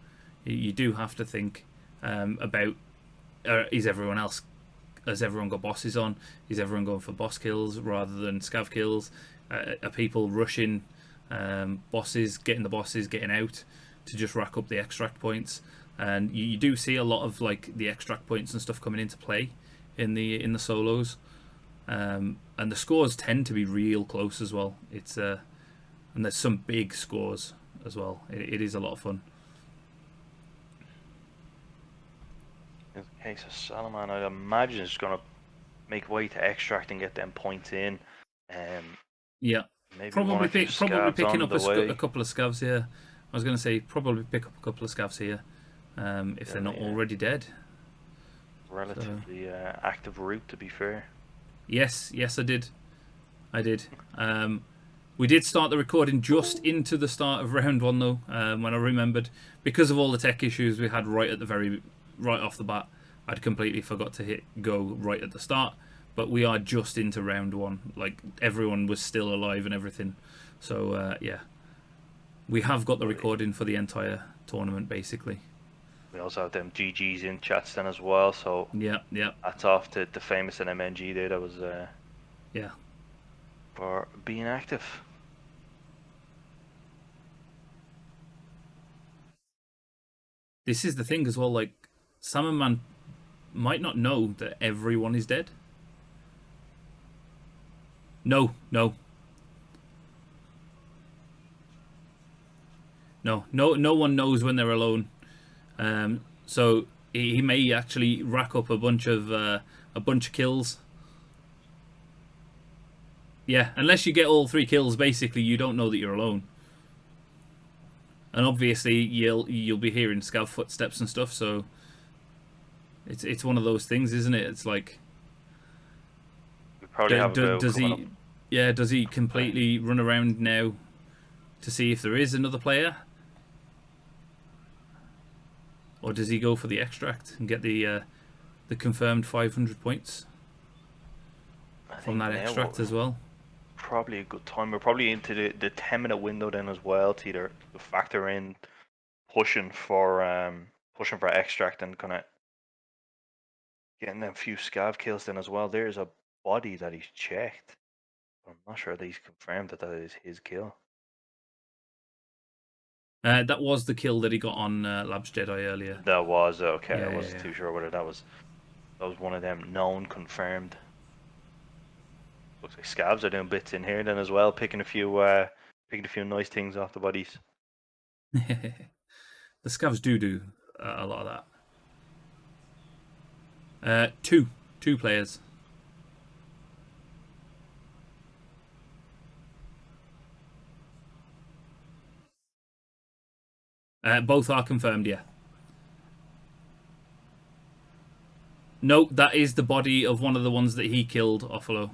You do have to think about is everyone else. Has everyone got bosses on? Is everyone going for boss kills rather than scav kills? Are people rushing bosses, getting the bosses, getting out to just rack up the extract points? And you do see a lot of like the extract points and stuff coming into play in the solos, and the scores tend to be real close as well. It's and there's some big scores as well. It is a lot of fun. In the case of Salaman, I'd imagine it's going to make way to extract and get them points in. Yeah, Maybe one or two probably scavs picking on up the way. a couple of scavs here. I was going to say probably pick up a couple of scavs here, if they're not already dead. Relatively active route, to be fair. Yes, I did. We did start the recording just into the start of round one though, when I remembered because of all the tech issues we had right off the bat. I'd completely forgot to hit go right at the start, but we are just into round one. Like everyone was still alive and everything. So yeah, we have got the recording for the entire tournament basically. We also have them GGs in chats then as well. So yeah, that's off to the famous and MNG there. That was yeah, for being active. This is the thing as well. Like Salmon might not know that everyone is dead. No one knows when they're alone. So he may actually rack up a bunch of kills. Yeah, unless you get all 3 kills, basically you don't know that you're alone. And obviously you'll be hearing scav footsteps and stuff. So it's one of those things, isn't it? It's like we probably does he completely run around now to see if there is another player? Or does he go for the extract and get the confirmed 500 points from that extract as well? Probably a good time. We're probably into the 10-minute window then as well to either factor in pushing for extract and kind of getting a few scav kills then as well. There's a body that he's checked. I'm not sure that he's confirmed that is his kill. That was the kill that he got on Labs Jedi earlier. That was okay. Yeah, I wasn't too sure whether that was one of them known confirmed. Looks like scavs are doing bits in here then as well, picking a few nice things off the bodies. The scavs do a lot of that. Two players. Both are confirmed, yeah. No, that is the body of one of the ones that he killed, Offalo.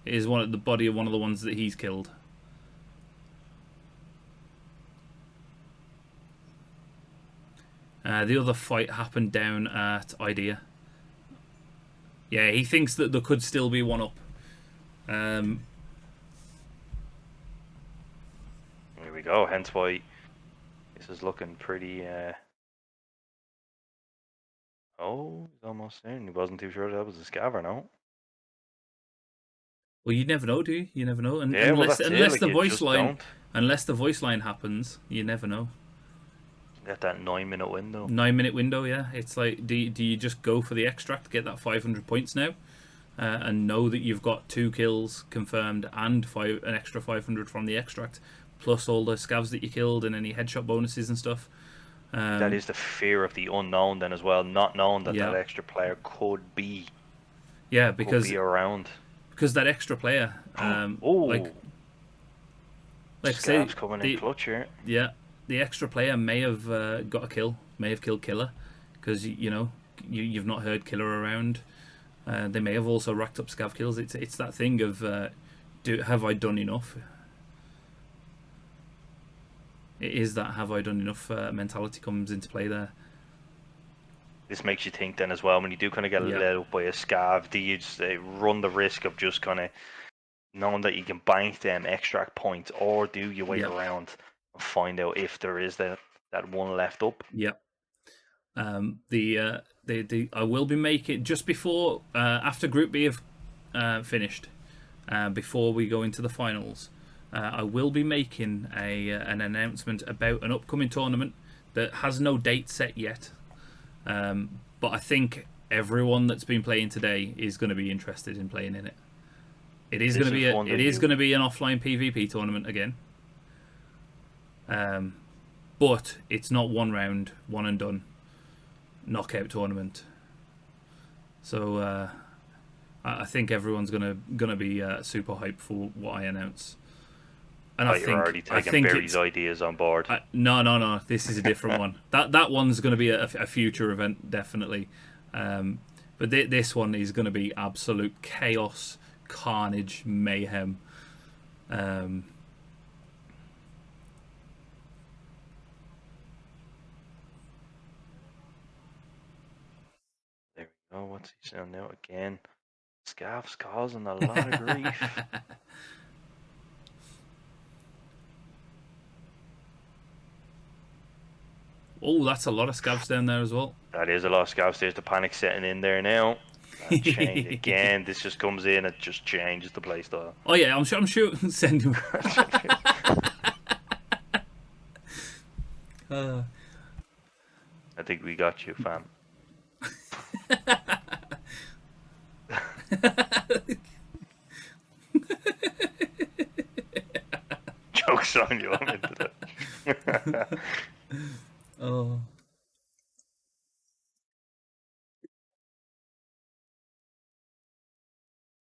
It is the body of one of the ones that he's killed. The other fight happened down at Idea. Yeah, he thinks that there could still be one up. Here we go. Hence why this is looking pretty. Oh, he's almost there. He wasn't too sure that was a scav or no. Well, you never know, do you? You never know. And Yeah, well, unless that's it. unless Like, the you voice just line don't unless the voice line happens, you never know. get that 9-minute window. 9-minute window, yeah. It's like, do you just go for the extract, get that 500 points now, and know that you've got 2 kills confirmed and an extra 500 from the extract, plus all the scavs that you killed and any headshot bonuses and stuff. That is the fear of the unknown then as well, not knowing that Yeah. that extra player could be because around. that extra player, like say Scavs coming in clutch here. Yeah, the extra player may have got a kill, may have killed Killer, because you've not heard Killer around. They may have also racked up scav kills. It's that thing of have I done enough? It is that have I done enough mentality comes into play there. This makes you think then as well, when you do kind of get led up by a scav, do you just run the risk of just kind of knowing that you can bank them extract points, or do you wait around and find out if there is that one left up? Yep. I will be making just before after Group B have finished, before we go into the finals. I will be making an announcement about an upcoming tournament that has no date set yet, but I think everyone that's been playing today is going to be interested in playing in it. It is going to be an offline PvP tournament again, but it's not one round, one and done knockout tournament. So I think everyone's gonna be super hyped for what I announce. And you're already taking Barry's ideas on board. No. This is a different one. That one's going to be a future event, definitely. But this one is going to be absolute chaos, carnage, mayhem. There we go. What's he saying now again? Scav's causing a lot of grief. Oh, that's a lot of scavs down there as well. That is a lot of scavs. There's the panic setting in there now. That change again. This just comes in. It just changes the play style. Oh yeah, I'm sure. Send him. I think we got you, fam. Joke's on you. I'm into that. Oh.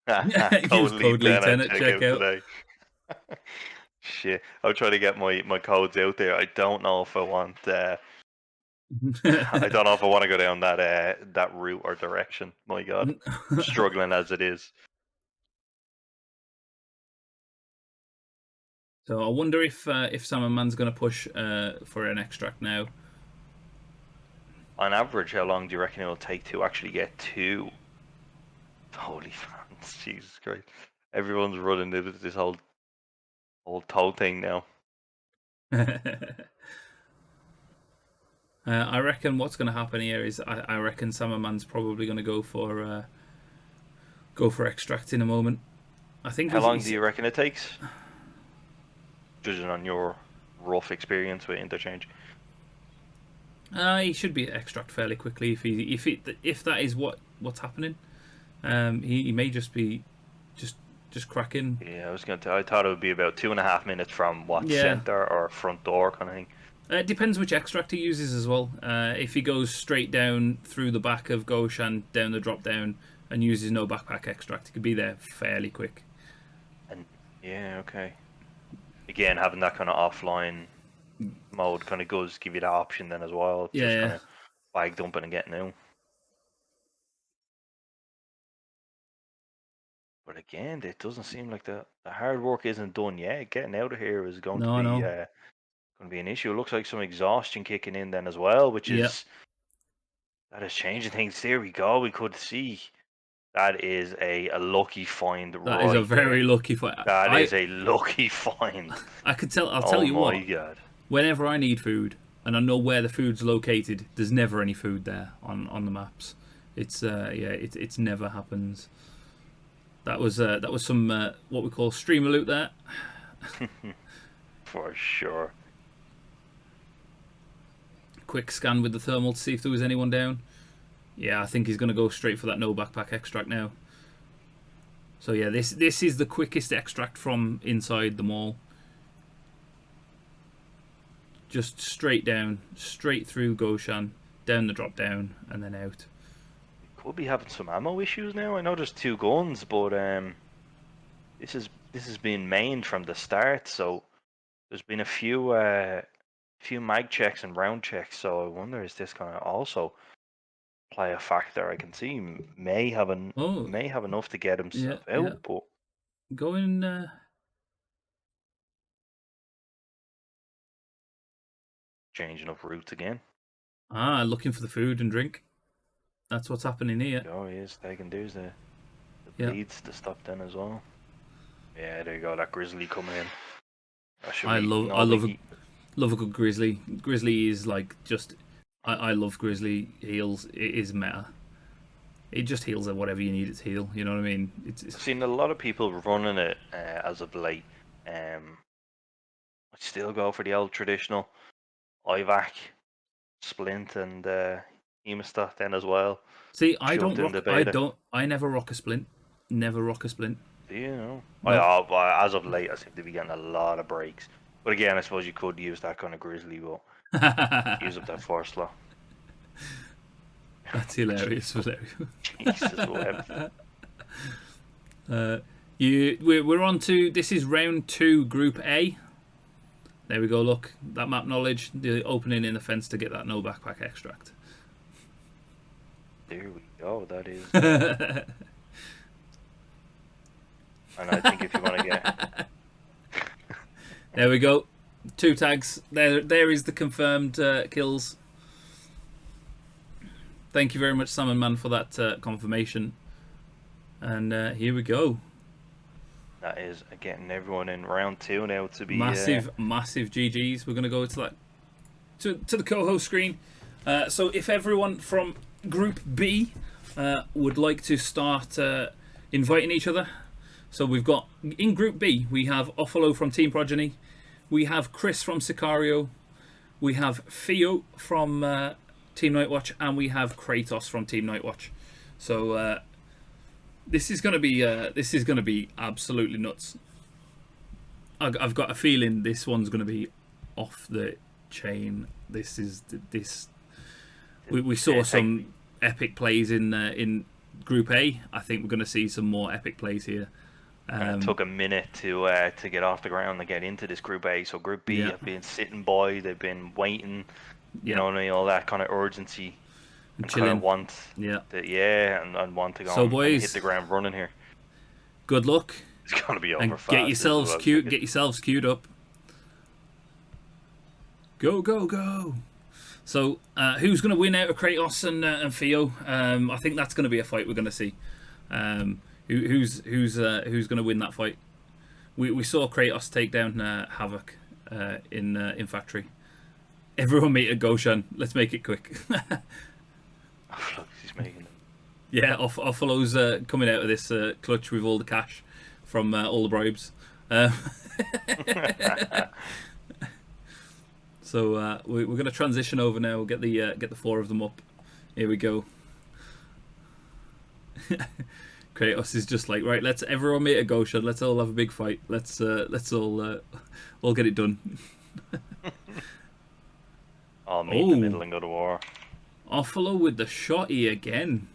Code League 10 at checkout. Shit, I'm trying to get my codes out there. I don't know if I want. I don't know if I want to go down that route or direction. My God, struggling as it is. So I wonder if Salmonman's going to push for an extract now. On average, how long do you reckon it'll take to actually get 2? Holy fans, Jesus Christ! Everyone's running into this whole toe thing now. I reckon what's going to happen here is I reckon Salmonman's probably going to go for extract in a moment. I think. How long do you reckon it takes? Judging on your rough experience with interchange. He should be at extract fairly quickly if that is what's happening. He may just be just cracking. Yeah, I thought it would be about 2.5 minutes from center or front door kind of thing. It depends which extract he uses as well. If he goes straight down through the back of Goshan down the drop down and uses no backpack extract, he could be there fairly quick. And yeah, okay. Again, having that kind of offline mode kind of give you that option then as well. Just kind of bag dumping and getting out. But again, it doesn't seem like the hard work isn't done yet. Getting out of here is going to be an issue. It looks like some exhaustion kicking in then as well, which is that is changing things. There we go. We could see that is a lucky find. That is a very lucky find. That is a lucky find. I could tell. I'll tell you what. Oh my God. Whenever I need food and I know where the food's located, there's never any food there on the maps. It's it never happens. That was some what we call streamer loot there. For sure. Quick scan with the thermal to see if there was anyone down. Yeah, I think he's going to go straight for that no backpack extract now. So yeah, this is the quickest extract from inside the mall. Just straight down, straight through Goshan, down the drop down, and then out. Could be having some ammo issues now. I know there's 2 guns, but this has been mained from the start, so there's been a few mag checks and round checks. So I wonder, is this gonna also play a factor? I can see may have enough to get himself out, but going. Changing up routes again. Looking for the food and drink. That's what's happening here. Oh, he is taking dudes the bleeds to stop then as well. Yeah, there you go. That grizzly coming in. I love a good grizzly. Grizzly is like just. I love grizzly heals. It is meta. It just heals at whatever you need it to heal. You know what I mean? I've seen a lot of people running it as of late. I still go for the old traditional IVAC, Splint, and Hemostat then as well. See, I never rock a Splint. Never rock a Splint. Do you know? No. As of late, I seem to be getting a lot of breaks. But again, I suppose you could use that kind of grizzly, but use up that 4 slot. That's hilarious. Jesus, we're on to, this is round 2, Group A. There we go, look. That map knowledge, the opening in the fence to get that no backpack extract. There we go, that is... and I think if you want to get... There we go. 2 tags. There is the confirmed kills. Thank you very much, Salmon Man, for that confirmation. And here we go. That is getting everyone in round 2 now to be massive GGs. We're going to go to that to the co-host screen. So if everyone from Group B would like to start inviting each other. So we've got in Group B we have Offalo from Team Progeny, we have Chris from Sicario, we have Pheeooo from Team Nightwatch, and we have Kratos from Team Nightwatch. So this is going to be absolutely nuts. I've got a feeling this one's going to be off the chain. We saw some epic plays in Group A. I think we're going to see some more epic plays here. It took a minute to get off the ground and get into this Group A. So Group B have been sitting by. They've been waiting. You know what I mean? All that kind of urgency. And kind of want and want to go so boys, and hit the ground running here. Good luck. It's going to be over and fast. Get yourselves queued up. Go. So who's going to win out of Kratos and Pheeooo? I think that's going to be a fight we're going to see. Who's going to win that fight? We saw Kratos take down Havoc in Factory. Everyone meet at Goshan. Let's make it quick. Look, he's making them. Yeah, Offalo's coming out of this clutch with all the cash from all the bribes. So we're going to transition over now. We'll get the 4 of them up. Here we go. Kratos is just like, right, let's everyone meet at Goshan. Let's all have a big fight. Let's all get it done. I'll meet in the middle and go to war. Offalo with the shotty again.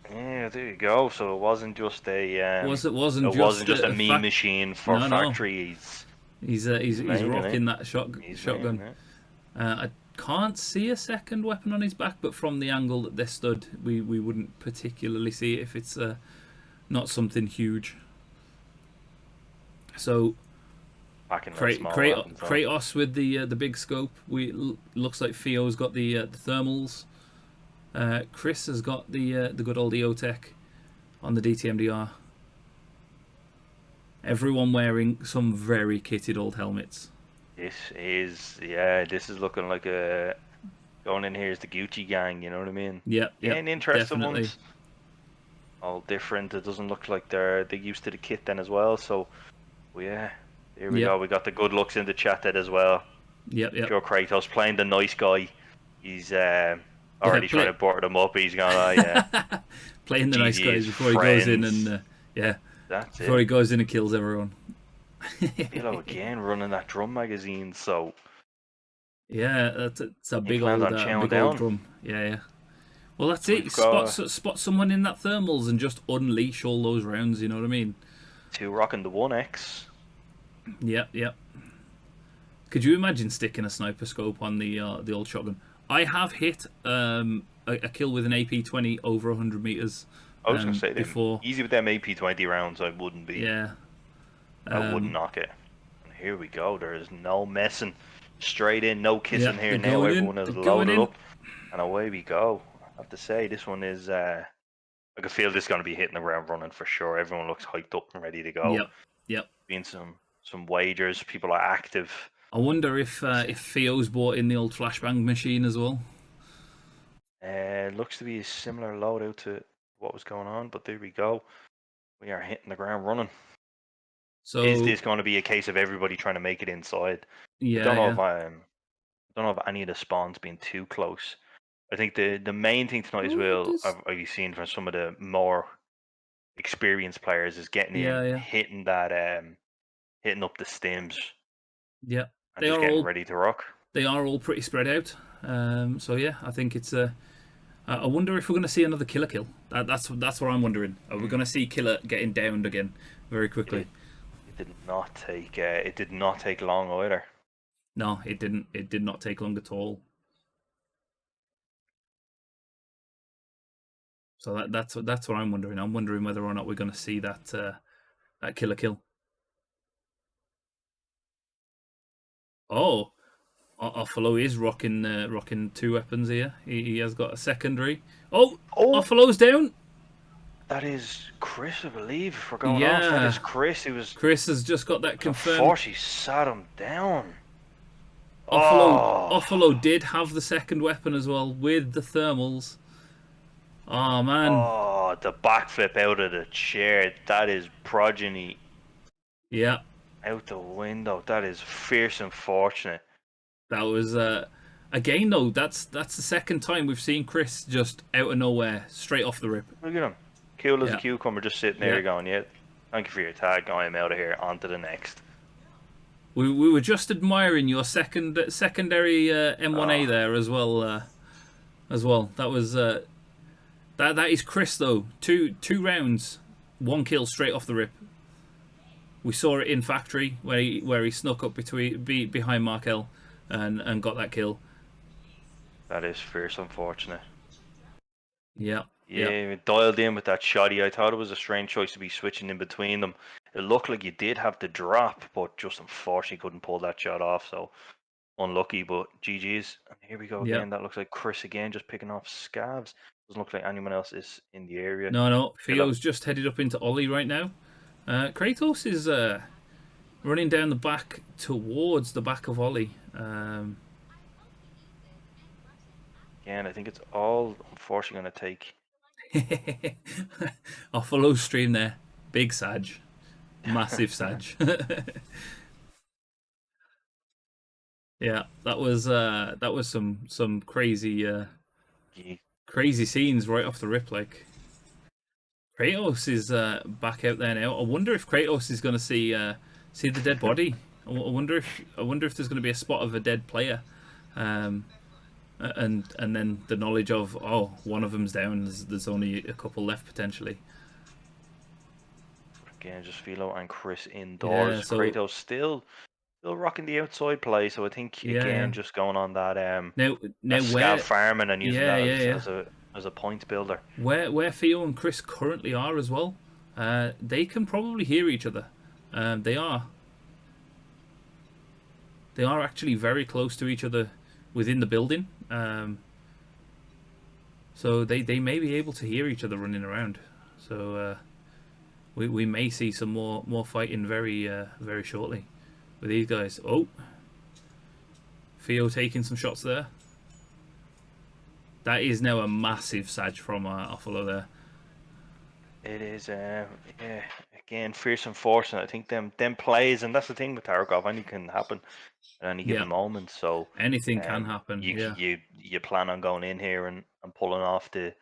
Yeah, there you go. So it wasn't just a wasn't just a meme machine for Factory. He's rocking that shotgun. I can't see a second weapon on his back, but from the angle that they're stood, we wouldn't particularly see it if it's not something huge. So Kratos with the big scope. Looks like Pheeoo's got the thermals. Chris has got the good old EOTech on the DTMDR. Everyone wearing some very kitted old helmets. This is looking like going in here is the Gucci gang. You know what I mean? Yeah. Interesting definitely. ones. all different. It doesn't look like they're used to the kit then as well. So, well, yeah, here we Yep. go. We got the good looks in the chat then as well. Yep. Pure Kratos playing the nice guy. He's already trying play- to butter them up. He's going, oh yeah, Playing the nice guy GG's before he goes in friends. and That's before he it. goes in and kills everyone. Pheeooo again running that drum magazine. So Yeah, it's a he big plans old on chowing big old down. drum. Yeah. Well, that's So it. we've got Spot someone in that thermals and just unleash all those rounds. You know what I mean? 2 rocking the 1X. Yep. Could you imagine sticking a sniper scope on the old shotgun? I have hit a kill with an AP-20 over 100 meters. I was gonna say before. easy with them AP-20 rounds. I wouldn't be. Yeah. I wouldn't knock it. And here we go. There is no messing. Straight in, no kissing here they're now. going Everyone in, is they're going loaded in. up, and away we go. I have to say, this one is. I can feel this is going to be hitting the ground running for sure. Everyone looks hyped up and ready to go. Yep. Being some wagers, people are active. I wonder if Pheeoo's bought in the old flashbang machine as well. Looks to be a similar loadout to what was going on, but there we go. We are hitting the ground running. So Is this going to be a case of everybody trying to make it inside? Yeah. I don't know if any of the spawns being too close. I think the main thing tonight as well, I've seen from some of the more experienced players, is getting in, hitting that, hitting up the stims, Yeah. and just getting ready to rock. They are all pretty spread out. So yeah, I think it's I wonder if we're going to see another killer kill. That's what I'm wondering. Are we going to see killer getting downed again very quickly? It did not take. It did not take long either. No, it didn't. It did not take long at all. So that's what I'm wondering. I'm wondering whether or not we're going to see that that killer kill. Oh, Offalo is rocking 2 weapons here. He has got a secondary. Oh, Offalo's down. That is Chris, I believe. If we're going off, that is Chris. Chris has just got that confirmed. Unfortunately, sat him down. Offalo did have the second weapon as well with the thermals. Oh man. Oh, the backflip out of the chair. That is Progeny. Yeah. Out the window. That is fierce and fortunate. That was again though. That's the second time we've seen Chris just out of nowhere, straight off the rip. Look at him, cool as a cucumber, just sitting there going, "Yeah, thank you for your tag. I'm out of here. On to the next." We were just admiring your secondary M1A there as well. That was that is Chris though. Two rounds, 1 kill straight off the rip. We saw it in factory where he snuck up behind Markel and got that kill. That is fierce, unfortunate. Yeah. Dialed in with that shoddy. I thought it was a strange choice to be switching in between them. It looked like you did have the drop, but just unfortunately couldn't pull that shot off. So unlucky, but GG's. And here we go again. That looks like Chris again, just picking off scavs. Doesn't look like anyone else is in the area. No. Pheeoo's just headed up into Ollie right now. Kratos is running down the back towards the back of Ollie. Again, I think it's all unfortunately going to take. Offalo's stream there. Big Sag. Massive Sag. Yeah, that was some crazy crazy scenes right off the rip. Like Kratos is back out there now. I wonder if Kratos is going to see the dead body. I wonder if there's going to be a spot of a dead player, and then the knowledge of one of them's down. There's only a couple left potentially. Again, just Pheeooo and Chris indoors. Yeah, so Kratos still rocking the outside play. So I think again just going on that now scav farming and using that as a point builder. Where Pheeooo and Chris currently are as well, they can probably hear each other. They are actually very close to each other within the building. So they may be able to hear each other running around. So we may see some more fighting very very shortly with these guys. Oh, Pheeooo taking some shots there. That is now a massive Sag from Offalo there. It is, yeah. Again, fierce and fortunate. I think them plays, and that's the thing with Tarkov. Anything can happen at any Yeah, given moment. So, anything can happen. you Yeah, you plan on going in here and pulling off the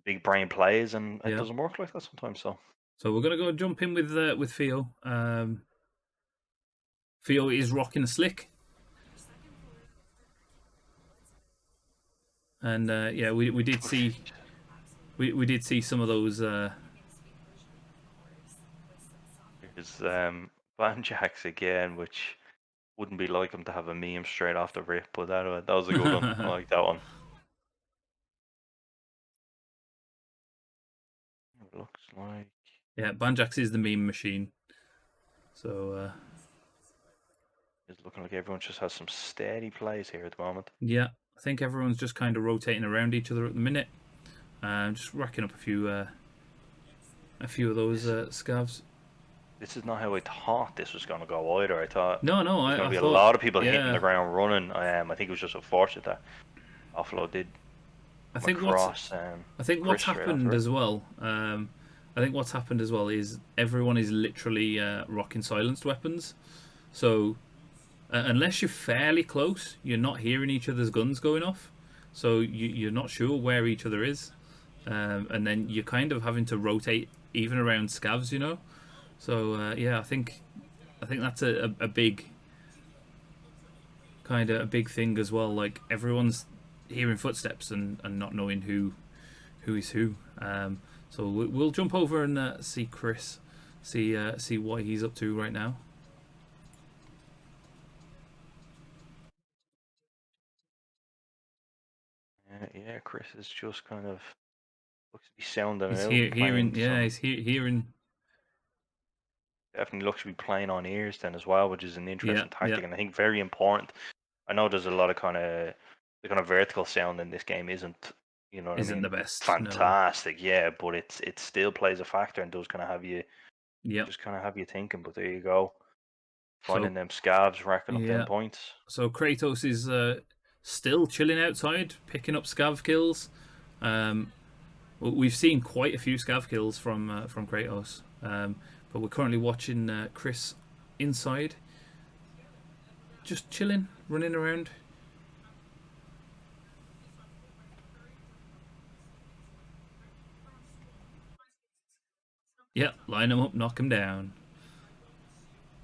big brain plays, and it yeah. doesn't work like that sometimes. So, So we're gonna go jump in with Pheeooo. Pheeooo is rocking a slick, and yeah, we did see we did see some of those. there's Banjacks again, which wouldn't be like him to have a meme straight off the rip, but that was a good one. I like that one. It looks like Yeah, Banjax is the meme machine. So it's looking like everyone just has some steady plays here at the moment. yeah, I think everyone's just kind of rotating around each other at the minute. Just racking up a few of those scavs. This is not how I thought this was going to go either. I thought No, there's going I to be a thought, lot of people hitting yeah. the ground running. I think it was just unfortunate that Offload did I come think across. what's Chris straight happened after it. as well. I think what's happened as well is everyone is literally rocking silenced weapons. So unless you're fairly close, you're not hearing each other's guns going off. So you're not sure where each other is, and then you're kind of having to rotate even around scavs, you know. So yeah, I think that's a big kind of a big thing as well. Like everyone's hearing footsteps and not knowing who is who. So we'll jump over and see Chris, see what he's up to right now. Yeah, Chris is just kind of looks to be sounding He's out, hearing, playing yeah, some. he's hearing. Definitely looks to be playing on ears then as well, which is an Yeah, interesting yeah, tactic, and I think very important. I know there's a lot of the kind of vertical sound in this game isn't, you know what I isn't mean, the best. No. fantastic, yeah, but it still plays a factor and does kind of have you Yeah. just kind of have you thinking. But there you go, So finding them scabs, racking up them yeah. points. So Kratos is still chilling outside, picking up scav kills. We've seen quite a few scav kills from Kratos, but we're currently watching Chris inside, just chilling, running around. Yeah, line him up, knock him down.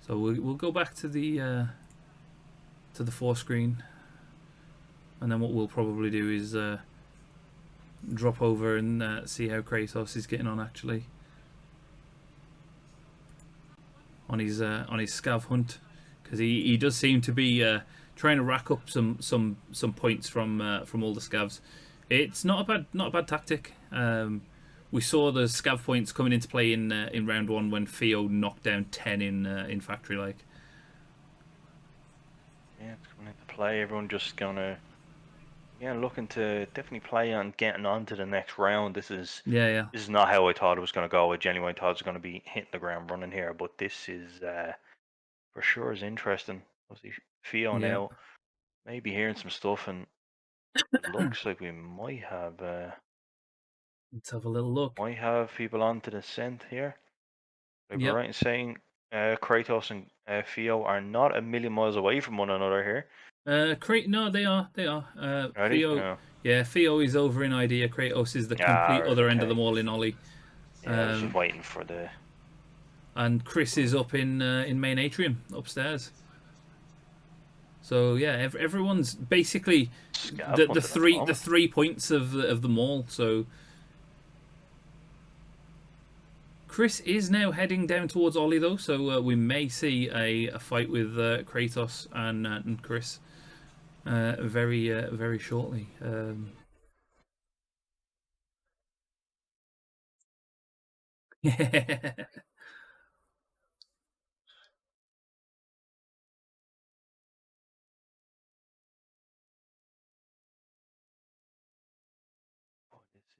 So we'll go back to the four screen, and then what we'll probably do is drop over and see how Kratos is getting on actually on his scav hunt, because he does seem to be trying to rack up some points from all the scavs. It's not a bad tactic. We saw the scav points coming into play in round one when Pheeooo knocked down 10 in factory like. Yeah, it's coming into play. Everyone just gonna looking to definitely play on getting on to the next round. This is Yeah. this is not how I thought it was going to go. I genuinely thought it was going to be hitting the ground running here, but this is for sure is interesting. Obviously, Pheeooo Yeah. now maybe hearing some stuff, and it looks like we Let's have a little look. might have people onto the scent here. Like we're Yep. right in saying Kratos and Pheeooo are not a million miles away from one another here. No, they are. Ready? Pheeooo, yeah, Pheeooo is over in idea. Kratos is the Ah, complete right, other end of okay. them all in Ollie. Yeah, I was just waiting for the. And Chris is up in main atrium upstairs. So yeah, everyone's basically Scav the hunting at three moment. 3 points of the mall. So Chris is now heading down towards Ollie though, so we may see a fight with Kratos and Chris very shortly. Yeah.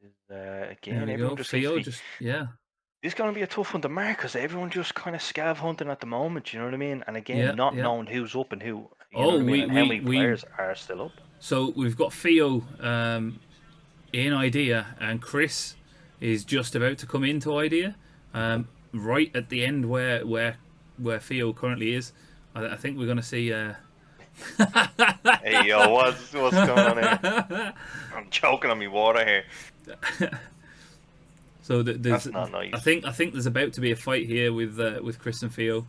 This is There again. we go. Everyone just seems to Pheeooo be. just, yeah. This is going to be a tough one to mark because everyone just kind of scav hunting at the moment. You know what I mean? And again, Yeah, not yeah. knowing who's up and who. You know Oh, what I mean? And how many we players are still up. so we've got Pheeooo in idea and Chris is just about to come into idea, right at the end where Pheeooo currently is. I think we're going to see. Hey yo, what's going on here? I'm choking on me water here. So there's, That's not nice. I think there's about to be a fight here with Chris and Pheeooo,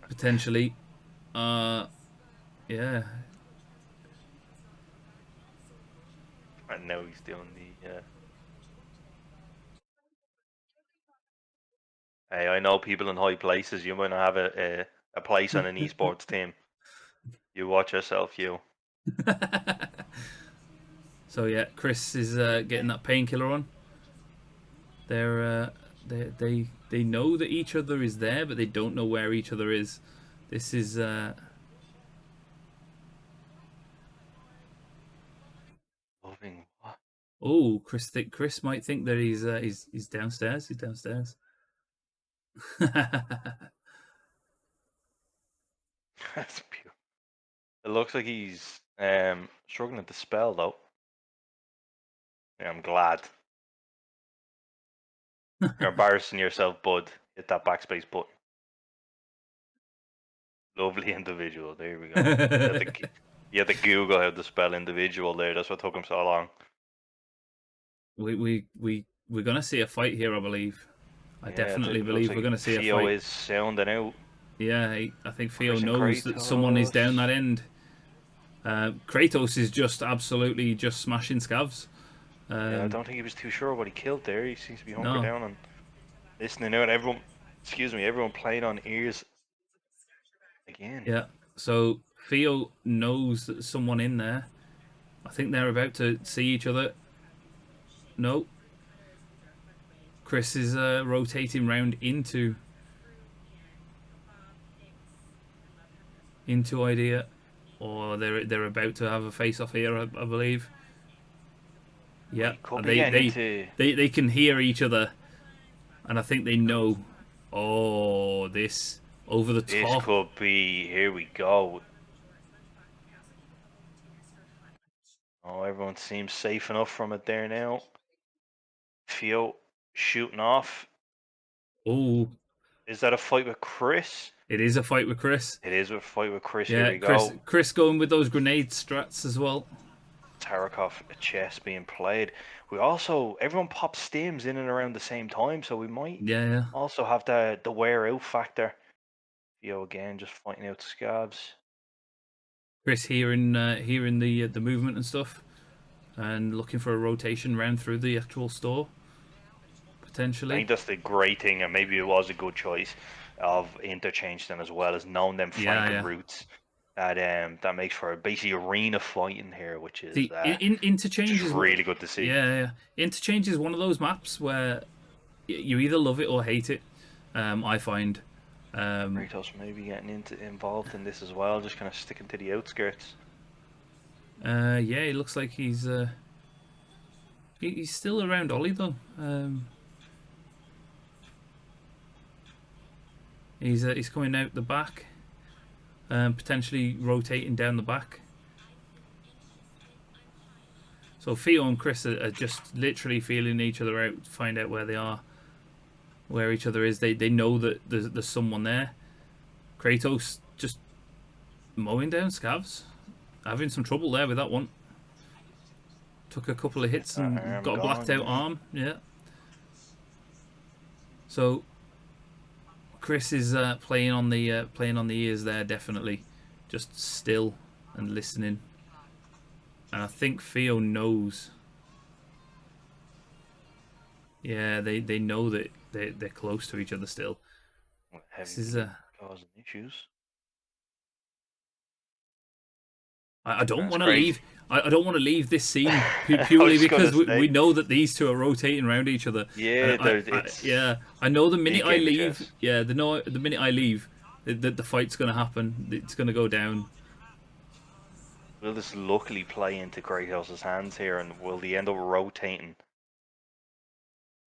potentially. Yeah. And now he's doing the. Hey, I know people in high places. You might not have a place on an esports team. You watch yourself, you. So yeah, Chris is getting that painkiller on. They know that each other is there, but they don't know where each other is. This is Loving what? oh, Chris might think that he's downstairs. He's downstairs. That's beautiful. It looks like he's struggling to spell though. Yeah, I'm glad. You're embarrassing yourself, bud. Hit that backspace button. Lovely individual. There we go. You had to Google how to spell individual there. That's what took him so long. We're gonna see a fight here, I believe. I definitely believe we're gonna see a Pheeooo fight. is sounding out. Yeah, I think Pheeooo Chris and knows that someone is down that end. Kratos is just absolutely just smashing scavs. Yeah, I don't think he was too sure what he killed there. He seems to be hunkered No. down and listening out. Everyone playing on ears again. Yeah. So Pheeooo knows that there's someone in there. I think they're about to see each other. No. Chris is rotating round into idea, or they're about to have a face off here, I believe. Yeah, they can hear each other, and I think they know. Oh, this over the This top. could be. Here we go. Oh, everyone seems safe enough from it there now. Pheeooo shooting off. Oh, Is that a fight with Chris? it is a fight with Chris. It is a fight with Chris. Yeah, Here we go. Chris going with those grenade strats as well. Tarkov chess being played. Everyone pops stims in and around the same time, so we might also have the wear out factor. Pheeooo again just fighting out scavs. Chris hearing the movement and stuff, and looking for a rotation round through the actual store. Potentially. I think that's the great thing, and maybe it was a good choice of interchange then as well as knowing them flanking routes. That makes for basically arena fighting here, which is interchange is really good to see. Yeah, interchange is one of those maps where you either love it or hate it. I find. Kratos maybe getting involved in this as well, just kind of sticking to the outskirts. Yeah, it looks like he's still around Ollie though. He's coming out the back, potentially rotating down the back. So Pheeooo and Chris are just literally feeling each other out to find out where they are, where each other is. They know that there's someone there. Kratos just mowing down scavs, having some trouble there with that one. Took a couple of hits and got a blacked out arm. Yeah. So Chris is playing on the ears there, definitely, just still and listening. And I think Pheeooo knows. Yeah, they know that they're close to each other still. This is causing issues. I don't want to leave. I don't want to leave this scene purely because we know that these two are rotating around each other. Yeah, I know the minute I leave. Yeah, the minute I leave, the fight's going to happen. It's going to go down. Will this luckily play into Kratos' hands here, and will he end up rotating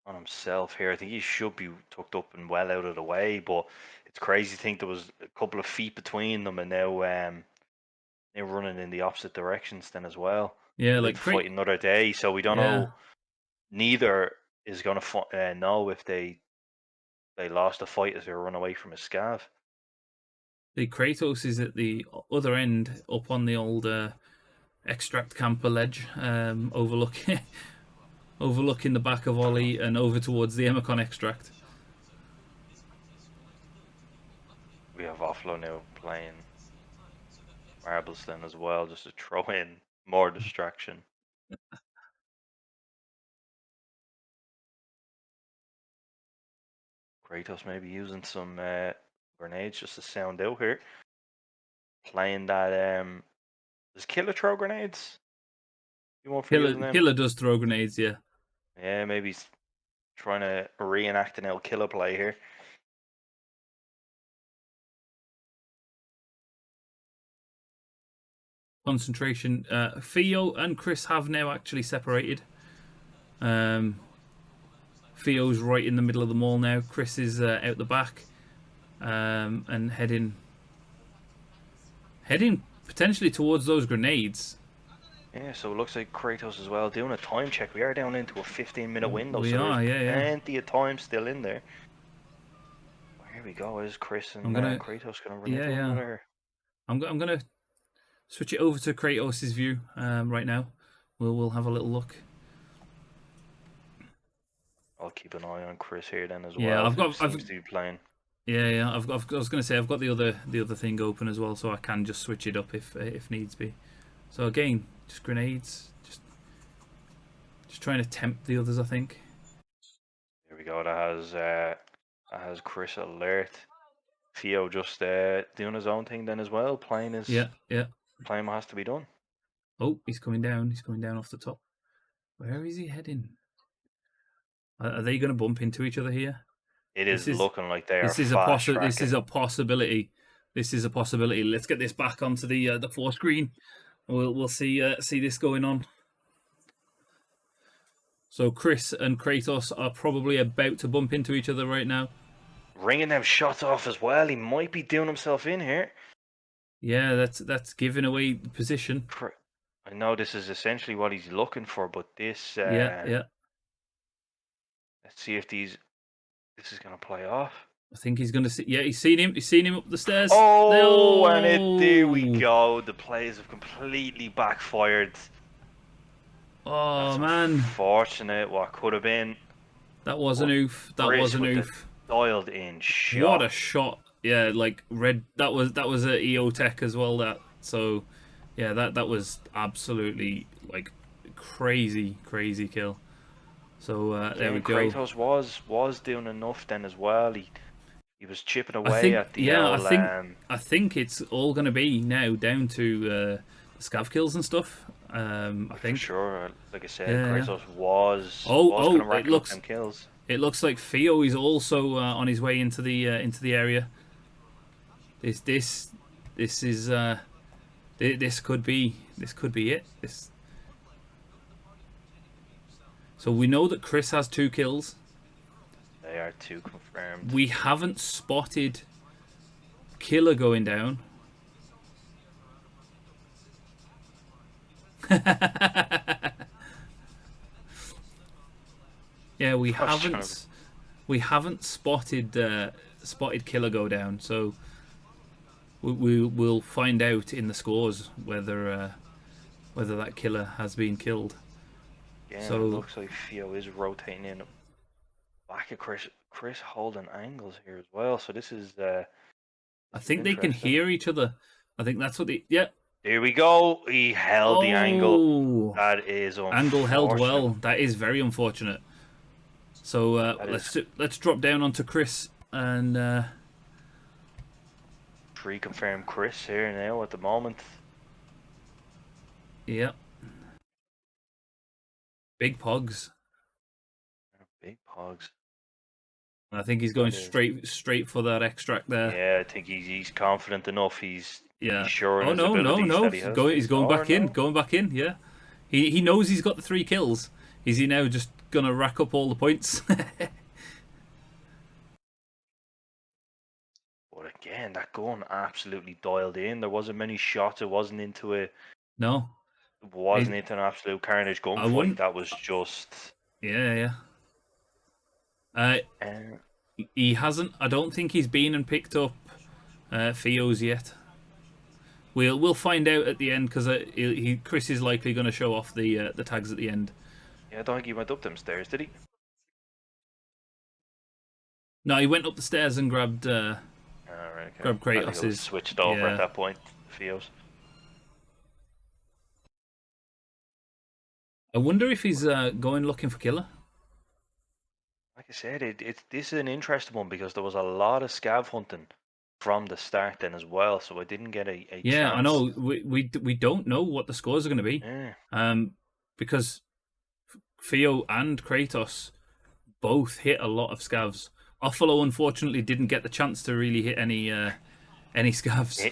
on himself here? I think he should be tucked up and well out of the way, but it's crazy to think there was a couple of feet between them, and now they're running in the opposite directions then as well. Yeah, like fight another day, so we don't know neither is going to know if they lost a fight as they run away from a scav. The Kratos is at the other end, up on the old extract camper ledge, overlooking overlooking the back of Ollie and over towards the Emicon extract. We have Offload now playing marbles then as well, just to throw in more distraction. Kratos maybe using some grenades just to sound out here. Playing that does Killer throw grenades? You want for using them? Killer does throw grenades, yeah. Yeah, maybe he's trying to reenact an El Killer play here. Concentration. Pheeooo and Chris have now actually separated. Pheeoo's right in the middle of the mall now. Chris is out the back, and heading potentially towards those grenades. Yeah, so it looks like Kratos as well doing a time check. We are down into a 15-minute window, We so are, there's yeah. plenty of time still in there. Well, here we go. Is Chris and Kratos going to run into another? I'm gonna switch it over to Kratos' view right now. We'll have a little look. I'll keep an eye on Chris here then as Yeah, well. Seems to be playing. Yeah. I was gonna say I've got the other thing open as well, so I can just switch it up if needs be. So again, just grenades, just trying to tempt the others, I think. Here we go. That has Chris alert. Pheeooo just doing his own thing then as well, playing what has to be done. Oh, he's coming down. He's coming down off the top. Where is he heading? Are they going to bump into each other here? It is looking like they are. This is a possibility. This is a possibility. Let's get this back onto the 4 screen. We'll see this going on. So Chris and Kratos are probably about to bump into each other right now. Ringing them shots off as well. He might be doing himself in here. Yeah, that's giving away the position. I know this is essentially what he's looking for, but this. Yeah. Let's see if this is going to play off. I think he's going to see. Yeah, he's seen him. He's seen him up the stairs. Oh, and there we go. The plays have completely backfired. Oh, man. Unfortunate. What could have been. That was an oof. That was an oof. Dialed in shot. What a shot. Yeah, like red. That was a EO tech as well. So, yeah, that was absolutely like crazy kill. So there we go. Kratos was doing enough then as well. He was chipping away at the I think it's all going to be now down to scav kills and stuff. I think. For sure, like I said, Kratos was going to rack up them kills. It looks like Pheeooo is also on his way into the area. This is this could be it. So we know that Chris has 2 kills. They are 2 confirmed. We haven't spotted Killer going down. Yeah, we haven't spotted Killer go down. So we'll find out in the scores whether that Killer has been killed. Yeah, so it looks like Pheeooo is rotating in back at Chris. Chris holding angles here as well. So this is. I think they can hear each other. I think that's what they. Yeah. Here we go. He held the angle. That is unfortunate. Angle held well. That is very unfortunate. So let's drop down onto Chris and. 3 confirmed Chris here now at the moment. Yeah. Big Pogs. Big Pogs. I think he's going straight for that extract there. Yeah, I think he's confident enough. He's sure. Oh no! He's going back in. Going back in. Yeah. He knows he's got the 3 kills. Is he now just gonna rack up all the points? But again, that gun absolutely dialed in. There wasn't many shots. It wasn't into a. No. It wasn't into an absolute carnage gunfight. That was just. Yeah, yeah. He hasn't. I don't think he's been and picked up Pheeooos yet. We'll find out at the end because Chris is likely going to show off the tags at the end. Yeah, I don't think he went up them stairs, did he? No, he went up the stairs and grabbed Right, okay. grabbed Kratos'. Switched over yeah. at that point. Pheeoos. I wonder if he's going looking for killer. Like I said, this is an interesting one because there was a lot of scav hunting from the start then as well, so I didn't get a chance. Yeah, I know. We don't know what the scores are going to be. Yeah. Because Pheeooo and Kratos both hit a lot of scavs. Offalo unfortunately didn't get the chance to really hit any scavs. He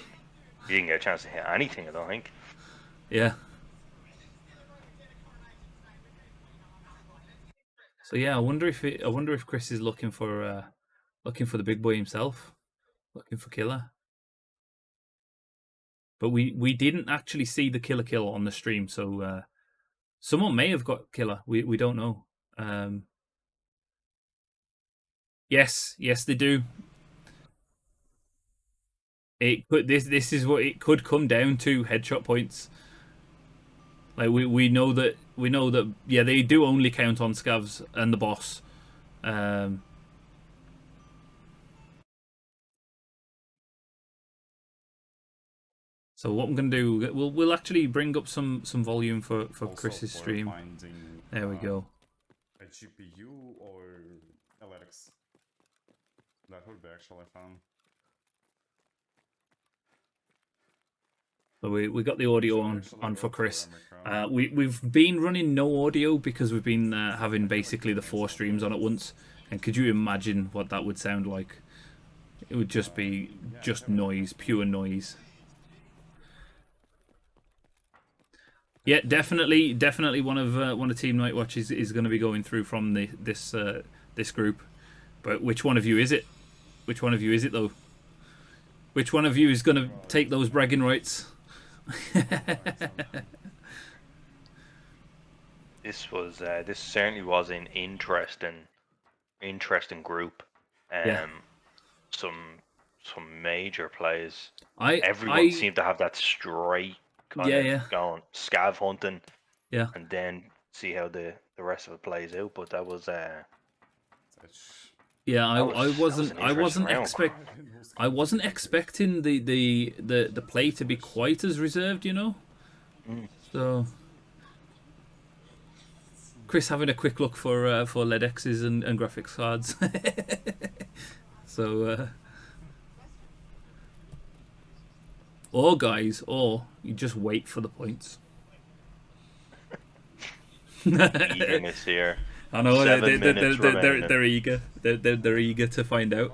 didn't get a chance to hit anything, I don't think. Yeah. So yeah, I wonder if Chris is looking for the big boy himself, looking for killer. But we didn't actually see the killer kill on the stream, so someone may have got killer. We don't know. Yes, they do. It could this is what it could come down to: headshot points. Like we know that yeah, they do only count on scavs and the boss. So what I'm gonna do, we'll actually bring up some volume for Chris's stream. There we go. A GPU or LRX. That would be actually fun. So we got the audio on for Chris. We've been running no audio because we've been having basically the 4 streams on at once. And could you imagine what that would sound like? It would just be noise, pure noise. Yeah, definitely one of Team Nightwatch is going to be going through from this group. But which one of you is it? Which one of you is it though? Which one of you is going to take those bragging rights? This certainly was an interesting group. Yeah. Some major players. Everyone Everyone seemed to have that straight kind of going scav hunting. Yeah. And then see how the rest of it plays out. But that was yeah, I wasn't expecting the play to be quite as reserved, you know. So Chris having a quick look for LED X's and graphics cards. So or guys, or you just wait for the points. eagerness here. I know they're they're eager. They're eager to find out.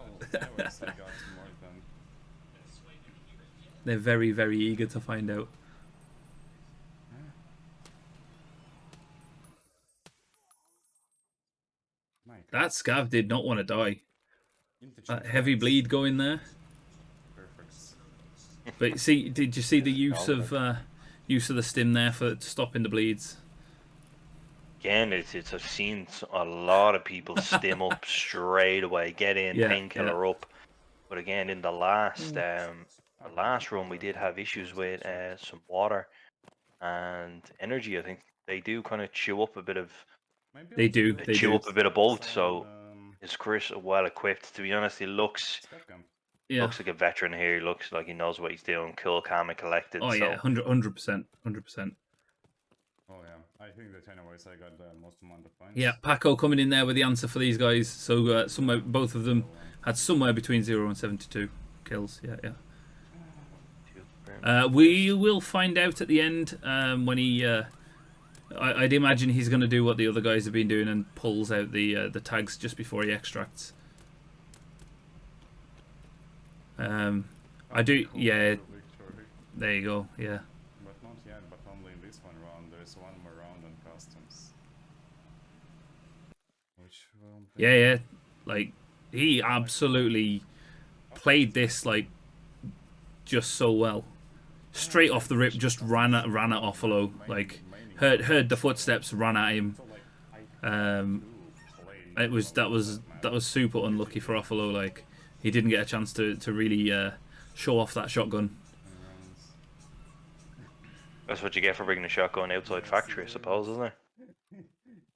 They're very, very eager to find out. That scav did not want to die. That heavy bleed going there. But see, did you see the use of the stim there for stopping the bleeds? Again, I've seen a lot of people stim up straight away, get in, painkiller up. But again, in the last run, we did have issues with some water and energy. I think they do kind of chew up a bit of. They do. They chew up a bit of both. So is Chris well equipped? To be honest, he looks like a veteran here. He looks like he knows what he's doing. Cool, calm, and collected. Oh yeah, 100%. Oh yeah, I think that anyways I got the most amount of points. Yeah, Paco coming in there with the answer for these guys. So somewhere, both of them had somewhere between 0 and 72 kills. Yeah. We will find out at the end when he. I'd imagine he's going to do what the other guys have been doing and pulls out the tags just before he extracts. I do. Yeah. There you go. Yeah. But not yet. But only in this one round. There is one more round on customs. Which will be... Yeah. Like he absolutely played this like just so well. Straight off the rip, just ran at Offalo. Like heard the footsteps, ran at him, That was super unlucky for Offalo. Like, he didn't get a chance to really show off that shotgun. That's what you get for bringing a shotgun outside factory, I suppose, isn't it?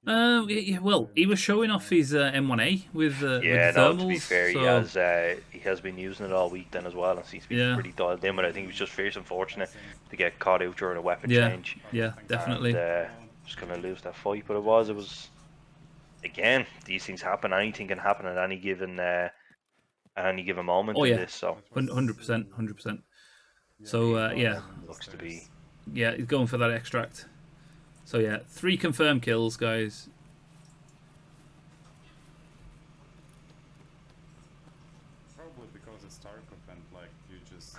Yeah, well, he was showing off his M1A with Yeah, with no, thermals. to be fair, So, he has been using it all week then as well, and seems to be Yeah. pretty dialed in. But I think he was just fierce unfortunate to get caught out during a weapon yeah, change. yeah, definitely. And just gonna lose that fight. But it was again, these things happen. Anything can happen at any given moment Oh in yeah, this. So 100%, 100%. So yeah, looks to be. yeah, he's going for that extract. So yeah, 3 confirmed kills, guys. Probably because it's Tarkov and like you just.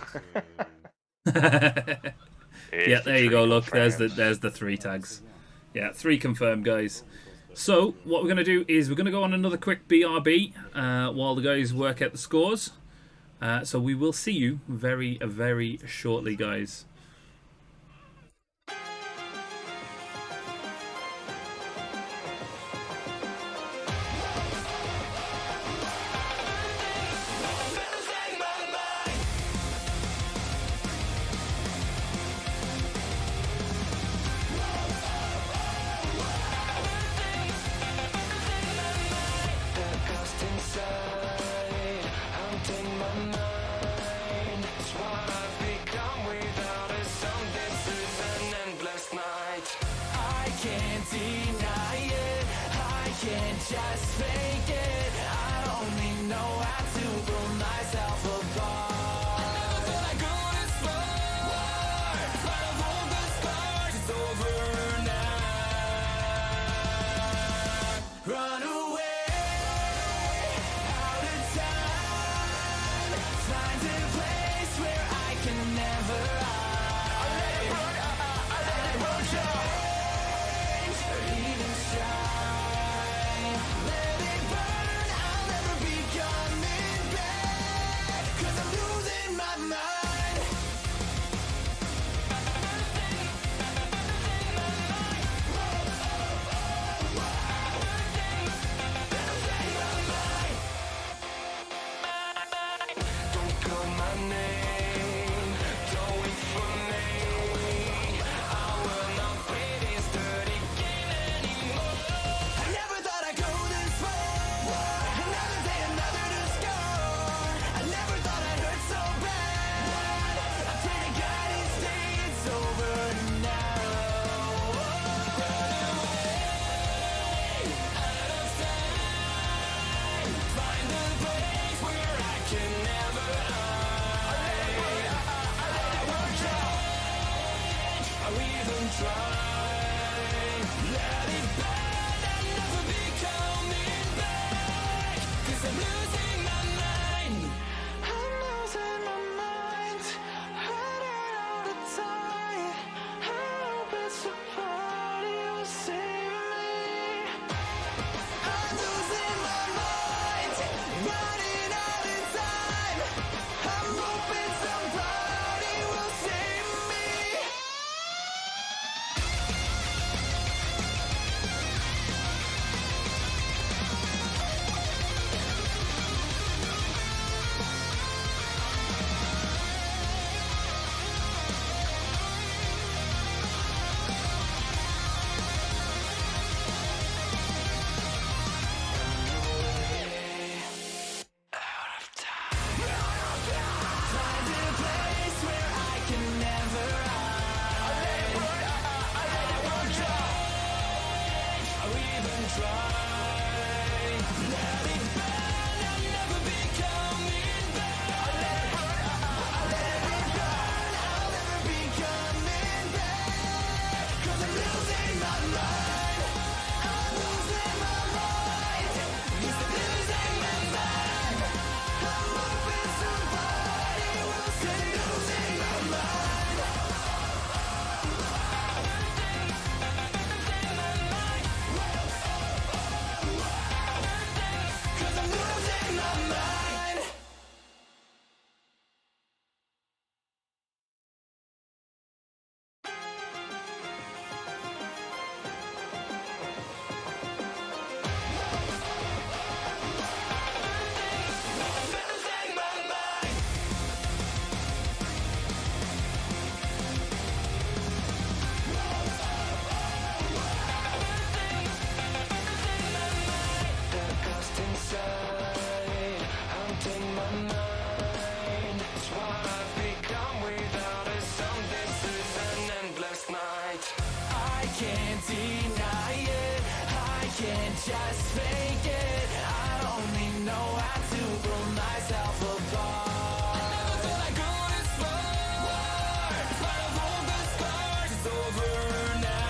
Yeah, there you go. Look, there's the the 3 tags. Yeah, 3 confirmed, guys. So what we're gonna do is we're gonna go on another quick BRB while the guys work out the scores. So we will see you very, very shortly, guys. Just fake it. I only know how to pull myself apart. I never thought I'd go this far. But of all the scars, it's over now. Run away, out of time. Find a place where I can never hide. I let it run, change, or even try. Let it burn, I'll never be coming back. 'Cause I'm losing my mind. Don't call my name, don't wait for me. I will not play this dirty game anymore. I never thought I'd go this far. Another day, another to score. I never thought I'd hurt so bad. I pray to God it's over now. Run away, out of time. Find a place where I can never hide. I let it run, change, or even try. Let it burn, I'll never be coming back. 'Cause I'm losing my mind. I'm losing my mind. Running out of time. I hope it's somebody will save me. I'm losing my mind. Running out of time. I'm hoping somebody will save me. I can't deny it. I can't just fake it. I only know how to pull myself apart. I never thought I'd go this far. In spite of all the scars, it's over now.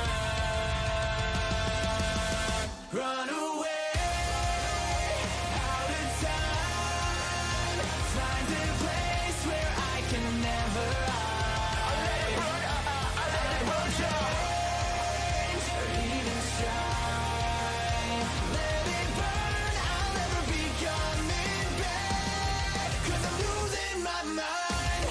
Run away, out of time. Find a place where I can never hide. I let it burn, I let it burn change, or even shine. Let it burn, I'll never be coming back, 'cause I'm losing my mind.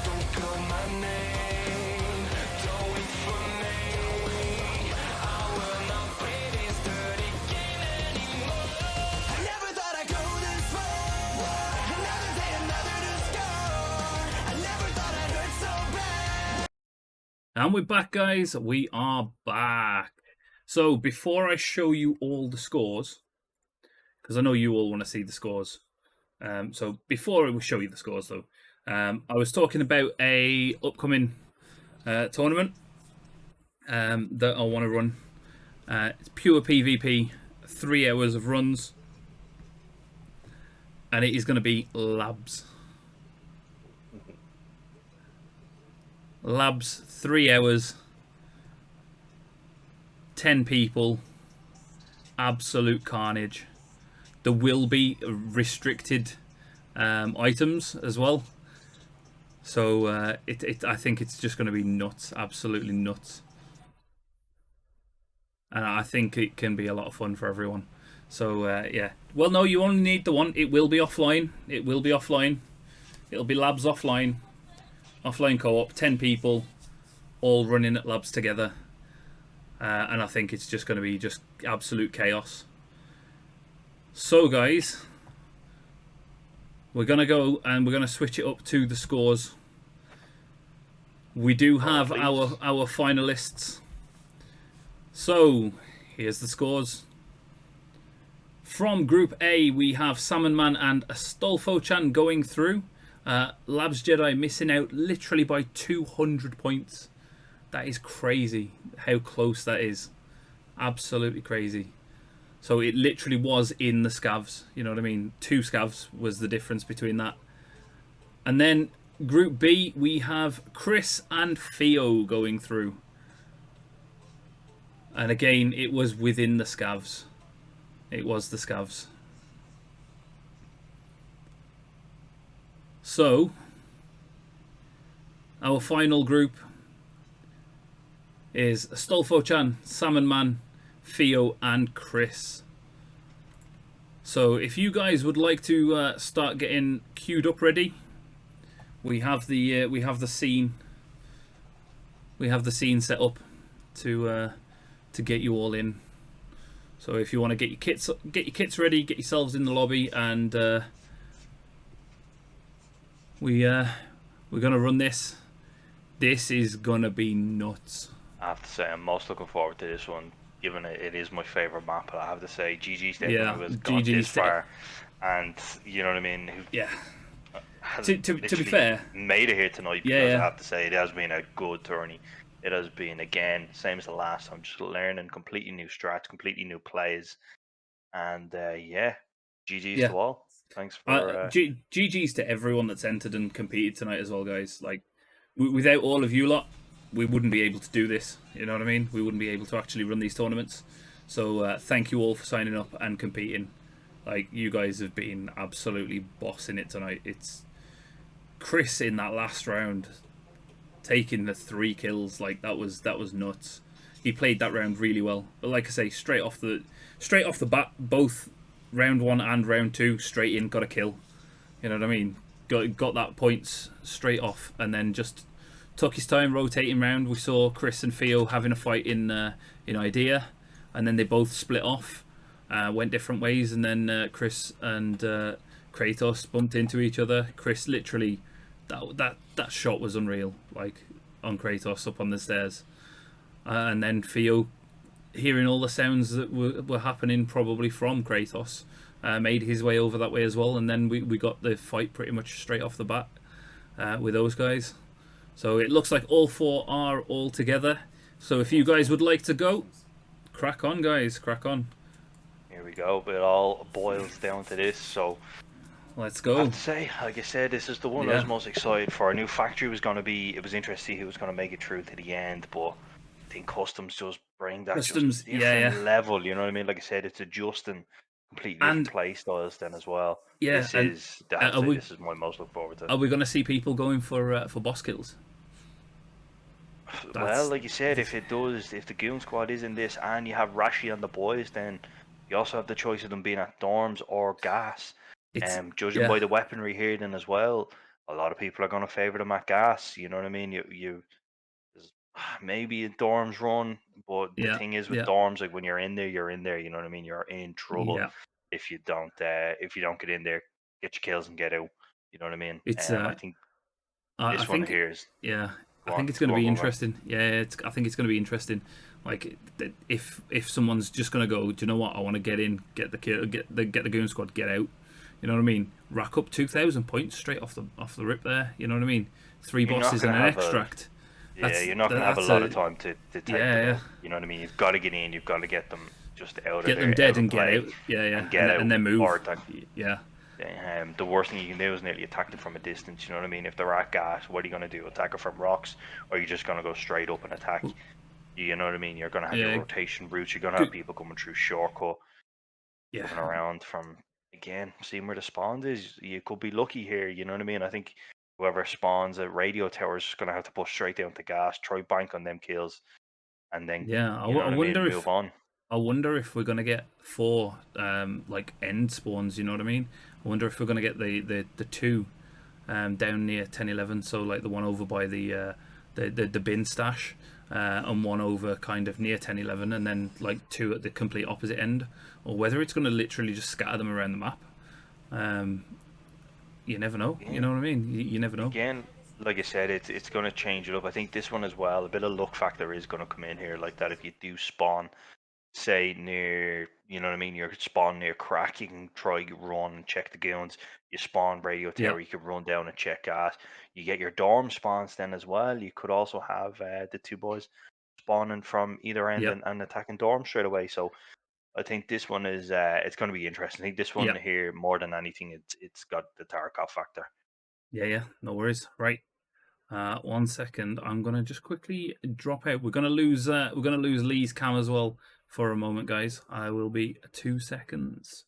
Don't call my name, don't wait for me. I will not play this dirty game anymore. I never thought I'd go this far. Another day, another to score. I never thought I'd hurt so bad. And we're back, guys. We are back. So before I show you all the scores, because I know you all want to see the scores. So before we show you the scores, though, I was talking about a upcoming tournament that I want to run. It's pure PvP, 3 hours of runs, and it is going to be labs. Labs, 3 hours, 10 people, absolute carnage. There will be restricted items as well. So I think it's just going to be nuts, absolutely nuts. And I think it can be a lot of fun for everyone. So yeah. Well, no, you only need the one. It will be offline. It will be offline. It'll be labs offline. Offline co-op, 10 people, all running at labs together. And I think it's just going to be just absolute chaos. So guys, we're going to go and we're going to switch it up to the scores. We do have our finalists. So here's the scores. From Group A, we have Salmon Man and Astolfo-chan going through. Labs Jedi missing out literally by 200 points. That is crazy how close that is. Absolutely crazy. So it literally was in the scavs. You know what I mean? 2 scavs was the difference between that. And then Group B, we have Chris and Pheeooo going through. And again, it was within the scavs. It was the scavs. So, our final group is Astolfo-chan, Salmon Man, Pheeooo, and Chris. So, if you guys would like to start getting queued up ready, we have the scene. We have the scene set up to get you all in. So, if you want to get your kits ready, get yourselves in the lobby, and we're gonna run this. This is gonna be nuts. I have to say, I'm most looking forward to this one, given it is my favourite map. I have to say, GG's to everyone who has gone this far, and you know what I mean. Yeah. To be fair, made it here tonight because I have to say it has been a good tourney. It has been, again, same as the last time, just learning completely new strats, completely new plays, and GG's to all. Thanks for GG's to everyone that's entered and competed tonight as well, guys. Like, without all of you lot, we wouldn't be able to do this. You know what I mean? We wouldn't be able to actually run these tournaments. So thank you all for signing up and competing. Like, you guys have been absolutely bossing it tonight. It's Chris in that last round taking the 3 kills. Like, that was nuts. He played that round really well. But like I say, straight off the bat, both round 1 and round 2, straight in, got a kill. You know what I mean? Got that points straight off, and then just took his time rotating round. We saw Chris and Pheeooo having a fight in Idea, and then they both split off, went different ways, and then Chris and Kratos bumped into each other. Chris literally, that shot was unreal, like on Kratos up on the stairs, and then Pheeooo, hearing all the sounds that were happening probably from Kratos, made his way over that way as well, and then we got the fight pretty much straight off the bat with those guys. So it looks like all 4 are all together. So if you guys would like to go, crack on, guys, crack on. Here we go. It all boils down to this. So Let's I go. have to say, like I said, this is the one I Yeah. was most excited for. A new factory was going to be. It was interesting to see who was going to make it through to the end, but I think customs just bring that Customs, just yeah, different yeah. level. You know what I mean? Like I said, it's adjusting completely And different play styles then as well. yeah, This and is. I have to are say, we this is my most look forward to. are we going to see people going for boss kills? Well, like you said, if the Goon Squad is in this and you have Rashi and the boys, then you also have the choice of them being at dorms or gas. It's Judging by the weaponry here, then as well, a lot of people are going to favour them at gas. You know what I mean? There's maybe a dorms run, but the yeah, thing is with yeah, dorms, like when you're in there, you're in there. You know what I mean? You're in trouble yeah. if you don't get in there, get your kills and get out. You know what I mean? It's I think I this one think here is yeah, I go on, think it's going to go on, be go on. interesting. Yeah, I think it's going to be interesting. Like if someone's just going to go, do you know what? I want to get in, get the kill, get the Goon Squad, get out. You know what I mean? Rack up 2,000 points straight off the rip there. You know what I mean? 3 You're not bosses and gonna an have a extract. Yeah, you're not going to have a lot of time to take them yeah. out. You know what I mean? You've got to get in. You've got to get them just out of Get there, them dead out of and get play, out. Yeah, and get out, and then move. or that, Yeah, the worst thing you can do is nearly attack them from a distance. You know what I mean? If they're at gas, what are you going to do? Attack them from rocks, or are you just going to go straight up and attack? You know what I mean? You're going to have Yeah. your rotation routes. You're going to have people coming through shortcut, yeah, coming around from again, seeing where the spawn is. You could be lucky here. You know what I mean? I think whoever spawns at radio tower is going to have to push straight down to gas, try bank on them kills, and then yeah. you know what I mean, move on. I wonder if we're gonna get 4 like end spawns. You know what I mean? I wonder if we're gonna get the 2 down near 10-11. So like the one over by the bin stash, and one over kind of near 10-11, and then like 2 at the complete opposite end, or whether it's gonna literally just scatter them around the map. You never know. You know what I mean? You never know. Again, like I said, it's going to change it up. I think this one as well, a bit of luck factor is going to come in here, like that. If you do spawn, say near, you know what I mean, you spawn near crack, you can try run and check the goons. You spawn radio tower, you can run down and check gas. You get your dorm spawns then as well. You could also have the 2 boys spawning from either end Yep. and attacking dorm straight away. So I think this one is it's going to be interesting. I think this one Yep. here, more than anything, it's got the Tarkov factor. Yeah, no worries. Right. 1 second. I'm gonna just quickly drop out. We're gonna lose Lee's cam as well for a moment, guys. I will be 2 seconds.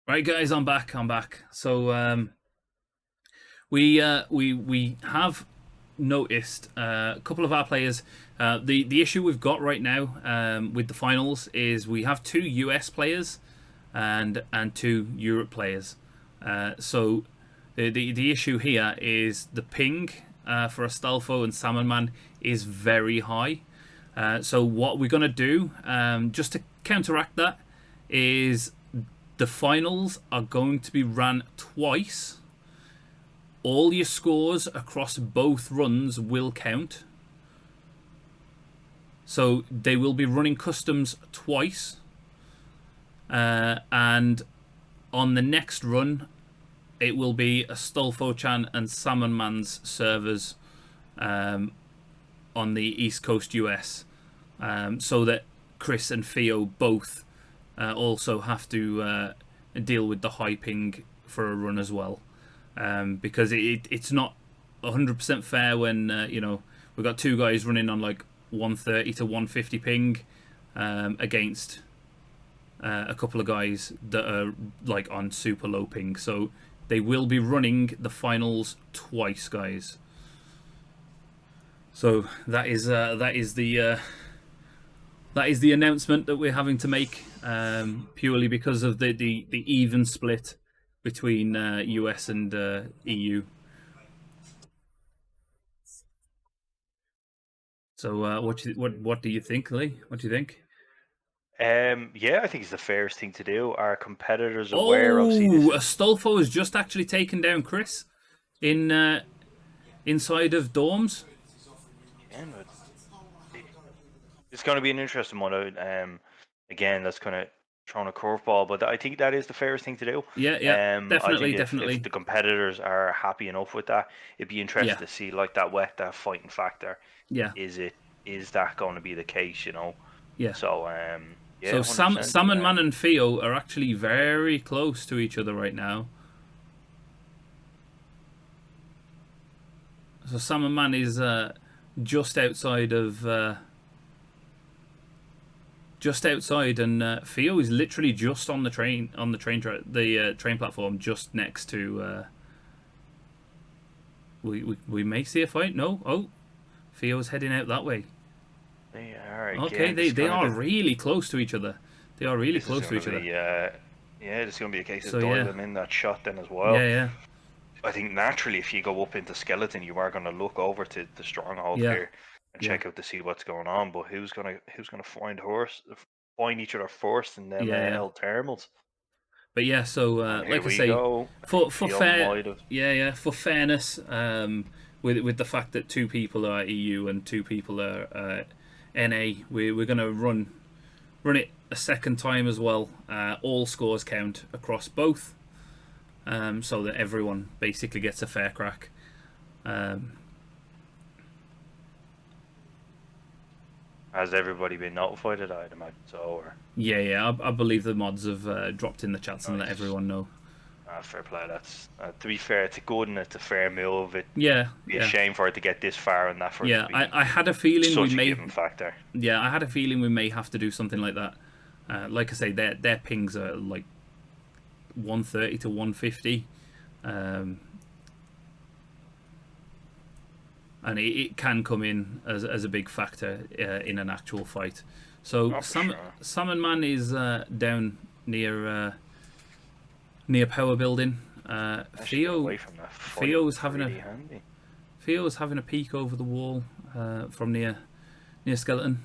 Right, guys, I'm back. So we have noticed a couple of our players. The issue we've got right now with the finals is we have 2 US players and 2 Europe players. So the issue here is the ping for Astolfo and Salmon Man is very high. So what we're going to do, just to counteract that, is the finals are going to be ran twice. All your scores across both runs will count. So they will be running customs twice. And on the next run, it will be Astolfo-chan and Salmon Man's servers on the East Coast US. So that Chris and Pheeooo both also have to deal with the high ping for a run as well. Because it's not 100% fair when we've got 2 guys running on like 130 to 150 ping against a couple of guys that are like on super low ping. So they will be running the finals twice, guys. So that is the announcement that we're having to make, purely because of the even split between US and EU. So what do you think, Lee? What do you think? Yeah, I think it's the fairest thing to do. Our competitors aware, obviously. Astolfo has just actually taken down Chris in inside of dorms. Yeah, it's going to be an interesting one. Again, that's kind of throwing a curveball, but I think that is the fairest thing to do. Yeah, definitely, I think if the competitors are happy enough with that, it'd be interesting to see like that fighting factor. Yeah. Is that going to be the case? Yeah. So So Salmon Man and Pheeooo are actually very close to each other right now. So Salmon Man is just outside, and Pheeooo is literally just on the train train platform, just next to. We may see a fight. No, Pheeoo's heading out that way. They are. Okay, they are really close to each other. They are really close to each other. Yeah, it's going to be a case of diving in that shot then as well. Yeah. I think naturally, if you go up into Skeleton, you are going to look over to the stronghold here and check out to see what's going on. But who's gonna find each other first, and then held thermals. But yeah, so like I say, for fairness, with the fact that 2 people are EU and 2 people are NA, we're gonna run it a second time as well. All scores count across both, so that everyone basically gets a fair crack. Has everybody been notified of that? I'd imagine so. Or... Yeah. I believe the mods have dropped in the chats and let everyone know. Fair play. That's to be fair, it's good and it's a fair move. It'd be a shame for it to get this far and that for it to be I had a feeling such a given factor. Yeah, I had a feeling we may have to do something like that. Like I say, their pings are like 130 to 150, and it can come in as a big factor in an actual fight. So Salmon Man is down near Power Building. Pheeoo's having a peek over the wall from near Skeleton,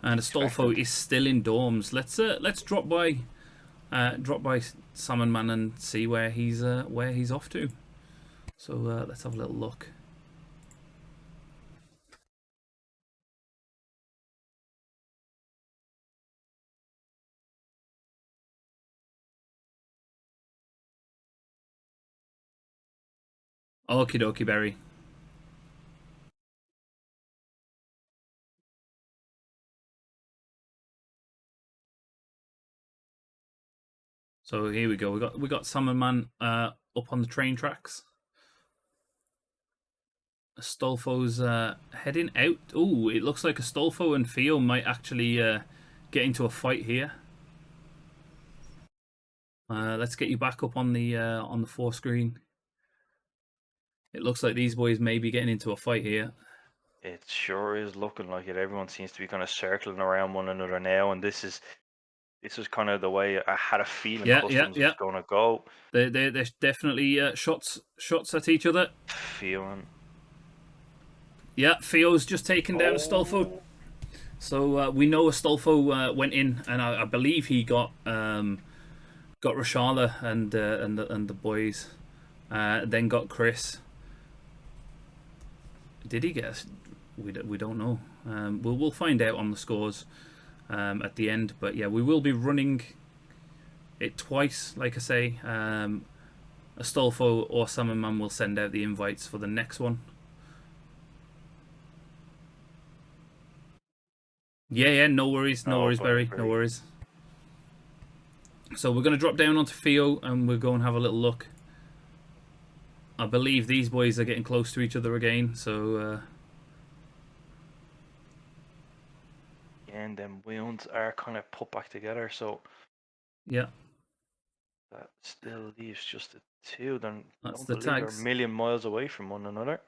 and Astolfo is still in dorms. Let's drop by Salmon Man and see where he's off to. So let's have a little look. Okie dokie, Berry. So here we go. We got Salmon Man up on the train tracks. Astolfo's heading out. Oh, it looks like Astolfo and Pheeooo might actually get into a fight here. Let's get you back up on the 4 screen. It looks like these boys may be getting into a fight here. It sure is looking like it. Everyone seems to be kind of circling around one another now, and this is this is kind of the way I had a feeling Yeah, Customs was going to go. They're definitely shots at each other. Pheeooo. Yeah, Pheeoo's just taken down Astolfo. So we know Astolfo went in, and I believe he got Rashala and the boys. Then got Chris. Did he get? We don't know. We'll find out on the scores at the end. But yeah, we will be running it twice. Like I say, Astolfo or Salmon will send out the invites for the next one. Yeah, no worries, Barry, no worries. So we're going to drop down onto Pheeooo and we'll go and have a little look. I believe these boys are getting close to each other again, so... And them wounds are kind of put back together, so... Yeah. That still leaves just the two. Then That's don't the believe tags. they're a million miles away from one another.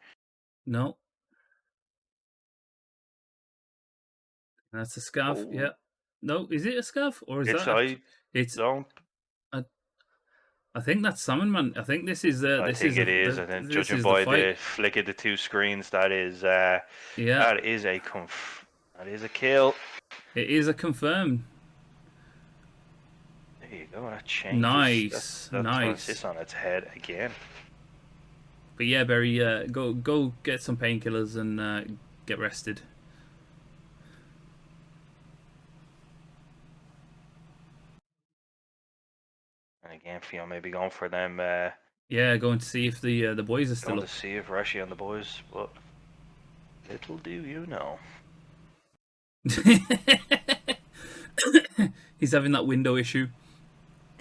No. That's a scav, Oh. yeah. No, is it a scav? Or is It's don't... I think that's Salmon Man. I think this is I think it is. I think judging by the flick of the two screens, that is that is a kill. It is a confirm. There you go. That changes. Nice, that nice. turns this on its head again. But yeah, Barry, go get some painkillers and get rested. And again, Pheeooo may be going for them. Yeah, going to see if the boys are still going up. to see if we're actually on the boys, but little do you know. He's having that window issue.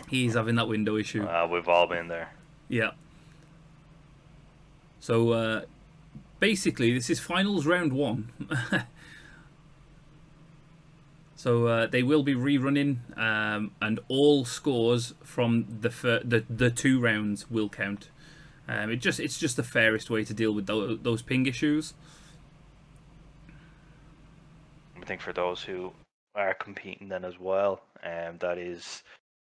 He's having that window issue. We've all been there. Yeah. So basically, this is finals round 1. So they will be rerunning, and all scores from the 2 rounds will count. It's just the fairest way to deal with those ping issues. I think for those who are competing then as well, that is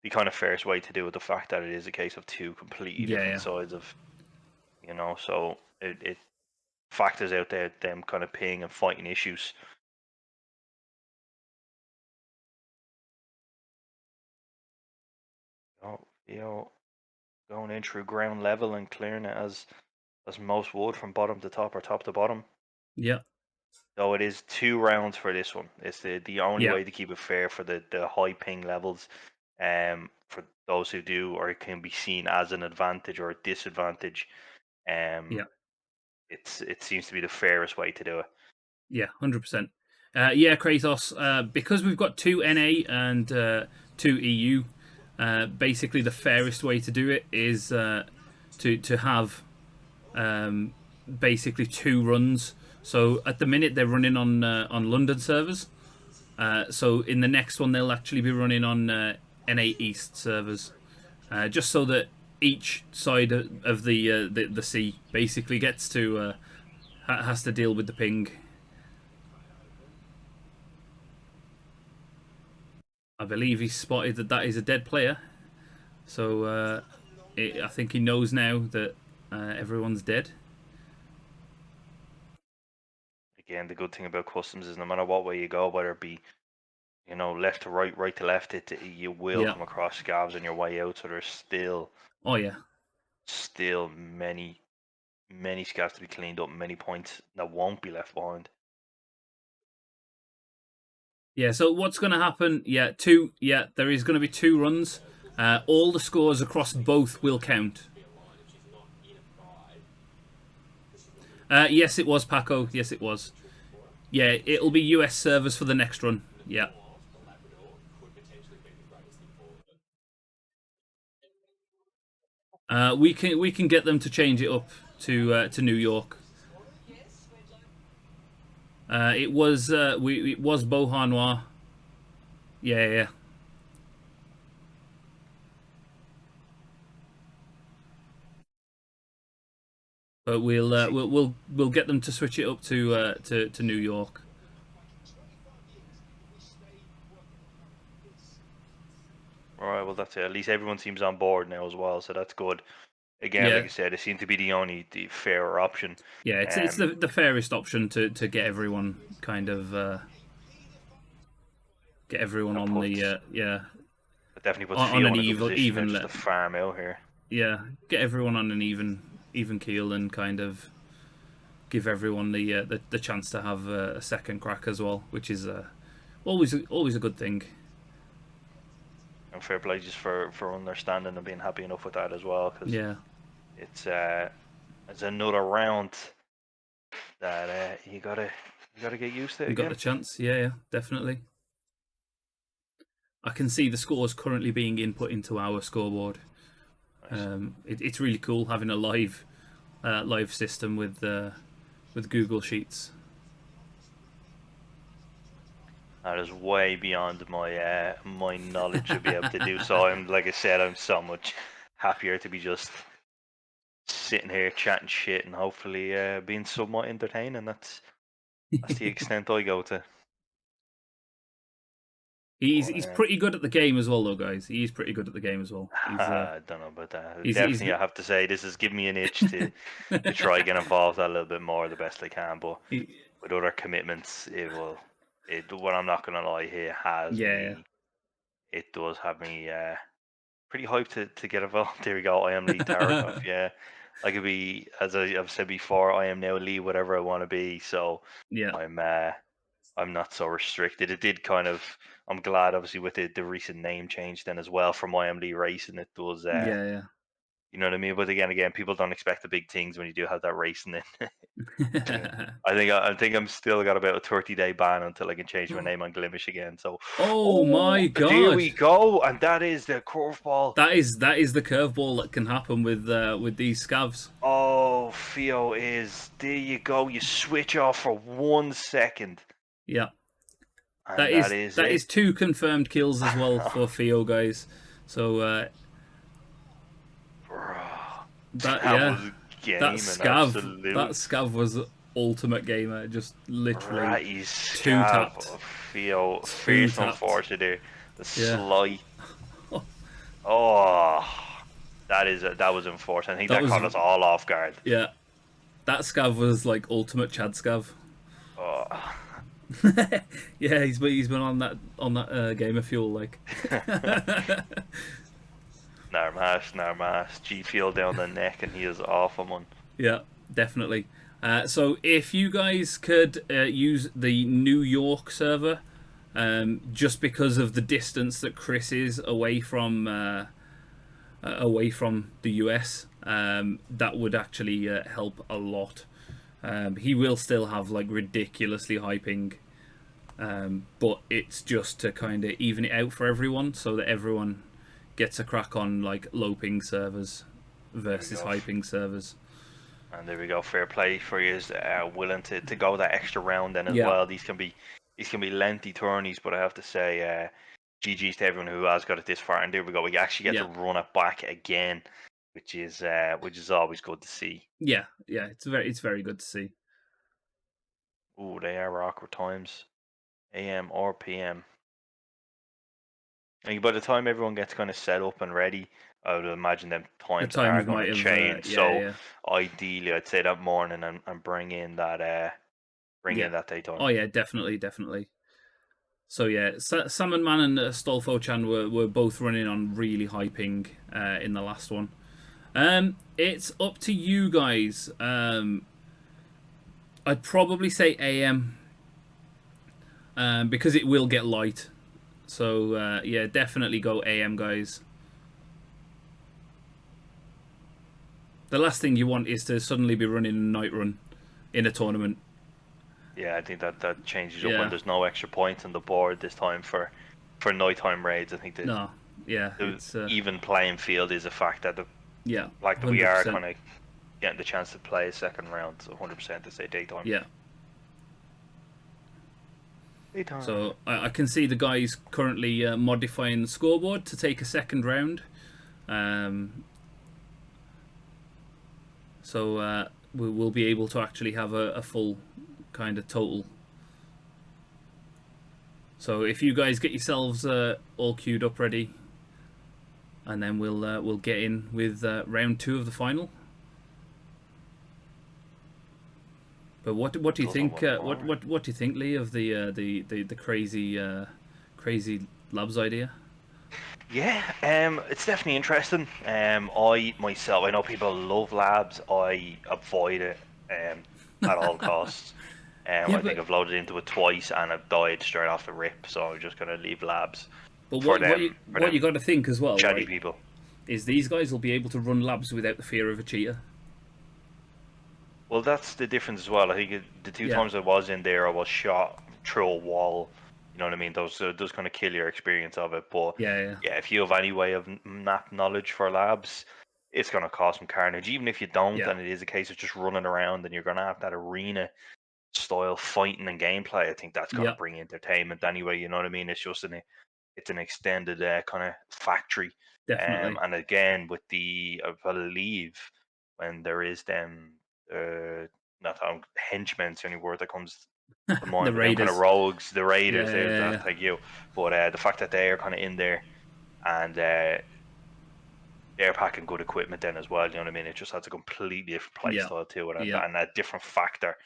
the kind of fairest way to do it. The fact that it is a case of 2 completely different sides of, so it factors out there them kind of ping and fighting issues. Going in through ground level and clearing it as most would from bottom to top or top to bottom. Yeah. So it is 2 rounds for this one. It's the only way to keep it fair for the high ping levels. For those who do, or it can be seen as an advantage or a disadvantage. It seems to be the fairest way to do it. Yeah, 100%. Yeah, Kratos. Because we've got 2 NA and 2 EU. Basically, the fairest way to do it is to have basically 2 runs. So at the minute they're running on London servers. So in the next one they'll actually be running on NA East servers, just so that each side of the sea basically gets to has to deal with the ping. I believe he spotted that is a dead player, so I think he knows now that everyone's dead. Again, the good thing about Customs is no matter what way you go, whether it be left to right, right to left, you will come across scavs on your way out. So there's still still many scavs to be cleaned up, many points that won't be left behind. Yeah, so what's going to happen? Yeah, there is going to be 2 runs. All the scores across both will count. Yes, it was, Paco. Yes, it was. Yeah, it'll be US servers for the next run. Yeah. We can get them to change it up to New York. It was Beauharnois. Yeah. But we'll get them to switch it up to New York. All right, well that's it. At least everyone seems on board now as well, so that's good. Again, Yeah, like I said, it seemed to be the fairer option. yeah. It's the fairest option to get everyone kind of get everyone That on puts the yeah that definitely puts on Pheeooo an in a good position now even just to farm out here. yeah, get everyone on an even keel and kind of give everyone the chance to have a second crack as well, which is always a good thing. And fair play just for understanding and being happy enough with that as well, because Yeah, it's another round that you gotta get used to it we got again. the chance. Yeah, definitely. I can see the scores currently being input into our scoreboard. Nice. It's really cool having a live system with Google Sheets. That is way beyond my my knowledge to be able to do so. I'm like I said, I'm so much happier to be just sitting here chatting shit and hopefully being somewhat entertaining. That's the extent I go to. He's pretty good at the game as well, though, guys. He's pretty good at the game as well. I don't know about that. He's Definitely, I have to say this has given me an itch to try get involved a little bit more the best I can. But with other commitments, it will. It what I'm not gonna lie, here has yeah. me. It does have me pretty hyped to get involved. There we go. I am Lee Tarkov. Yeah, I could be, as I've said before, I am now Lee whatever I want to be. So Yeah, I'm not so restricted. It did kind of. I'm glad, obviously, with the recent name change then as well from I am Lee Racing. It does. yeah. You know what I mean? But again, people don't expect the big things when you do have that racing in. I think I'm still got about a 30-day ban until I can change my name on Glimish again. So, Oh my there god! we go, and that is the curveball. That is the curveball that can happen with these scavs. Oh, Pheeooo is there. You go. You switch off for 1 second, Yeah, and that is it. is 2 confirmed kills as well for Pheeooo, guys. So Bro, that was gaming, absolutely. That scav was ultimate gamer. Just literally Right, he's 2 tapped. Pheeooo, 2 fierce tapped. unfortunate there. The Yeah. slight. Oh, that was unfortunate. I think that caught us all off guard. Yeah, that scav was like ultimate Chad scav. Oh. Yeah, he's been on that game of fuel like. Narmas, G Field down the neck, and he is off on one. Yeah, definitely. So if you guys could use the New York server, just because of the distance that Chris is away from the US, that would actually help a lot. He will still have like ridiculously high ping, but it's just to kind of even it out for everyone, so that everyone gets a crack on like low ping servers versus high ping servers. And there we go. Fair play for you. Willing to go that extra round then as well. These can be lengthy tourneys, but I have to say, GG's to everyone who has got it this far. And there we go. We actually get to run it back again, which is always good to see. Yeah, it's very good to see. Ooh, they are awkward times, AM or PM. And by the time everyone gets kind of set up and ready, I would imagine them times are going to change. So ideally, I'd say that morning and bring in that in that daytime. Oh yeah, definitely. So yeah, Salmon Man and Stolfo Chan were both running on really high ping in the last one. It's up to you guys. I'd probably say AM because it will get light. So yeah, definitely go AM, guys. The last thing you want is to suddenly be running a night run in a tournament. Yeah, I think that changes up when there's no extra points on the board this time for nighttime raids. I think that the even playing field is a fact that we are kind of getting the chance to play a second round. So 100% to say daytime. Yeah. Daytime. So I can see the guys currently modifying the scoreboard to take a second round. So we will be able to actually have a full kind of total. So if you guys get yourselves all queued up ready, and then we'll get in with round 2 of the final. But what do you think? What do you think, Lee, of the crazy labs idea? Yeah, it's definitely interesting. I myself, I know people love labs. I avoid it at all costs. Yeah, I think but I've loaded into it twice and I've died straight off the rip. So I'm just gonna leave labs for what you got to think as well, chatty right? people. Is these guys will be able to run labs without the fear of a cheater. Well, that's the difference as well. I think the two Yeah. times I was in there, I was shot through a wall. You know what I mean? Those does kind of kill your experience of it. But Yeah. if you have any way of map knowledge for labs, it's going to cause some carnage. Even if you don't, Yeah. and it is a case of just running around, and you're going to have that arena style fighting and gameplay. I think that's going to Yeah. bring entertainment anyway. You know what I mean? It's just it's an extended kind of factory. Definitely. And again, with I believe when there is them, not henchmen, it's the only word that comes to The mind, but them kind of Raiders. rogues, the raiders, there's that, Yeah. thank you. But the fact that they are kind of in there and they're packing good equipment then as well, you know what I mean? It just has a completely different play Yeah. style to it Yeah. and a different factor,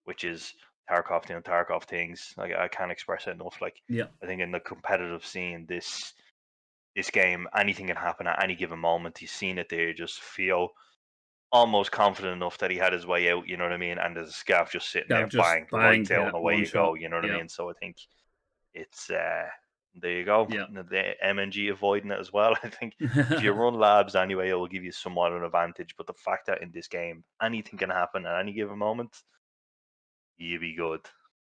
which is Tarkov doing Tarkov things. Like I can't express it enough. Like Yeah. I think in the competitive scene, this game, anything can happen at any given moment. He's seen it there, just feel almost confident enough that he had his way out, you know what I mean? And there's a scav just sitting That there, just bang, bang. lights out, Yeah. and away One you go, shot. you know what I Yeah. mean? So I think it's there you go. Yeah. The MNG avoiding it as well. I think if you run labs anyway, it will give you somewhat of an advantage. But the fact that in this game anything can happen at any given moment, you be good.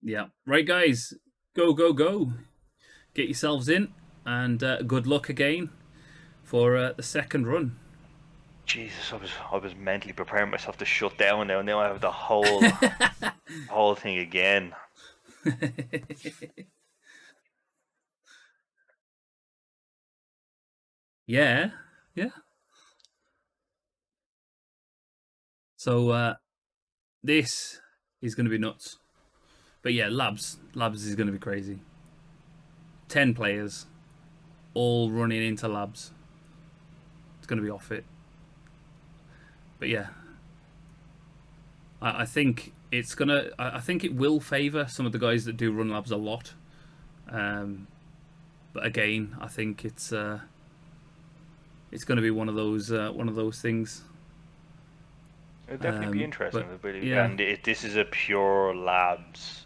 Yeah. Right, guys. Go. Get yourselves in, and good luck again for the second run. Jesus, I was mentally preparing myself to shut down now. Now I have the whole thing again. Yeah. So this is going to be nuts. But yeah, labs is going to be crazy. 10 players, all running into labs. It's going to be off it. But yeah, I think it's gonna. I think it will favour some of the guys that do run labs a lot. But again, I think it's going to be one of those things. It'd definitely be interesting. Yeah. And this is a pure labs.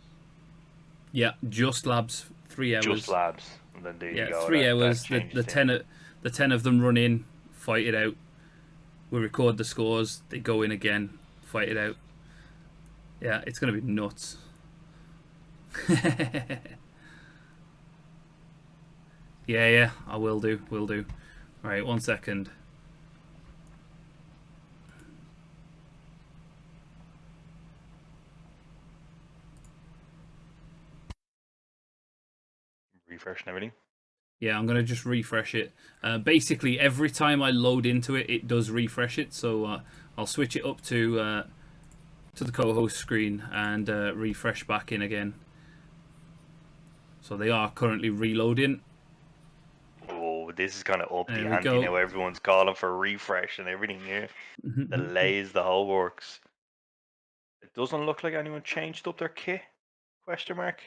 Yeah, just labs, 3 hours. Just labs. And then there you go. 3 hours. That The 10 of them run in, fight it out. We record the scores. They go in again, fight it out. Yeah, it's gonna be nuts. Yeah, I will do. All right, 1 second. refresh and everything. Yeah, I'm gonna just refresh it. Basically, every time I load into it, it does refresh it. So I'll switch it up to the co-host screen and refresh back in again. So they are currently reloading. Oh, this is kind of up There the we ante go. now. Everyone's calling for refresh and everything here. Delays, the whole works. It doesn't look like anyone changed up their kit? Question mark.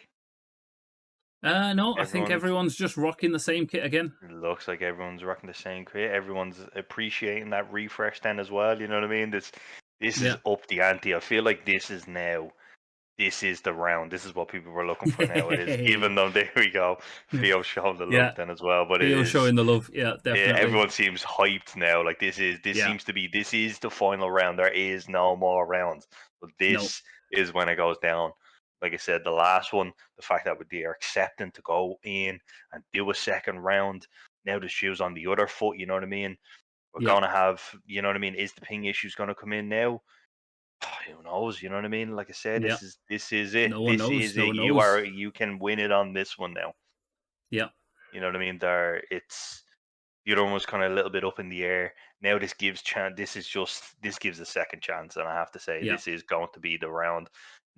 No, I think everyone's just rocking the same kit again. It looks like everyone's rocking the same kit. Everyone's appreciating that refresh then as well. You know what I mean? This is up the ante. I feel like this is the round. This is what people were looking for now. It is giving them. There we go. Pheeooo showing the love then as well. But Pheeooo showing the love. Yeah, definitely. Everyone seems hyped now. Like this seems to be the final round. There is no more rounds. But this is when it goes down. Like I said, the last one, the fact that they are accepting to go in and do a second round. Now the shoe's on the other foot. You know what I mean? We're gonna have. You know what I mean? Is the ping issues gonna come in now? Who knows? You know what I mean? Like I said, this is it. No one knows. This is No it. one knows. You can win it on this one now. Yeah. You know what I mean? The other one was kind of a little bit up in the air. Now this gives this gives a second chance, and I have to say this is going to be the round.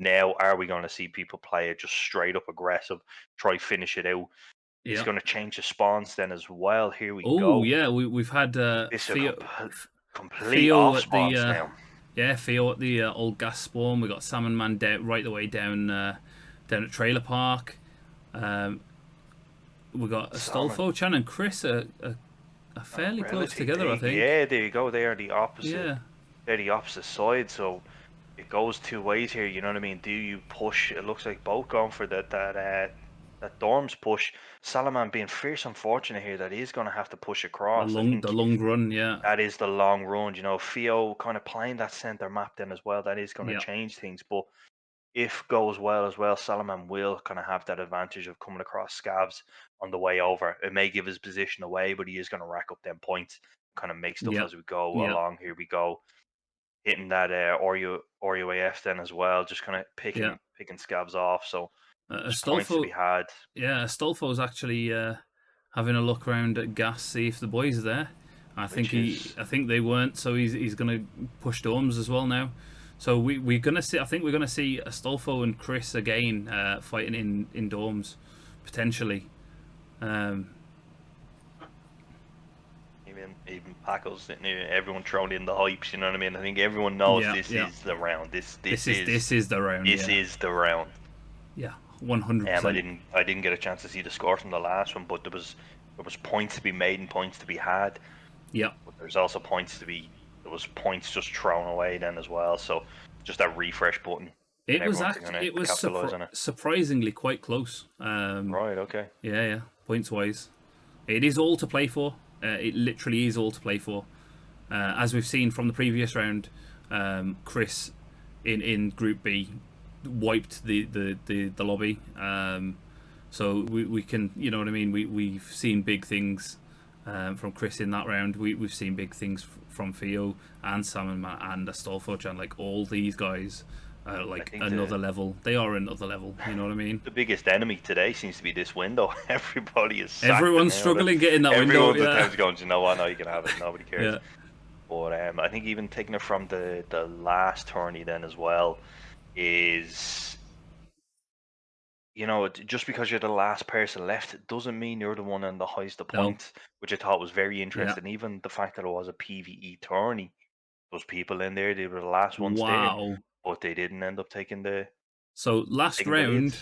Now, are we going to see people play it just straight up aggressive, try finish it out? He's Yeah. going to change the spawns then as well. Here we Oh go. yeah, we've had This is a complete Pheeooo off at the spawns now. yeah, Pheeooo at the old gas spawn. We got Salmon Man right the way down at Trailer Park. We got Astolfo, Chan, and Chris are fairly close together, I think. Yeah, there you go. They are the opposite. Yeah. They're the opposite side, so it goes two ways here. You know what I mean? Do you push? It looks like both going for that Dorms push. Salaman being fierce unfortunate here that he's going to have to push across. The long run, yeah. That is the long run. You know, Pheeooo kind of playing that center map then as well. That is going to change things. But if goes well as well, Salaman will kind of have that advantage of coming across Scavs on the way over. It may give his position away, but he is going to rack up them points, kind of make stuff as we go along. Here we go. Hitting that Oreo AF then as well, just kind of picking Scavs off. So points to be had. Yeah, Astolfo's actually having a look around at gas, see if the boys are there. I think they weren't, so he's going to push Dorms as well now. So we're gonna see. I think we're gonna see Astolfo and Chris again fighting in Dorms, potentially. Even Paco's sitting here, everyone throwing in the hypes. You know what I mean? I think everyone knows this is the round. This is the round. This is the round. Yeah, 100%. I didn't get a chance to see the score from the last one, but there was points to be made and points to be had. Yeah. But there's also points points just thrown away then as well. So just that refresh button. It was surprisingly quite close. Right. Okay. Yeah. Points wise, it is all to play for. It literally is all to play for. As we've seen from the previous round, Chris in Group B wiped the lobby. So we can, you know what I mean. We've seen big things from Chris in that round. We've seen big things from Pheeooo and Salmon Man and Astolfo, and like all these guys are like another level. They are another level. You know what I mean? The biggest enemy today seems to be this window. Everybody is. Everyone's struggling getting that window. Everyone's at times going, you know what? No, you can have it. Nobody cares. But I think even taking it from the last tourney then as well is, you know, just because you're the last person left, it doesn't mean you're the one on the highest of points, which I thought was very interesting. Even the fact that it was a PvE tourney, those people in there, they were the last ones there, but they didn't end up taking the. So last round,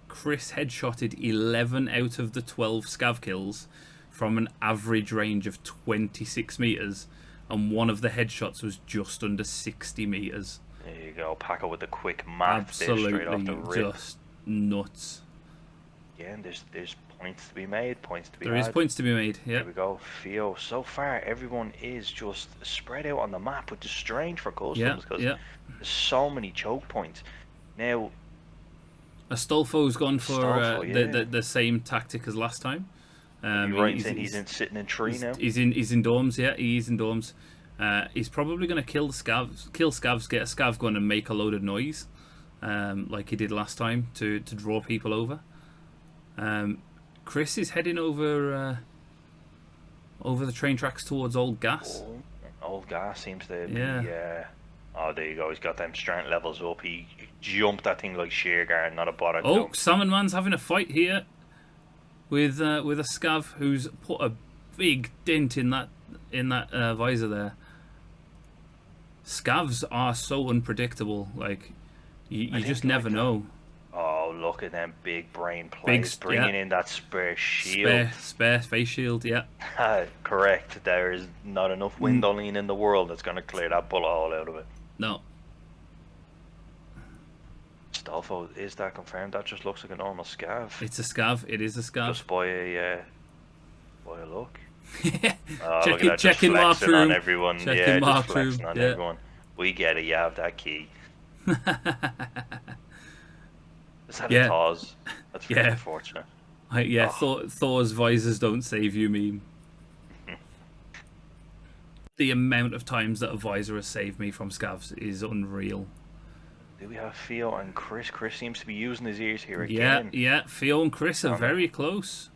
Chris headshotted 11 out of the 12 scav kills from an average range of 26 meters, and one of the headshots was just under 60 meters. There you go, Paco with the quick math there straight off the rip. Just nuts. Yeah, and there's points to be made, There is points to be made, yeah. There we go, Pheeooo. So far, everyone is just spread out on the map, which is strange for customs, because there's so many choke points. Now, Astolfo's gone for the same tactic as last time. You're right in saying he's sitting in tree now? He's in dorms, yeah, he's in dorms. He's probably going to kill scavs, get a scav gun and make a load of noise, like he did last time to draw people over. Chris is heading over the train tracks towards Old Gas. Old Gas seems to be. Oh, there you go. He's got them strength levels up. He jumped that thing like Shearguard, not a bother. Oh, Salmon Man's having a fight here with a scav who's put a big dent in that visor there. Scavs are so unpredictable. Like you just never know. Oh, look at them big brain plays, bringing in that spare shield. Spare face shield, yeah. Correct. There is not enough windowing in the world that's going to clear that bullet hole out of it. No. Astolfo, is that confirmed? That just looks like a normal scav. It's a scav. It is a scav. Just by a look. Checking Mark room on everyone. Checking Mark room. On everyone. We get it. You have that key. Is that a Thor's? That's very unfortunate. Thor's visors don't save you meme. The amount of times that a visor has saved me from scavs is unreal. Do we have Pheeooo and Chris? Chris seems to be using his ears here again. Yeah. Pheeooo and Chris are very close.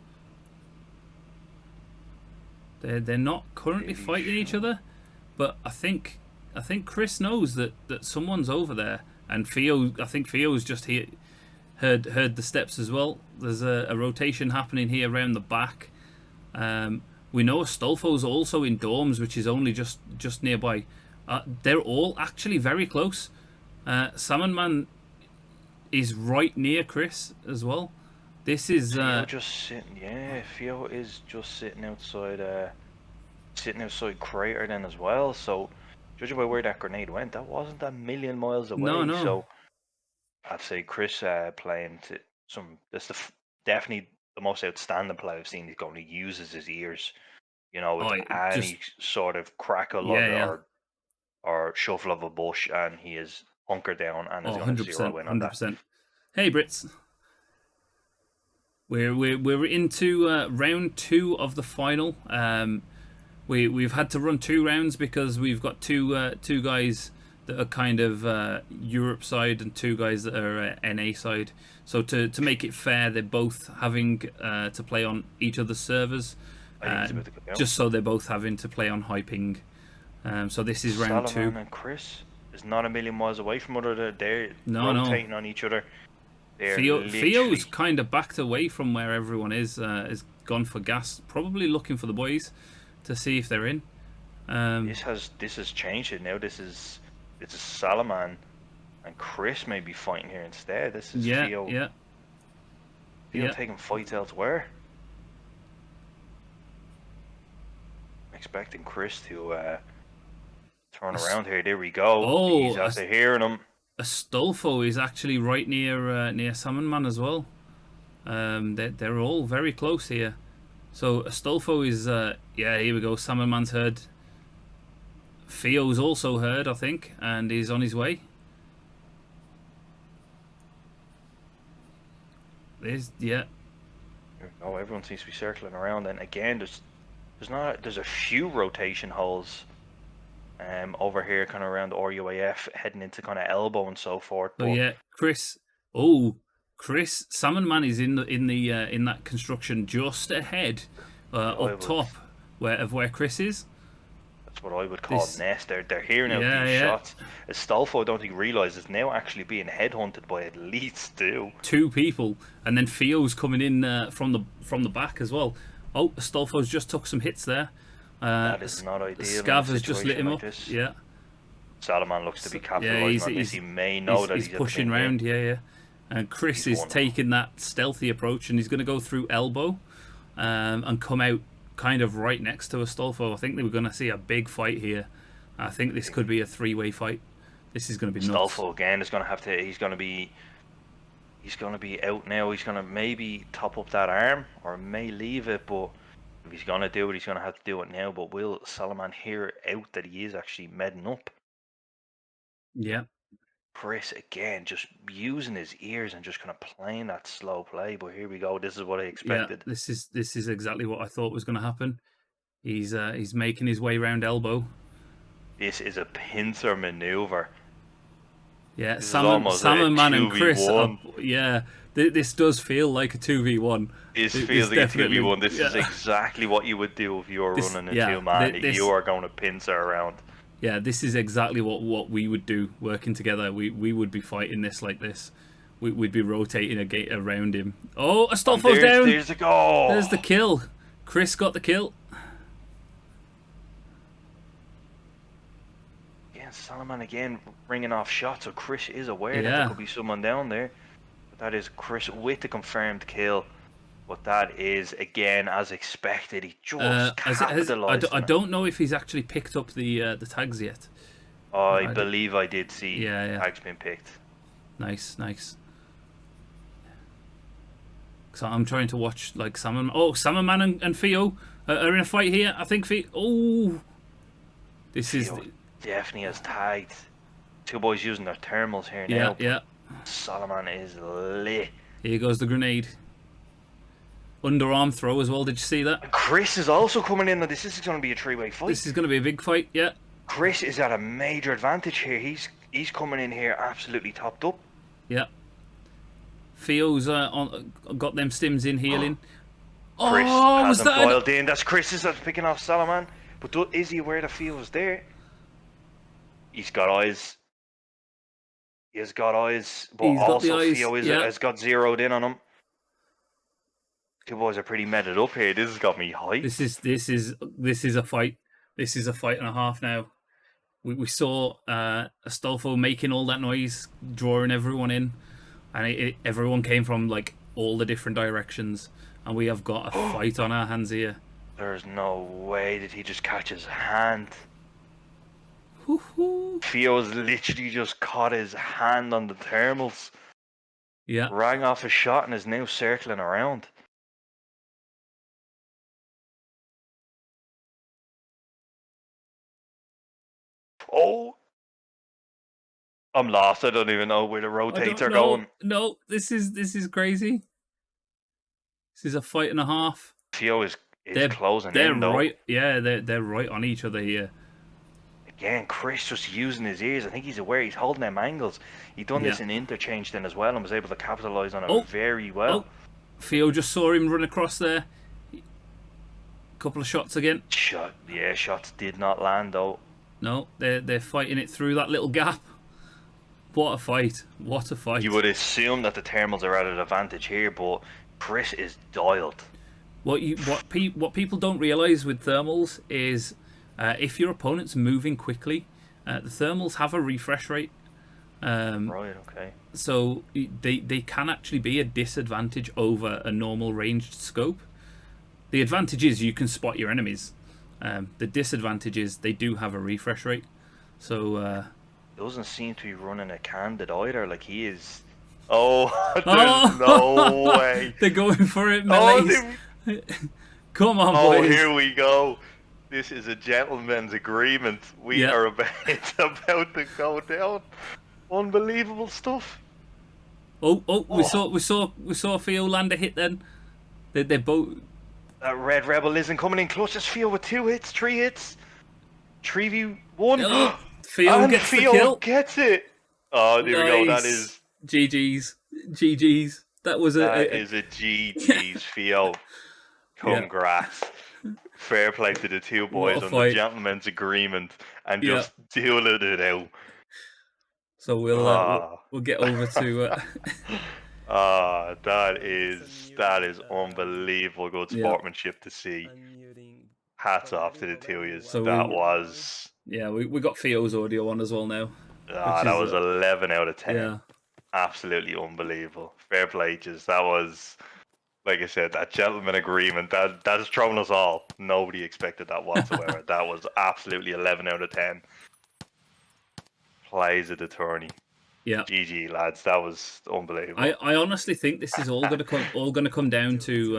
They're not currently fighting each other, but I think Chris knows that someone's over there, and I think Pheeoo's just here. heard the steps as well. There's a rotation happening here around the back. We know Astolfo's also in dorms, which is only just nearby. They're all actually very close. Salmon Man is right near Chris as well. This is Pheeooo just sitting. Yeah, Pheeooo is just sitting outside Crater then as well. So, judging by where that grenade went, that wasn't a million miles away. no. So, I'd say Chris playing to some. That's definitely the most outstanding play I've seen. He's going to uses his ears. You know, with any sort of crackle or shuffle of a bush, and he is hunkered down and is going to 0 in on that. 100%. Hey Brits, we're into round 2 of the final. We've had to run 2 rounds because we've got two guys that are kind of Europe side and 2 guys that are NA side. So to make it fair, they're both having to play on each other's servers, just so they're both having to play on high ping. So this is round 2. Salaman and Chris is not a million miles away from each other. They're rotating on each other. Pheeoo's kind of backed away from where everyone is gone for gas, probably looking for the boys to see if they're in. This has changed it now. This is Salaman and Chris may be fighting here instead. This is Pheeooo. Pheeooo taking fights elsewhere. Expecting Chris to turn around here. There we go. Oh, he's after hearing him. Astolfo is actually right near Salmon Man as well. They're all very close here. So Astolfo is here we go. Salmon Man's heard. Pheeoo's also heard, I think, and he's on his way. Oh, everyone seems to be circling around, and again, there's a few rotation holes over here, kind of around RUAF, heading into kind of elbow and so forth. But Chris. Salmon Man is in that construction just ahead, up top, where Chris is. That's what I would call nest. They're hearing out these shots. Astolfo, I don't think realizes now actually being headhunted by at least 2 people, and then Pheeoo's coming in from the back as well. Oh, Astolfo's just took some hits there. That is not ideal. Scav has just lit him up. Yeah. Salaman looks to be capitalizing on this. He may know that he's pushing round. And Chris is taking that stealthy approach, and he's going to go through elbow and come out kind of right next to Astolfo. I think they were going to see a big fight here. I think this could be a 3-way fight. This is going to be nuts. Astolfo again is going to have to. He's going to be out now. He's going to maybe top up that arm or may leave it, but if he's going to do it, he's going to have to do it now. But will Salaman hear out that he is actually medding up? Yeah. Chris again just using his ears and just kind of playing that slow play, but here we go. This is what I expected. This is exactly what I thought was going to happen. He's making his way around elbow. This is a pincer maneuver. Yeah, Salmon Man and Chris. This does feel like a 2v1. This feels like a 2v1. This is exactly what you would do if you were running a 2-man. You are going to pincer around. Yeah, this is exactly what we would do working together. We would be fighting this like this. We'd be rotating a gate around him. Oh, Astolfo's down. There's the goal. There's the kill. Chris got the kill. Yeah, Salaman again ringing off shots. So Chris is aware that there could be someone down there. But that is Chris with the confirmed kill. But that is, again, as expected. He just capitalized. I don't know if he's actually picked up the tags yet. I believe I did see tags being picked. Nice. So I'm trying to watch like Salmon. Oh, Salmon Man and Pheeooo are in a fight here. I think Pheeooo. Oh, this is definitely has tagged. 2 boys using their thermals here now. Yeah. Salaman is lit. Here goes the grenade. Underarm throw as well. Did you see that? Chris is also coming in. This is going to be a 3-way fight. This is going to be a big fight. Yeah. Chris is at a major advantage here. He's coming in here absolutely topped up. Yeah. Pheeoo's got them stims in healing. Chris has him dialed in. That's Chris that's picking off Salaman. But is he aware that Pheeoo's there? He's got eyes. He's got eyes, but He's got the also eyes, Pheeooo yeah. has got zeroed in on him. Two boys are pretty meted up here. This has got me hyped. This is a fight. This is a fight and a half now. We saw Astolfo making all that noise, drawing everyone in, and everyone came from like all the different directions, and we have got a fight on our hands here. There's no way did he just catch his hand. Woo-hoo. Pheeoo's literally just caught his hand on the thermals. Yeah. Rang off a shot and is now circling around. Oh! I'm lost. I don't even know where the rotates are going. No, this is crazy. This is a fight and a half. Pheeoo is closing in though. Right, yeah, they're right on each other here. Again, Chris just using his ears. I think he's aware he's holding them angles. He done this in interchange then as well and was able to capitalise on it very well. Pheeooo just saw him run across there. Couple of shots again. Shots did not land though. No, they're fighting it through that little gap. What a fight! What a fight! You would assume that the thermals are at an advantage here, but Chris is dialed. What people don't realise with thermals is if your opponent's moving quickly, the thermals have a refresh rate. Right. Okay. So they can actually be a disadvantage over a normal ranged scope. The advantage is you can spot your enemies. The disadvantage is they do have a refresh rate. So doesn't seem to be running a candid either. Like he is. Oh, there's no way. They're going for it, melees. Come on, boys. Oh, here we go. This is a gentleman's agreement. We are about to go down. Unbelievable stuff. We saw Pheeooo land a hit then. They're both. That Red Rebel isn't coming in close. Just Pheeooo with 2 hits, 3 hits. 3v1. Pheeooo gets the kill. Gets it. Oh, there we go. That is GG's. That is a GG's, Pheeooo. Congrats. Fair play to the two boys on the gentleman's agreement and just dueling it out. So we'll get over to. That is unbelievable good sportsmanship to see. Hats off to the two of you. So that was. Yeah, we got Pheeoo's audio on as well now. That was 11 out of 10. Yeah. Absolutely unbelievable. Fair play, just that was, like I said, that gentleman agreement that has thrown us all. Nobody expected that whatsoever. That was absolutely 11 out of 10. Plays of the tourney. Yeah. GG lads, that was unbelievable. I honestly think this is all gonna come down to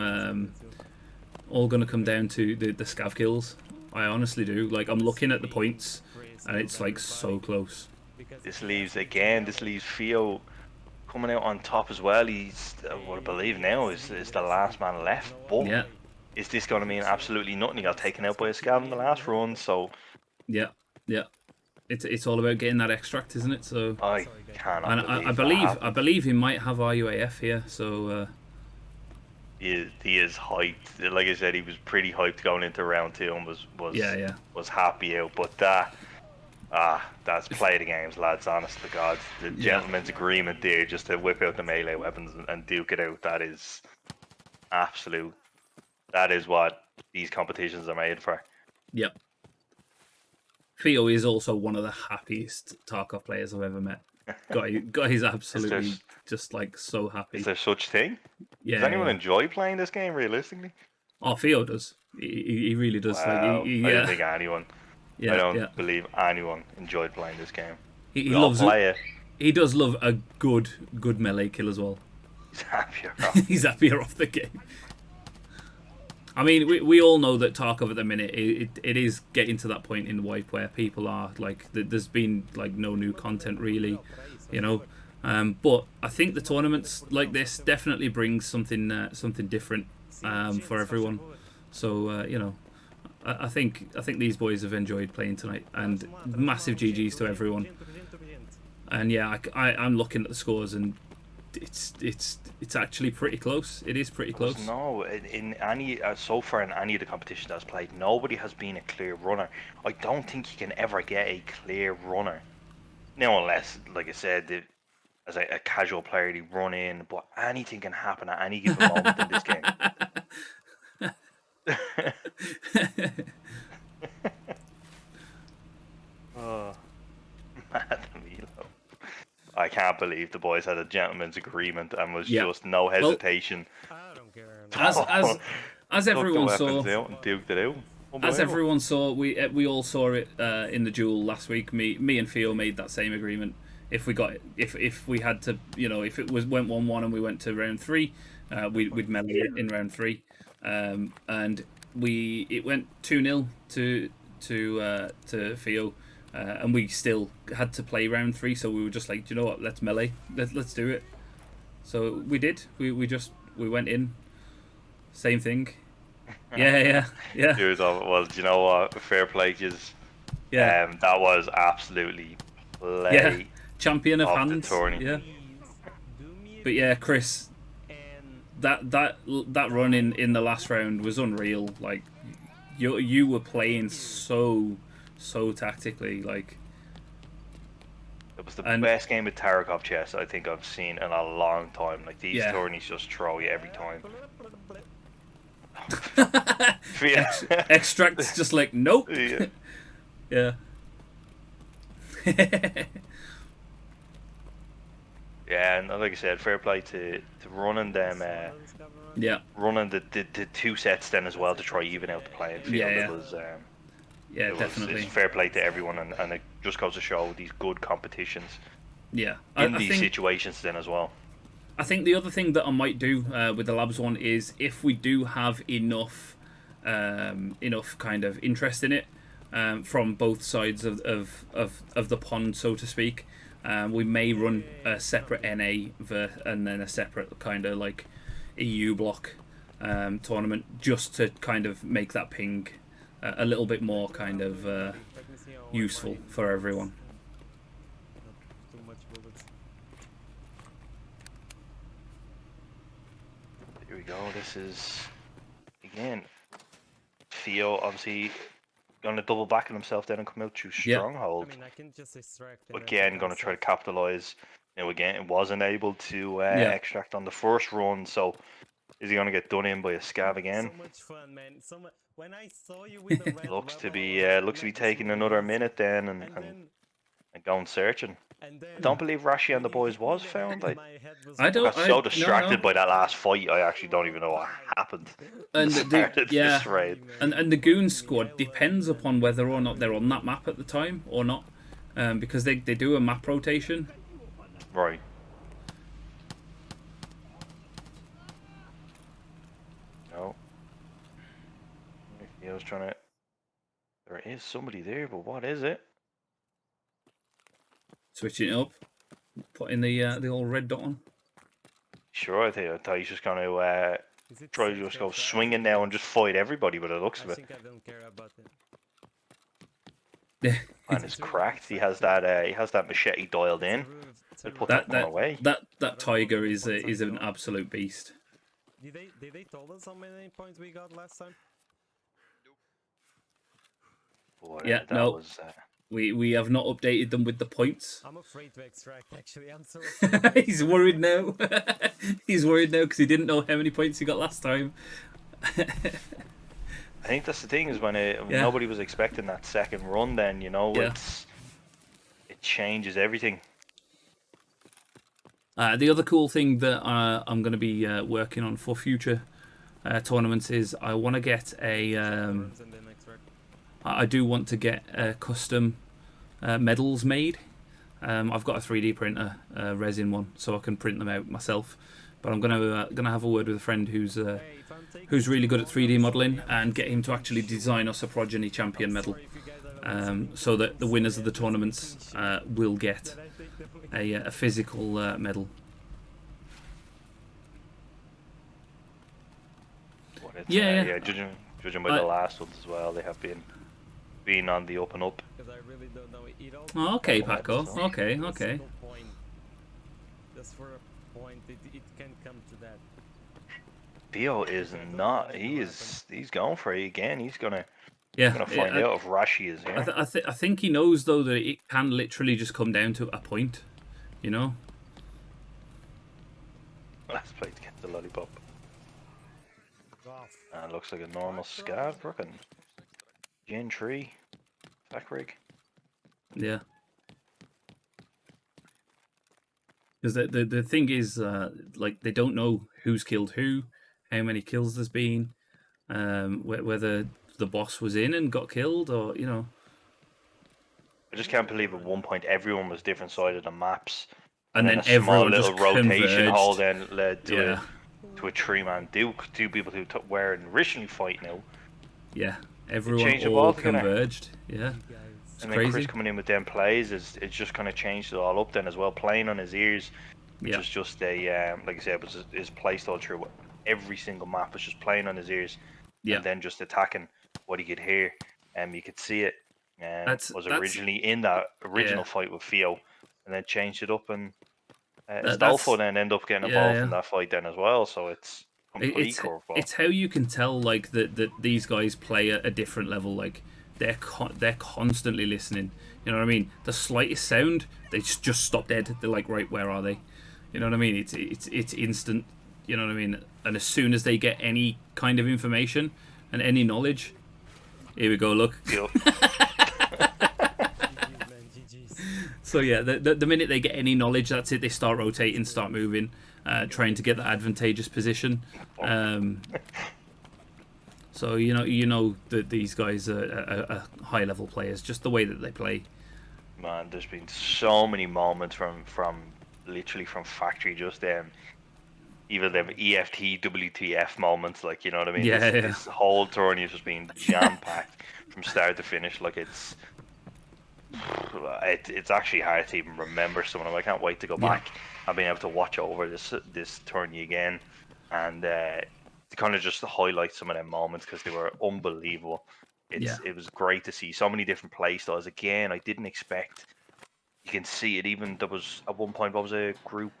the scav kills. I honestly do. Like I'm looking at the points, and it's like so close. This leaves Pheeooo coming out on top as well. He's, what I believe now is the last man left. But is this going to mean absolutely nothing? He got taken out by a scav in the last run, so yeah. It's all about getting that extract, isn't it? So I cannot. And I believe he might have RUAF here. So he is hyped. Like I said, he was pretty hyped going into round 2 and was happy out. But that's play the games, lads. Honest to God, the gentleman's agreement there, just to whip out the melee weapons and duke it out. That is absolute. That is what these competitions are made for. Yep. Pheeooo is also one of the happiest Tarkov players I've ever met. Guy is absolutely just like so happy. Is there such thing? Yeah. Does anyone enjoy playing this game realistically? Oh, Pheeooo does. He really does. Wow. Like, I don't think anyone. Yeah, I don't believe anyone enjoyed playing this game. He loves it. He does love a good melee kill as well. He's happier off. He's happier off the game. I mean, we all know that Tarkov at the minute it is getting to that point in the wipe where people are like, there's been like no new content really, you know. But I think the tournaments like this definitely brings something different for everyone. So you know, I think these boys have enjoyed playing tonight, and massive GGs to everyone. And yeah, I'm looking at the scores and it's actually pretty close. It is pretty close. No, in any so far in any of the competitions that's played, nobody has been a clear runner. I don't think you can ever get a clear runner. Now, unless, like I said, as a casual player to run in, but anything can happen at any given moment in this game. Oh, Milo. I can't believe the boys had a gentleman's agreement and was just no hesitation. I don't care. As everyone saw, out and duked it out. As everyone saw, we all saw it in the duel last week. Me and Pheeooo made that same agreement. If we had to, if it went 1-1 and we went to round 3, we'd melee it in round 3, and it went 2-0 to Pheeooo, and we still had to play round 3. So we were just like, you know what, let's melee, let's do it. So we did. We went in, same thing. Yeah. Dude, well, do you know what? Fair play, just that was absolutely play. Champion of hands. The tourney. Yeah. But yeah, Chris, that run in the last round was unreal. Like you were playing so tactically. Like it was the best game of Tarkov chess I think I've seen in a long time. Like these tourneys just throw you every time. Extract's just like nope. Yeah. Yeah, and like I said, fair play to running them. Running the 2 sets then as well to try even out the playing field. Yeah. It was. Definitely. It's fair play to everyone, and it just goes to show these good competitions. Yeah. In these situations then as well. I think the other thing that I might do with the labs one is if we do have enough kind of interest in it from both sides of the pond, so to speak, we may run a separate NA and then a separate kind of like EU block tournament just to kind of make that ping a little bit more kind of useful for everyone. Here we go. This is again Pheeooo obviously going to double back on himself then and come out through Stronghold. I can just extract again, going to try to capitalize. Again, it wasn't able to extract on the first run, so is he going to get done in by a scav again? So much fun, man. When I saw you with the red looks to be taking another minute then and going searching. I don't believe Rashi and the boys was found. I got so distracted by that last fight, I actually don't even know what happened. And and the Goon squad depends upon whether or not they're on that map at the time or not, because they do a map rotation. Right. No. I was trying to. There is somebody there, but what is it? Switching it up, putting the old red dot on. Sure, I thought he's just going to try to just go swinging now and just fight everybody, but it looks of it. I don't care about it. And it's cracked. He has that machete dialed in. They put that one away. That tiger is an absolute beast. Did they told us how many points we got last time? Boy, yeah, no. We have not updated them with the points. I'm afraid to extract, actually. I'm so He's worried now. He's worried now because he didn't know how many points he got last time. I think that's the thing is when nobody was expecting that second run then, it changes everything. The other cool thing that I'm going to be working on for future tournaments is I want to get I do want to get custom medals made. I've got a 3D printer, resin one, so I can print them out myself. But I'm gonna have a word with a friend who's really good at 3D modeling and get him to actually design us a Progeny champion medal, so that the winners of the tournaments will get a physical medal. Yeah. Judging by the last ones as well, they have been on the up and up. Oh, okay, Paco. Okay. Just for a point, it can come to that. Pheeooo is not. He's going for it again. He's gonna find out if Rashi is here. I think he knows though that it can literally just come down to a point, Let's play to get the lollipop. Oh, Looks like a normal scav. Fucking Gen 3. Back rig. Yeah. Because the thing is, like, they don't know who's killed who, how many kills there's been, whether the boss was in and got killed, or, you know. I just can't believe at one point everyone was different side of the maps. And then then a small everyone little just rotation hole converged. then led to Yeah. a 3-man Duke. Two people who were originally fighting out. Yeah. Everyone changed it all altogether. converged. Yeah. It's And then crazy. Chris coming in with them plays it's just kind of changed it all up then as well. Playing on his ears, which Yeah. was just a like I said, was his play style through every single map was just playing on his ears, Yeah. and then just attacking what he could hear, and you could see it. That's Originally in that original yeah. fight with Pheeooo, and then changed it up, and That's Astolfo then ended up getting involved in yeah. that fight then as well. So it's complete It's curveball. how you can tell, like, that these guys play at a different level. Like, they're constantly listening. You know what I mean? The slightest sound, they just stop dead. They're like, right, where are they? You know what I mean? It's instant. You know what I mean? And as soon as they get any kind of information and any knowledge, here we go. Look. Yep. GG's, man, GG's. So yeah, the minute they get any knowledge, that's it. They start rotating, start moving, trying to get that advantageous position. So you know that these guys are high level players, just the way that they play. Man, there's been so many moments from literally from factory, just even them EFT WTF moments, like, you know what I mean? Yeah, this whole tourney has just been jam packed from start to finish. Like it's actually hard to even remember some of them. I can't wait to go back. I've been able to watch over this tourney again, and to kind of just highlight some of them moments because they were unbelievable. It was great to see so many different play styles. Again, I didn't expect. You can see it. Even there was at one point, what was a group,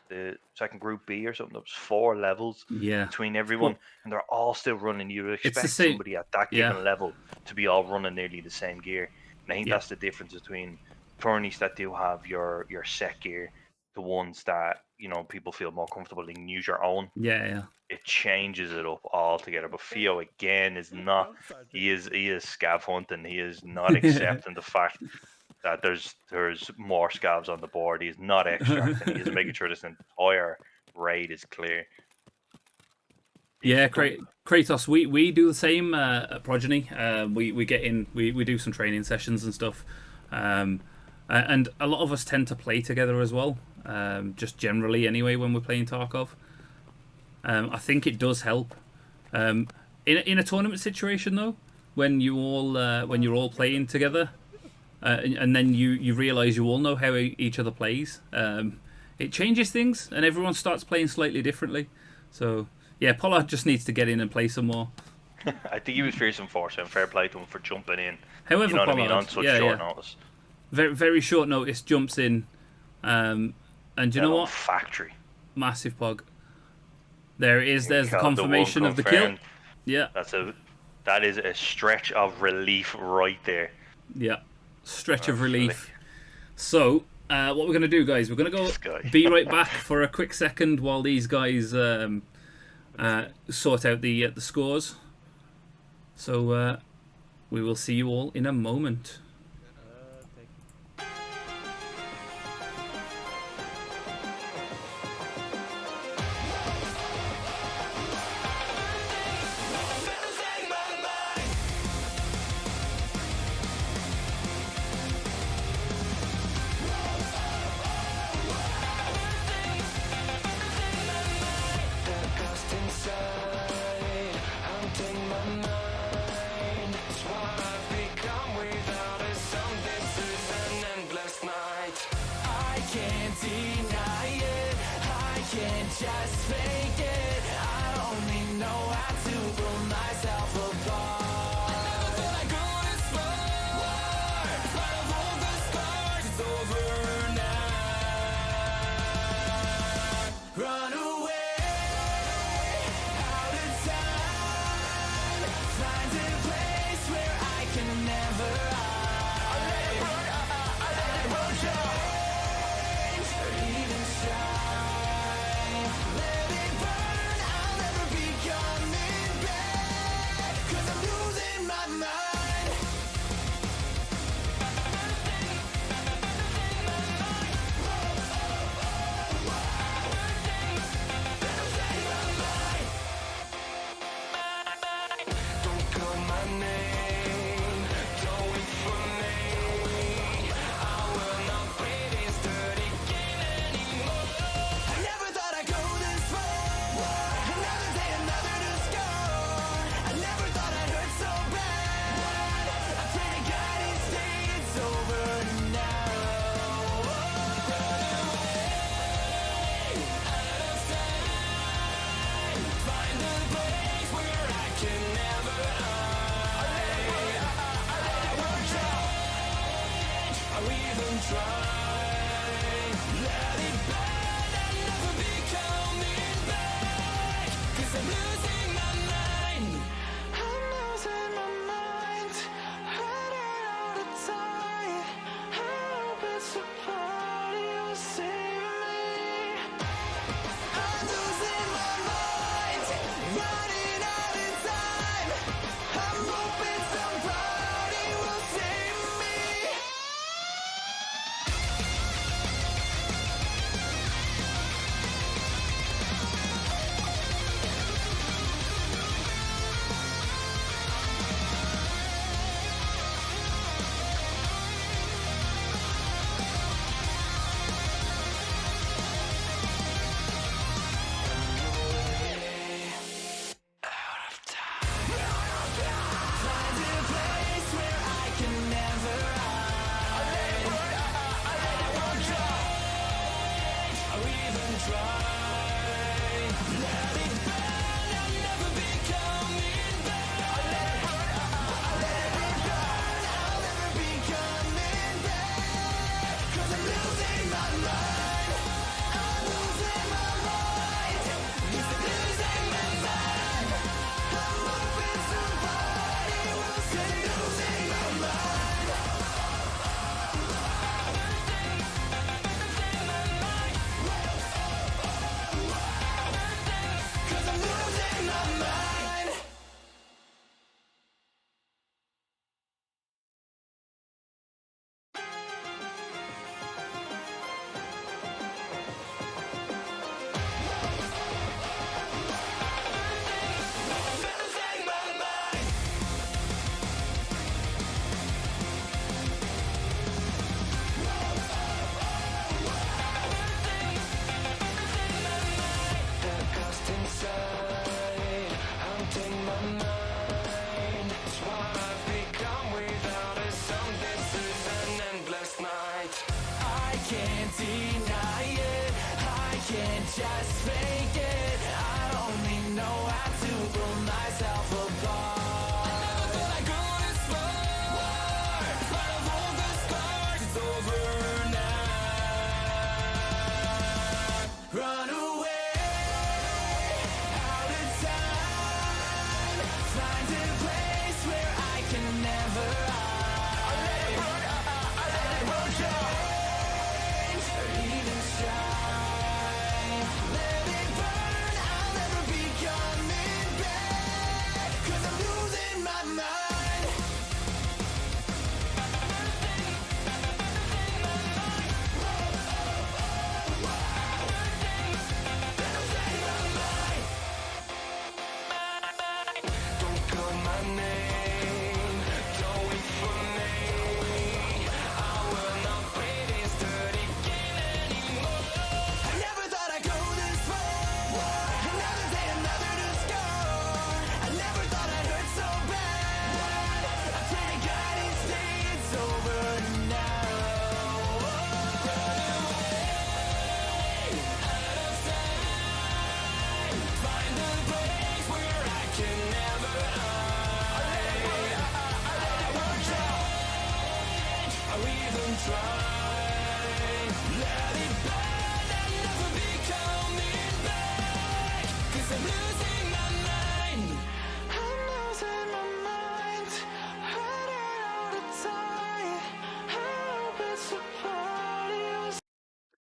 the second group B or something. There was 4 levels between everyone, and they're all still running. You would expect somebody at that given level to be all running nearly the same gear. And I think that's the difference between tourneys that do have your set gear, the ones that, you know, people feel more comfortable and use your own. Yeah. It changes it up altogether. But Pheeooo again is not. He is scav hunting. He is not accepting the fact that there's more scavs on the board. He's not extracting. He's making sure this entire raid is clear. Yeah, Kratos. We do the same at Progeny. We get in. We do some training sessions and stuff. And a lot of us tend to play together as well. Just generally, anyway, when we're playing Tarkov. I think it does help. In a tournament situation though, when you're all playing together, and then you realise you all know how each other plays, it changes things, and everyone starts playing slightly differently. So yeah, Pollard just needs to get in and play some more. I think he was fearsome force, and fair play to him for jumping in. However, you know what Pollard, I mean, on such short notice. Very, very short notice, jumps in, and you know what? Factory. Massive pog. There it is. There's the confirmation of the kill. Yeah. That is a stretch of relief right there. Yeah. Stretch of relief. So, what we're going to do, guys, we're going to go be right back for a quick second while these guys sort out the scores. So, we will see you all in a moment. Even shine.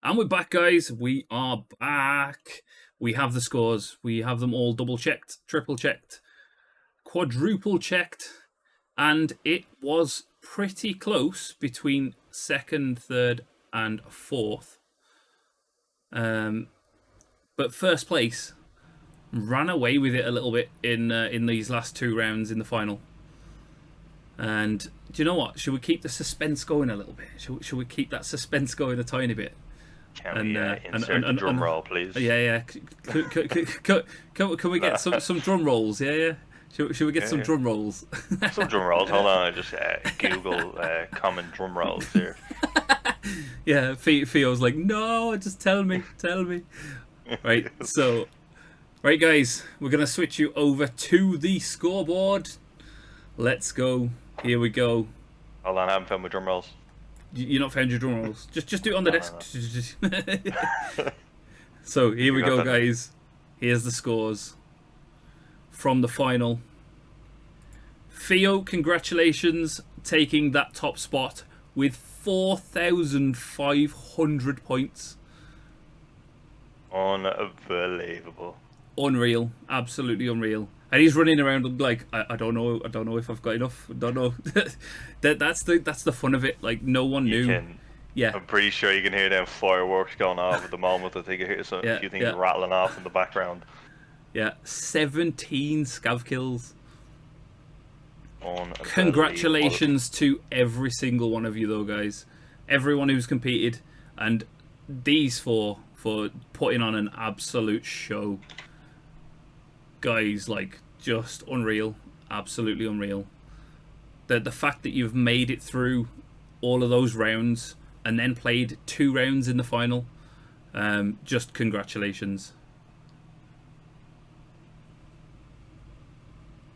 And we're back, guys. We are back. We have the scores. We have them all double checked, triple checked, quadruple checked. And it was pretty close between second, third, and fourth. But first place ran away with it a little bit in these last two rounds in the final. And do you know what? Should we keep the suspense going a little bit? Should we keep that suspense going a tiny bit? Can we insert the drum roll, please? Yeah. Can we get some drum rolls? Yeah. Should we get some drum rolls? Some drum rolls. Hold on, I just Google common drum rolls here. Yeah, Pheeoo's like, no, just tell me. Right, so, right, guys, we're gonna switch you over to the scoreboard. Let's go. Here we go. Hold on, I haven't found my drum rolls. You not found your drum rolls? Just do it on the No, desk. no. So here we got go, that. guys. Here's the scores from the final. Pheeooo, congratulations, taking that top spot with 4,500 points. Unbelievable. Unreal, absolutely unreal. And he's running around like I don't know if I've got enough. I don't know. that's the fun of it. Like no one knew. Yeah. I'm pretty sure you can hear them fireworks going off at the moment. I think I hear a few things rattling off in the background. Yeah, 17 scav kills. Congratulations to every single one of you, though, guys. Everyone who's competed, and these four for putting on an absolute show. Guys, like, just unreal. Absolutely unreal. The fact that you've made it through all of those rounds and then played 2 rounds in the final, just congratulations.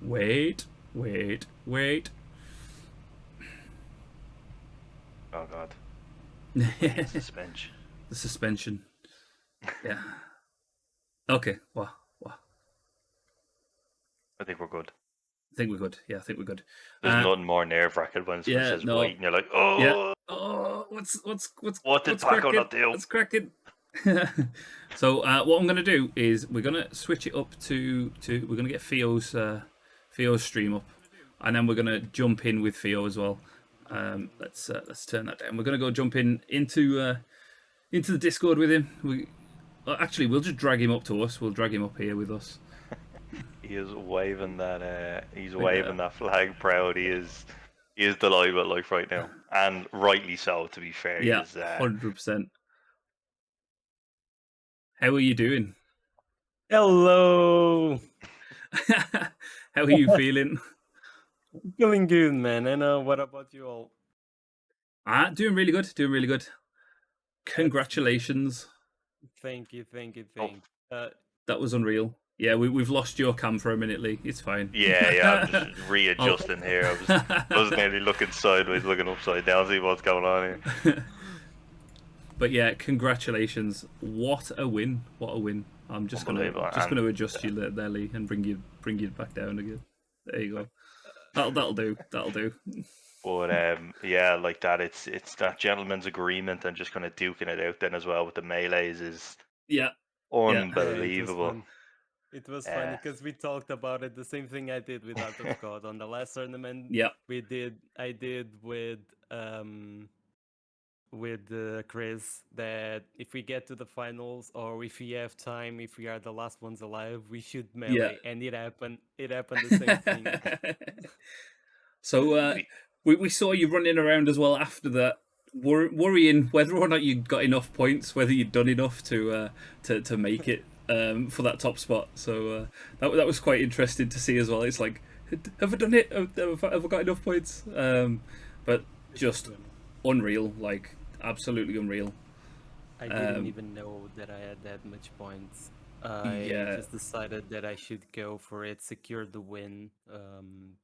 Wait. Oh god. Suspension. The suspension. Yeah. Okay. Wow. I think we're good. I think we're good. Yeah, I think we're good. There's nothing more nerve-wracking when someone says wait, and you're like, oh, yeah. Oh, what did Paco not do? What's cracking? So what I'm gonna do is we're gonna switch it up to we're gonna get Pheeoo's stream up, and then we're gonna jump in with Pheeooo as well. Let's turn that down. We're gonna go jump into the Discord with him. We'll just drag him up to us. We'll drag him up here with us. He is waving that. He's waving that flag proud. He is delighted like right now, and rightly so. To be fair, yeah, 100%. How are you doing? Hello. How are you feeling? Feeling good, man. And what about you all? Doing really good. Congratulations. Thank you. That was unreal. Yeah, we've lost your cam for a minute, Lee. It's fine. Yeah. I'm just readjusting here. I was nearly looking sideways, looking upside down, see what's going on here. But yeah, congratulations! What a win! I'm just gonna adjust you there, Lee, and bring you back down again. There you go. That'll do. But yeah, like that. It's that gentleman's agreement and just kind of duking it out then as well with the melees is unbelievable. Yeah, it was funny because we talked about it. The same thing I did with Out of God on the last tournament. Yeah, I did with Chris, that if we get to the finals or if we have time, if we are the last ones alive, we should melee. And it happened the same thing. So we saw you running around as well after that, worrying whether or not you'd got enough points, whether you'd done enough to make it for that top spot. So that was quite interesting to see as well. It's like, have I done it? Have I got enough points? But just unreal, like absolutely unreal. I didn't even know that I had that much points. I just decided that I should go for it, secure the win,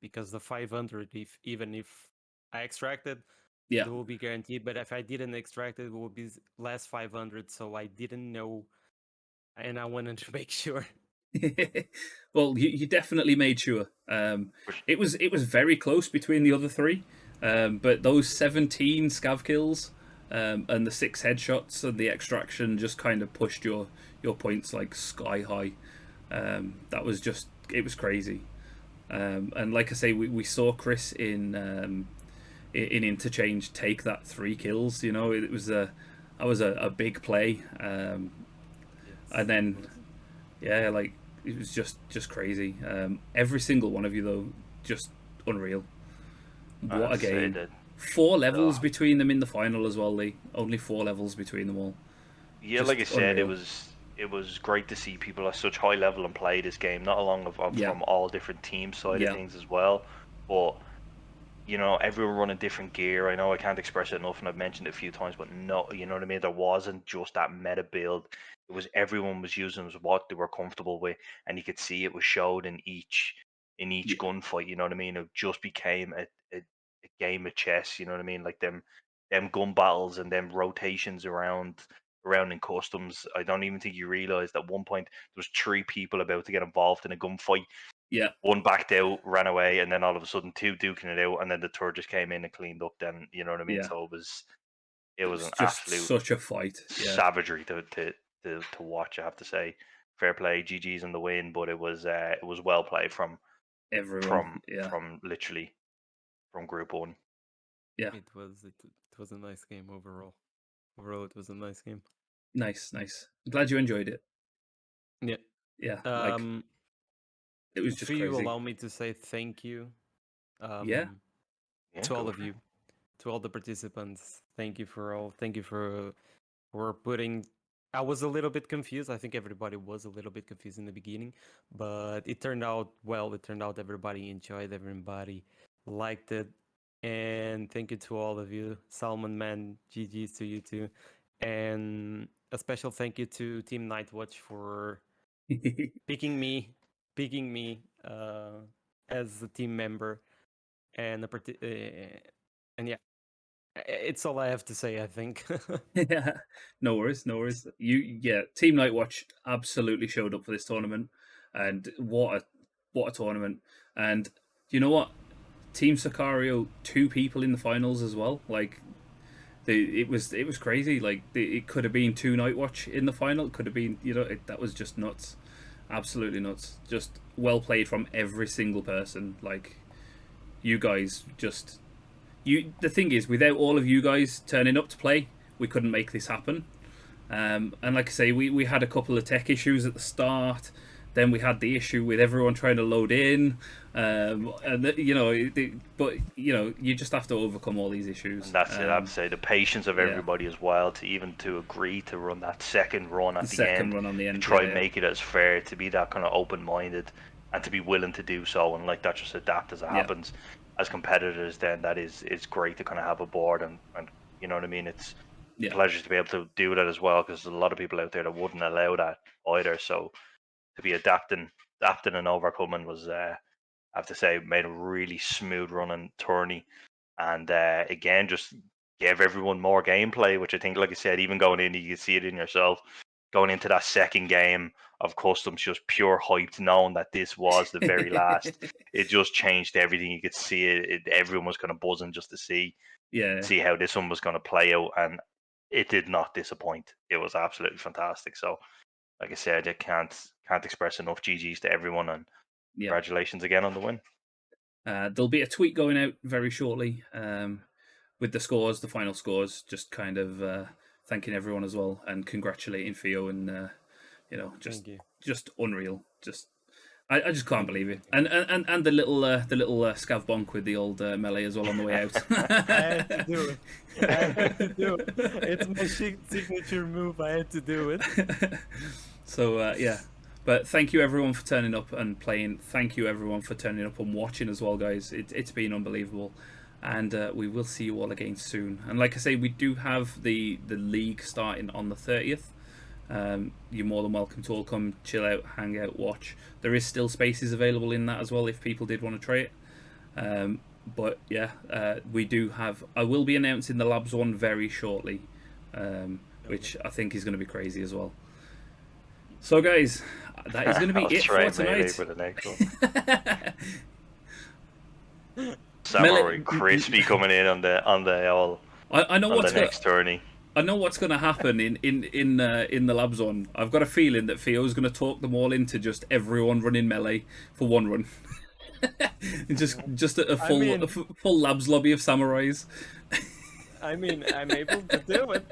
because the 500, even if I extracted, it will be guaranteed. But if I didn't extract it, will be less 500. So I didn't know, and I wanted to make sure. Well, you definitely made sure. It was very close between the other 3, but those 17 scav kills and the 6 headshots and the extraction just kind of pushed your points like sky high. That was just, it was crazy. And like I say, we saw Chris in interchange take that 3 kills. You know, that was a big play. And then like it was just crazy. Every single one of you though, just unreal. What a game! 4 levels between them in the final as well, Lee. Only 4 levels between them all. Yeah, just like I said, it was great to see people at such high level and play this game, not along from all different team side of things as well. But you know, everyone running different gear. I know I can't express it enough, and I've mentioned it a few times, but no, you know what I mean. There wasn't just that meta build. It was everyone was using what they were comfortable with, and you could see it was showed in each gunfight. You know what I mean? It just became a game of chess. You know what I mean? Like them them gun battles and them rotations around in customs. I don't even think you realized at one point there was 3 people about to get involved in a gunfight. Yeah. One backed out, ran away, and then all of a sudden 2 duking it out, and then the third just came in and cleaned up. Then you know what I mean. Yeah. So it was an just absolute such a fight. Yeah. savagery to watch. I have to say, fair play, GG's in the win, but it was well played from Everyone. Yeah. from literally from Group 1. Yeah. It was a nice game overall. Overall, it was a nice game. Nice. I'm glad you enjoyed it. Yeah. Yeah. Like it was just Pheeooo, crazy. allow me to say thank you. Yeah, To all of you, to all the participants. Thank you for all. Thank you for putting. I was a little bit confused. I think everybody was a little bit confused in the beginning, but it turned out well. It turned out everybody enjoyed, everybody liked it, and thank you to all of you, Salmon Man. GG's to you too, and a special thank you to Team Nightwatch for picking me as a team member, and and yeah, it's all I have to say, I think. yeah. No worries. Team Nightwatch absolutely showed up for this tournament, and what a tournament! And you know what? Team Sicario, 2 people in the finals as well. Like it was crazy. Like it could have been 2 Nightwatch in the final. It could have been, that was just nuts. Absolutely nuts. Just well played from every single person. Like you guys just the thing is, without all of you guys turning up to play, we couldn't make this happen. And like I say, we had a couple of tech issues at the start. Then we had the issue with everyone trying to load in, and but you just have to overcome all these issues. And that's it. I'd say the patience of everybody as well to agree to run that second run at the end, run on the end, to try and make it as fair, to be that kind of open-minded, and to be willing to do so, and like that, just adapt as it happens. As competitors, then it's great to kind of have a board, and you know what I mean. It's a pleasure to be able to do that as well, because there's a lot of people out there that wouldn't allow that either. So to be adapting and overcoming was, I have to say, made a really smooth running tourney, and again just gave everyone more gameplay, which I think, like I said, even going in, you can see it in yourself. Going into that second game of customs, just pure hyped, knowing that this was the very last. It just changed everything. You could see it. Everyone was kind of buzzing just to see how this one was going to play out, and it did not disappoint. It was absolutely fantastic. So, like I said, I can't express enough GGs to everyone, and congratulations again on the win. There'll be a tweet going out very shortly with the scores, the final scores, just kind of thanking everyone as well and congratulating Pheeooo, and just unreal. Just I just can't believe it. And the little scav bonk with the old melee as well on the way out. I had to do it. It's my signature move. I had to do it. So but thank you everyone for turning up and playing. Thank you everyone for turning up and watching as well, guys. It's been unbelievable. And we will see you all again soon. And like I say, we do have the league starting on the 30th. You're more than welcome to all come, chill out, hang out, watch. There is still spaces available in that as well if people did want to try it. But yeah, we do have. I will be announcing the Labs one very shortly, which I think is going to be crazy as well. So guys, that is going to be it for tonight. With an Samurai Crispy coming in on the I know what's the next tourney. I know what's going to happen in the Labs one. I've got a feeling that Pheeoo's going to talk them all into just everyone running melee for one run. just a full Labs lobby of samurais. I mean, I'm able to do it.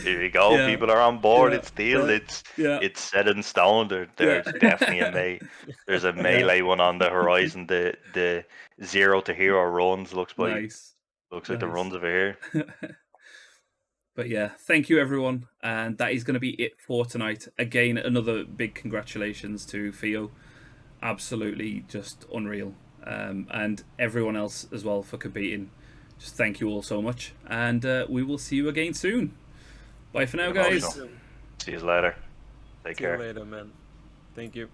Here you go. Yeah. People are on board. It's deal. It's set in stone. There's definitely there's a melee one on the horizon. The 0 to hero runs looks like the runs over here. But yeah, thank you everyone, and that is going to be it for tonight. Again, another big congratulations to Pheeooo. Absolutely just unreal, and everyone else as well for competing. Just thank you all so much, and we will see you again soon. Bye for now, guys. See you later. Take care. See you later, man. Thank you.